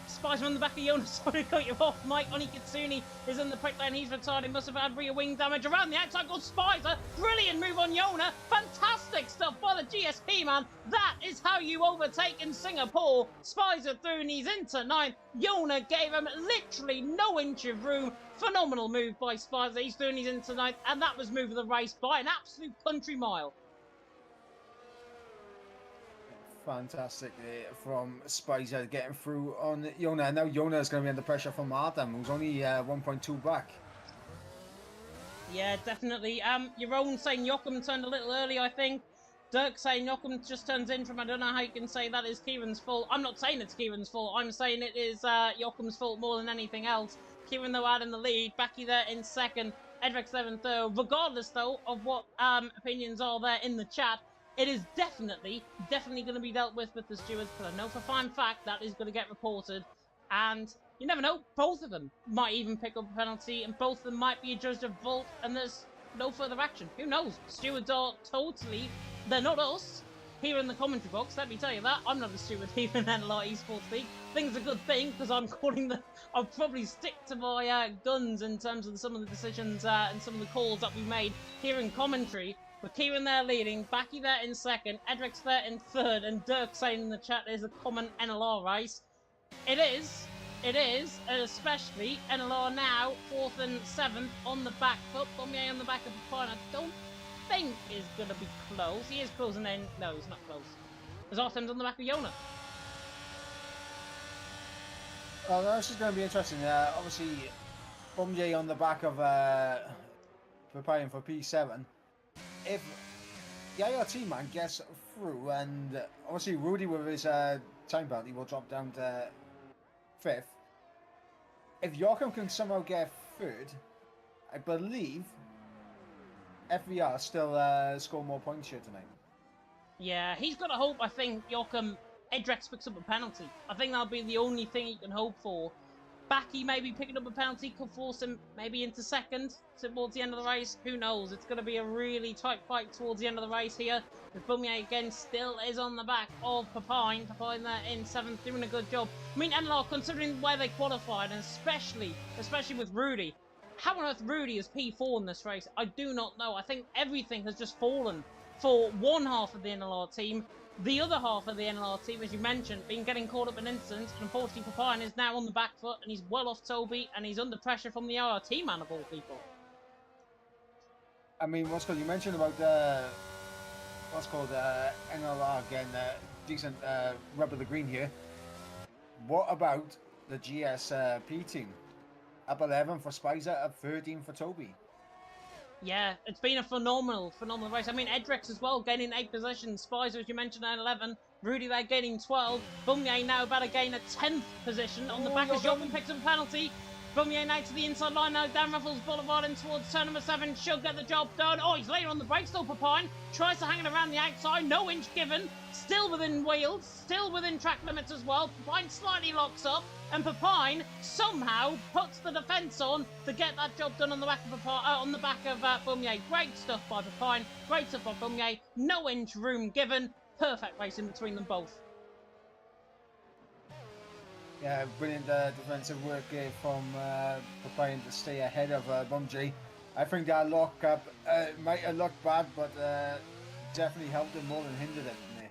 Spicer on the back of Jonas. Sorry to cut you off, Mike. Oni Kitsuni is in the prick lane. He's retired. He must have had rear wing damage. Around the outside goes Spicer. Brilliant move on Yona. Fantastic stuff by the GSP, man. That is how you overtake in Singapore. Spicer through and he's into 9th. Yona gave him literally no inch of room. Phenomenal move by Spicer. He's through and he's into 9th. And that was move of the race by an absolute country mile. Fantastic from Spicer getting through on Yona. Now Yona is going to be under pressure from Artem, who's only 1.2 back. Yeah, definitely. Your own saying Joachim turned a little early, I think. Dirk saying Joachim just turns in from, I don't know how you can say that is Kieran's fault. I'm not saying it's Kieran's fault. I'm saying it is Joachim's fault more than anything else. Kieran, though, out in the lead. Backy there in second. Edric's there in third. Regardless, though, of what opinions are there in the chat, it is definitely going to be dealt with the stewards, because I know for a fine fact that is going to get reported. And you never know, both of them might even pick up a penalty, and both of them might be adjudged a fault, and there's no further action. Who knows? Stewards are totally, they're not us here in the commentary box, let me tell you that. I'm not a steward here in NLR Esports League. I think it's a good thing, because I'm calling the, I'll probably stick to my guns in terms of some of the decisions and some of the calls that we made here in commentary. But Kieran there leading, Backy there in second, Edric's there in third, and Dirk saying in the chat there's a common NLR race. It is, and especially NLR now, 4th and 7th on the back foot. Bombier on the back of the point, I don't think is going to be close. He is closing in. No, he's not close. There's Artem's on the back of Yona. Oh, this is going to be interesting. Obviously, Bombier on the back of preparing for P7. If the IRT man gets through, and obviously Rudy with his time penalty will drop down to 5th. If Joachim can somehow get 3rd, I believe FVR still score more points here tonight. Yeah, he's got to hope, I think, Joachim Edrex picks up a penalty. I think that'll be the only thing he can hope for. Backy maybe picking up a penalty could force him maybe into second towards the end of the race. Who knows? It's going to be a really tight fight towards the end of the race here. But Bumier again still is on the back of Papine. Papine there in 7th, doing a good job. I mean, NLR, considering where they qualified, and especially with Rudy, how on earth Rudy is P4 in this race? I do not know. I think everything has just fallen for one half of the NLR team. The other half of the NLR team, as you mentioned, been getting caught up in incidents, and unfortunately Papine is now on the back foot, and he's well off Toby, and he's under pressure from the IRT man of all people. I mean, what's called, you mentioned about what's called NLR again, decent rub of the green here. What about the GSP team? Up 11 for Spicer, up 13 for Toby. Yeah, it's been a phenomenal race. I mean, Edrex as well, gaining 8 positions. Spicer, as you mentioned, at 11. Rudy there gaining 12. Bumye now about to gain a 10th position on the back as Jochen picks up a penalty. Bumye now to the inside line now, down Ruffles Boulevard and towards turn number 7. Should get the job done. Oh, he's later on the brakes still, Papine. Tries to hang it around the outside, no inch given. Still within wheels, still within track limits as well. Papine slightly locks up. And Papine somehow puts the defence on to get that job done on the back of Bumye. Great stuff by Papine, great stuff by Bumye. No inch room given. Perfect race in between them both. Yeah, brilliant defensive work from Papine to stay ahead of Bumjay. I think that lock-up might have looked bad, but definitely helped him more than hindered it.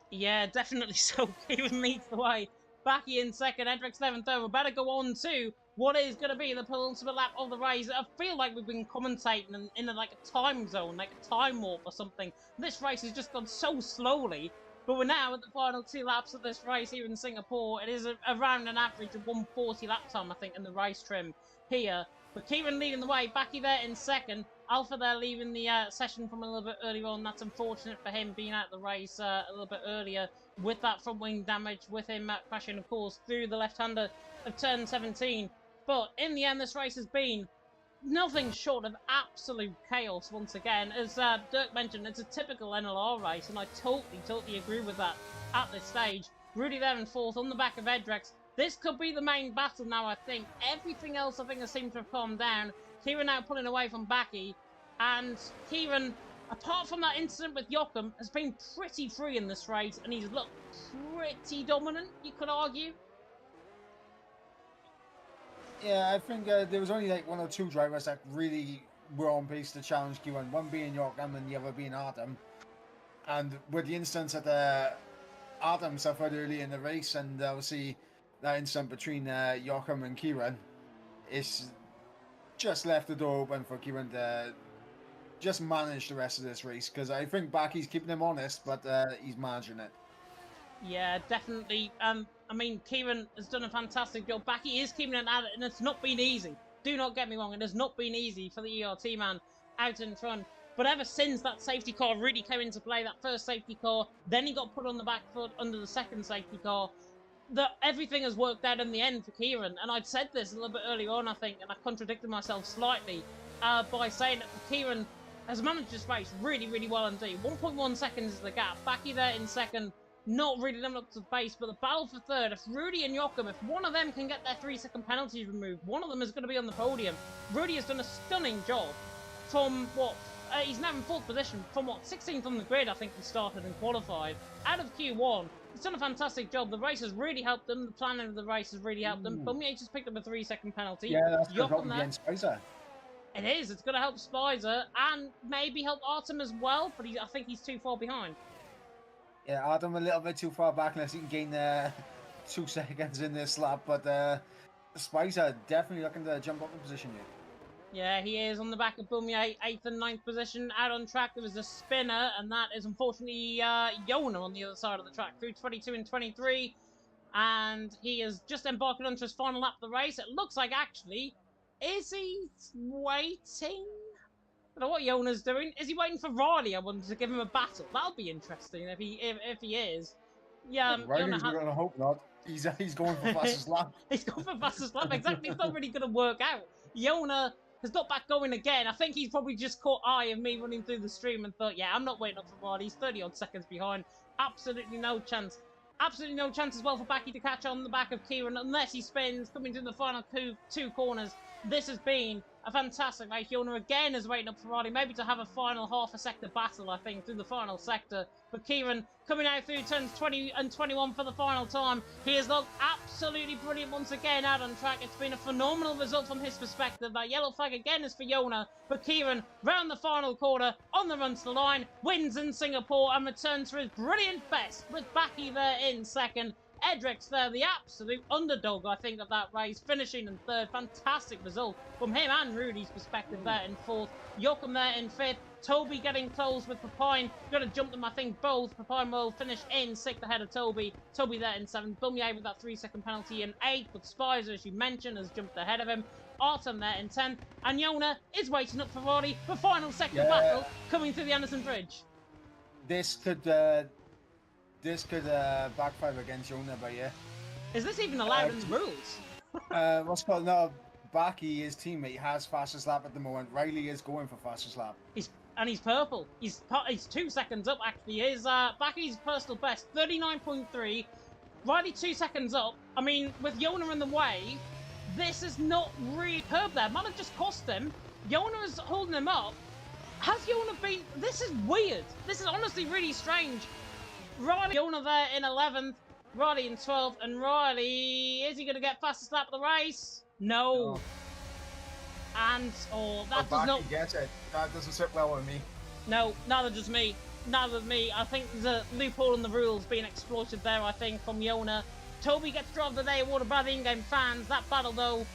Yeah, definitely so. Kieran leads the way. Backy in second, Edric 7th over. Better go on to what is going to be the penultimate lap of the race. I feel like we've been commentating in like a time zone, like a time warp or something. This race has just gone so slowly. But we're now at the final 2 laps of this race here in Singapore. It is around an average of 140 lap time, I think, in the race trim here. But Kieran leading the way. Backy there in second. Alpha there leaving the session from a little bit earlier on. That's unfortunate for him being out of the race a little bit earlier with that front wing damage, with him crashing, of course, through the left-hander of turn 17. But in the end, this race has been nothing short of absolute chaos once again. As Dirk mentioned, it's a typical NLR race, and I totally agree with that at this stage. Rudy there in 4th on the back of Edrex. This could be the main battle now, I think. Everything else, I think, has seemed to have calmed down. Kieran now pulling away from Backy. And Kieran, apart from that incident with Joachim, has been pretty free in this race. And he's looked pretty dominant, you could argue. Yeah, I think there was only like 1 or 2 drivers that really were on pace to challenge Kieran. One being Joachim and the other being Adam. And with the instance that Adam suffered early in the race, and obviously that incident between Joachim and Kieran, it's just left the door open for Kieran to just manage the rest of this race, because I think Backy's keeping him honest, but he's managing it. Yeah, definitely. I mean, Kieran has done a fantastic job. Backy is keeping it at it, and it's not been easy. Do not get me wrong, it has not been easy for the ERT man out in front. But ever since that safety car really came into play, that first safety car, then he got put on the back foot under the second safety car, everything has worked out in the end for Kieran. And I'd said this a little bit earlier on, I think, and I contradicted myself slightly by saying that Kieran has managed this race really well indeed. 1.1 seconds is the gap. Backy there in second, not really living up to the pace, but the battle for third, if Rudy and Joachim, if one of them can get their 3-second penalties removed, one of them is going to be on the podium. Rudy has done a stunning job from what, he's now in 4th position, from what, 16th on the grid, I think he started and qualified, out of Q1. He's done a fantastic job. The race has really helped them. The planning of the race has really helped them. Bumye just picked up a 3-second penalty. Yeah, that's going to help against Spicer. It is. It's going to help Spicer and maybe help Artem as well, but I think he's too far behind. Yeah, Artem a little bit too far back unless he can gain 2 seconds in this lap, but Spicer definitely looking to jump up in position here. Yeah, he is on the back of Bumye, 8th and 9th position. Out on track, there was a spinner, and that is unfortunately Yona on the other side of the track through 22 and 23. And he is just embarking onto his final lap of the race. It looks like, actually, is he waiting? I don't know what Yona's doing. Is he waiting for Riley? I wanted to give him a battle. That'll be interesting if he is. Yeah, Riley's going to hope not. He's going for fastest lap. He's going for fastest lap. Exactly. It's not really going to work out. Yona has got back going again. I think he's probably just caught eye of me running through the stream and thought, yeah, I'm not waiting up for Riley. He's 30-odd seconds behind. Absolutely no chance. Absolutely no chance as well for Backy to catch on the back of Kieran unless he spins coming to the final 2 corners. This has been a fantastic race. Yona again is waiting up for Riley, maybe to have a final half a sector battle, I think, through the final sector. But Kieran coming out through turns 20 and 21 for the final time. He has looked absolutely brilliant once again out on track. It's been a phenomenal result from his perspective. That yellow flag again is for Yona. But Kieran, round the final quarter, on the run to the line, wins in Singapore and returns for his brilliant best with Backy there in second. Edric's there, the absolute underdog, I think, of that race, finishing in third. Fantastic result from him and Rudy's perspective there in fourth. Joachim there in fifth. Toby getting close with Papine. Gonna jump them, I think, both. Papine will finish in sixth ahead of Toby. Toby there in seventh. Bumye with that 3-second penalty in eighth, but Spicer, as you mentioned, has jumped ahead of him. Artem there in 10th. And Yona is waiting up for Roddy for final sector battle coming through the Anderson Bridge. This could backfire against Yona, but yeah. Is this even allowed in the rules? What's called no. Baki, his teammate, has fastest lap at the moment. Riley is going for fastest lap. He's purple. He's 2 seconds up, actually. His Baki's personal best, 39.3. Riley 2 seconds up. I mean, with Yona in the way, this is not really curb there. Might have just cost him. Yona is holding him up. Has Yona been... This is weird. This is honestly really strange. Riley, Yona there in 11th. Riley in 12th. And Riley, is he going to get fastest lap of the race? No. And, that does not... Gets it. That doesn't sit well with me. No, neither does me. Neither does me. I think there's a loophole in the rules being exploited there, I think, from Yona. Toby gets driver of the day awarded by the in-game fans. That battle, though,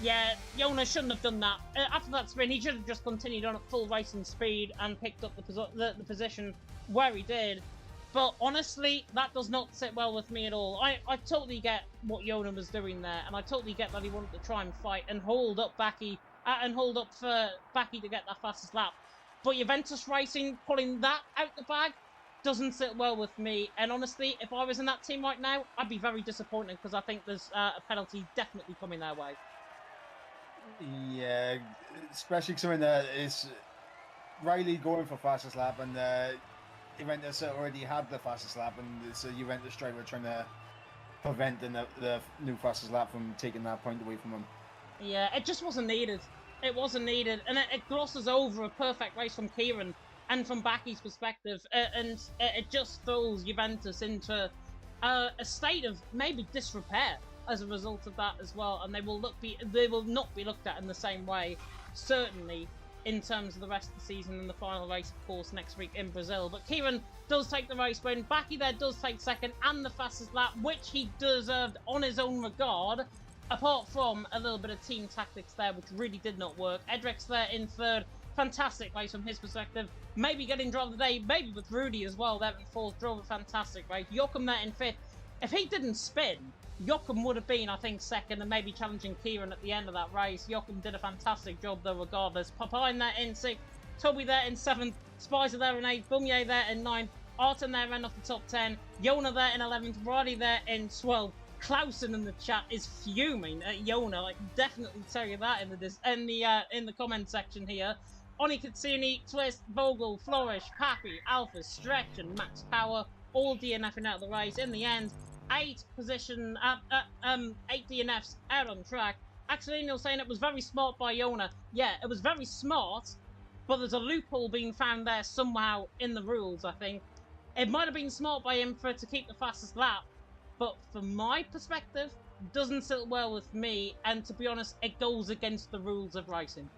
yeah, Yona shouldn't have done that. After that spin, he should have just continued on at full racing speed and picked up the position where he did. But honestly, that does not sit well with me at all. I totally get what Yona was doing there, and I totally get that he wanted to try and fight and hold up Baki, for Baki to get that fastest lap. But Juventus Racing pulling that out the bag doesn't sit well with me. And honestly, if I was in that team right now, I'd be very disappointed because I think there's a penalty definitely coming their way. Yeah, especially considering it's Riley going for fastest lap, and Juventus already had the fastest lap, and it's a Juventus driver trying to prevent the new fastest lap from taking that point away from him. Yeah, it just wasn't needed. It wasn't needed, and it glosses over a perfect race from Kieran and from Baki's perspective, and it just throws Juventus into a state of maybe disrepair as a result of that as well, and they will not be looked at in the same way, certainly in terms of the rest of the season and the final race, of course, next week in Brazil. But Kieran does take the race win. Baki there does take second and the fastest lap, which he deserved on his own regard, apart from a little bit of team tactics there, which really did not work. Edric's there in third. Fantastic race from his perspective. Maybe getting driver of the day, maybe with Rudy as well there in fourth. Drove a fantastic race. Joachim there in fifth. If he didn't spin, Joachim would have been, I think, second and maybe challenging Kieran at the end of that race. Joachim did a fantastic job, though, regardless. Papine there in sixth. Toby there in seventh. Spicer there in eighth. Bumye there in ninth. Artem there ran off the top 10. Yona there in 11th. Riley there in 12th. Clausen in the chat is fuming at Yona. I can definitely tell you that in the comment section here. Oni Katsuni, Twist, Vogel, Flourish, Pappy, Alpha, Stretch, and Max Power all DNFing out of the race. In the end, 8 DNFs out on track. Actually, Neil saying it was very smart by Yona. Yeah, it was very smart, but there's a loophole being found there somehow in the rules, I think. It might have been smart by him to keep the fastest lap, but from my perspective, doesn't sit well with me, and to be honest, it goes against the rules of racing.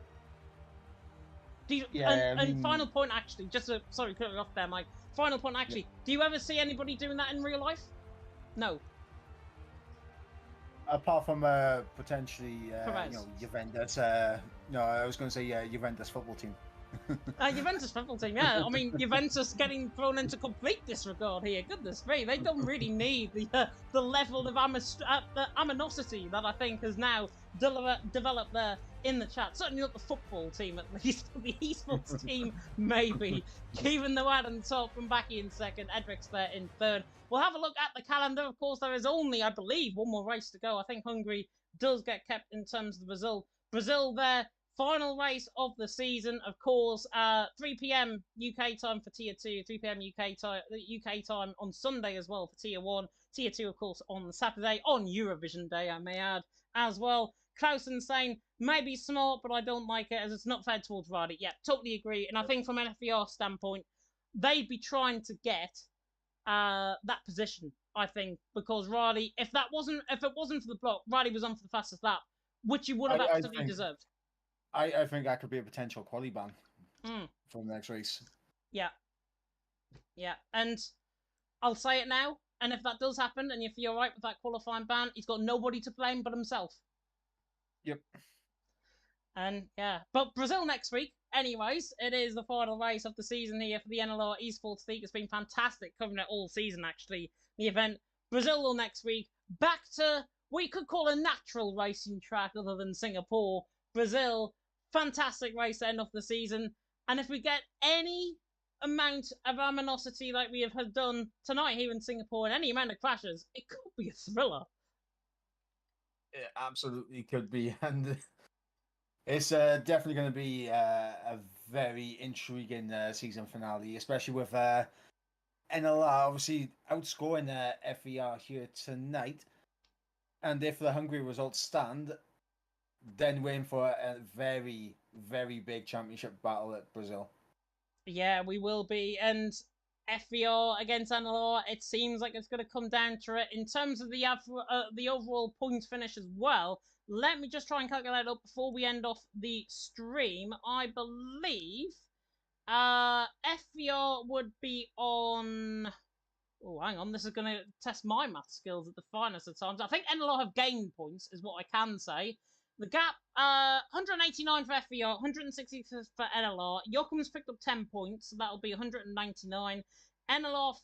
And final point, actually, sorry, cut it off there, Mike. Final point, actually, do you ever see anybody doing that in real life? No. Apart from potentially, Juventus. No, I was going to say Juventus football team. Juventus football team, yeah. I mean, Juventus getting thrown into complete disregard here. Goodness me, they don't really need the level of aminosity that I think has now developed there in the chat. Certainly not the football team, at least. The esports team, maybe. Kieran the Wad on top, and Baki in second. Edric's there in third. We'll have a look at the calendar. Of course, there is only, I believe, one more race to go. I think Hungary does get kept in terms of the Brazil. Brazil there. Final race of the season, of course, 3 p.m. UK time for Tier 2, 3 p.m. UK time on Sunday as well for Tier 1. Tier 2, of course, on Saturday, on Eurovision Day, I may add, as well. Clausen saying, maybe smart, but I don't like it as it's not fair towards Riley. Yeah, totally agree. And I think from an FBR standpoint, they'd be trying to get that position, I think, because Riley, if it wasn't for the block, Riley was on for the fastest lap, which he would have absolutely deserved. I think that could be a potential quali ban for the next race. Yeah. Yeah. And I'll say it now. And if that does happen, and if you're right with that qualifying ban, he's got nobody to blame but himself. Yep. And yeah, but Brazil next week. Anyways, it is the final race of the season here for the NLR Esports League. It's been fantastic covering it all season, actually. The event, Brazil next week. Back to, we could call a natural racing track other than Singapore. Brazil, fantastic race to end off the season. And if we get any amount of aminosity like we have done tonight here in Singapore and any amount of crashes, it could be a thriller. It absolutely could be. And it's definitely going to be a very intriguing season finale, especially with NLR obviously outscoring FER here tonight. And if the Hungary results stand, then we're in for a very, very big championship battle at Brazil. Yeah, we will be. And FVR against NLR, it seems like it's going to come down to it. In terms of the overall points finish as well, let me just try and calculate it up before we end off the stream. I believe FVR would be on... Oh, hang on. This is going to test my math skills at the finest of times. I think NLR have gained points, is what I can say. The gap, 189 for FVR, 160 for NLR. Yokum's picked up 10 points, so that'll be 199. NLR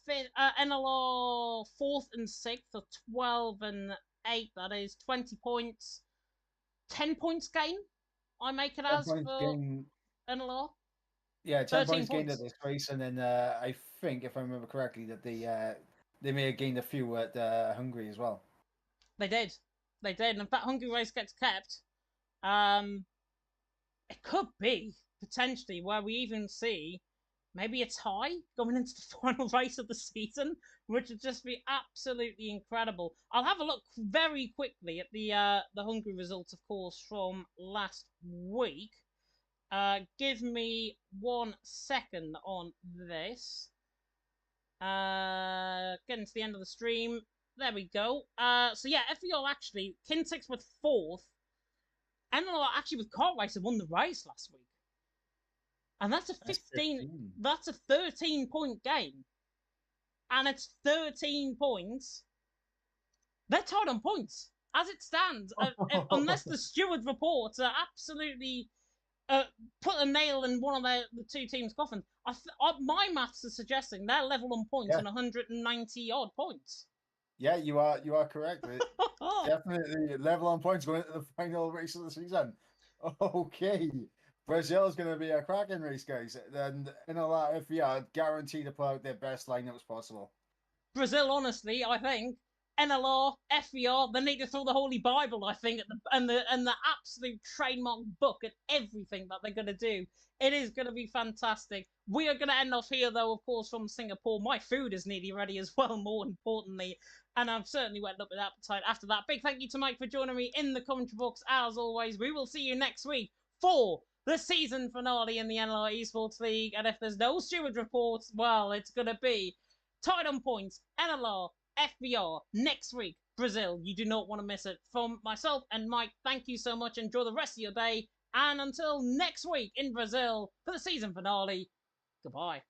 4th and 6th for 12 and 8, that is 20 points. 10 points gain, I make it as for gain. NLR. Yeah, 10 points gained at this race, and then I think, if I remember correctly, that they may have gained a few at Hungary as well. They did. And if that Hungary race gets kept, it could be potentially where we even see maybe a tie going into the final race of the season, which would just be absolutely incredible. I'll have a look very quickly at the Hungary results, of course, from last week. Give me 1 second on this. Getting to the end of the stream. There we go. So yeah, FEL actually, Kintics with 4th. NLR actually with Kart Racer won the race last week. And that's a 15. That's a 13-point gain. And it's 13 points. They're tied on points. As it stands, unless the steward reports are absolutely put a nail in one of the two teams' coffins. My maths are suggesting they're level on points on 190 odd points. Yeah, you are correct. Definitely level on points going into the final race of the season. Okay, Brazil is going to be a cracking race, guys. And NLR FER guaranteed to put out their best lineups possible. Brazil, honestly, I think NLR, FER, they need to throw the Holy Bible, I think, and the absolute trademark book at everything that they're going to do. It is going to be fantastic. We are going to end off here, though, of course, from Singapore. My food is nearly ready as well, more importantly, and I've certainly whetted up with appetite after that. Big thank you to Mike for joining me in the commentary box, as always. We will see you next week for the season finale in the NLR Esports League, and if there's no steward reports, well, it's going to be tied on points, NLR, FBR, next week, Brazil. You do not want to miss it. From myself and Mike, thank you so much. Enjoy the rest of your day. And until next week in Brazil for the season finale, goodbye.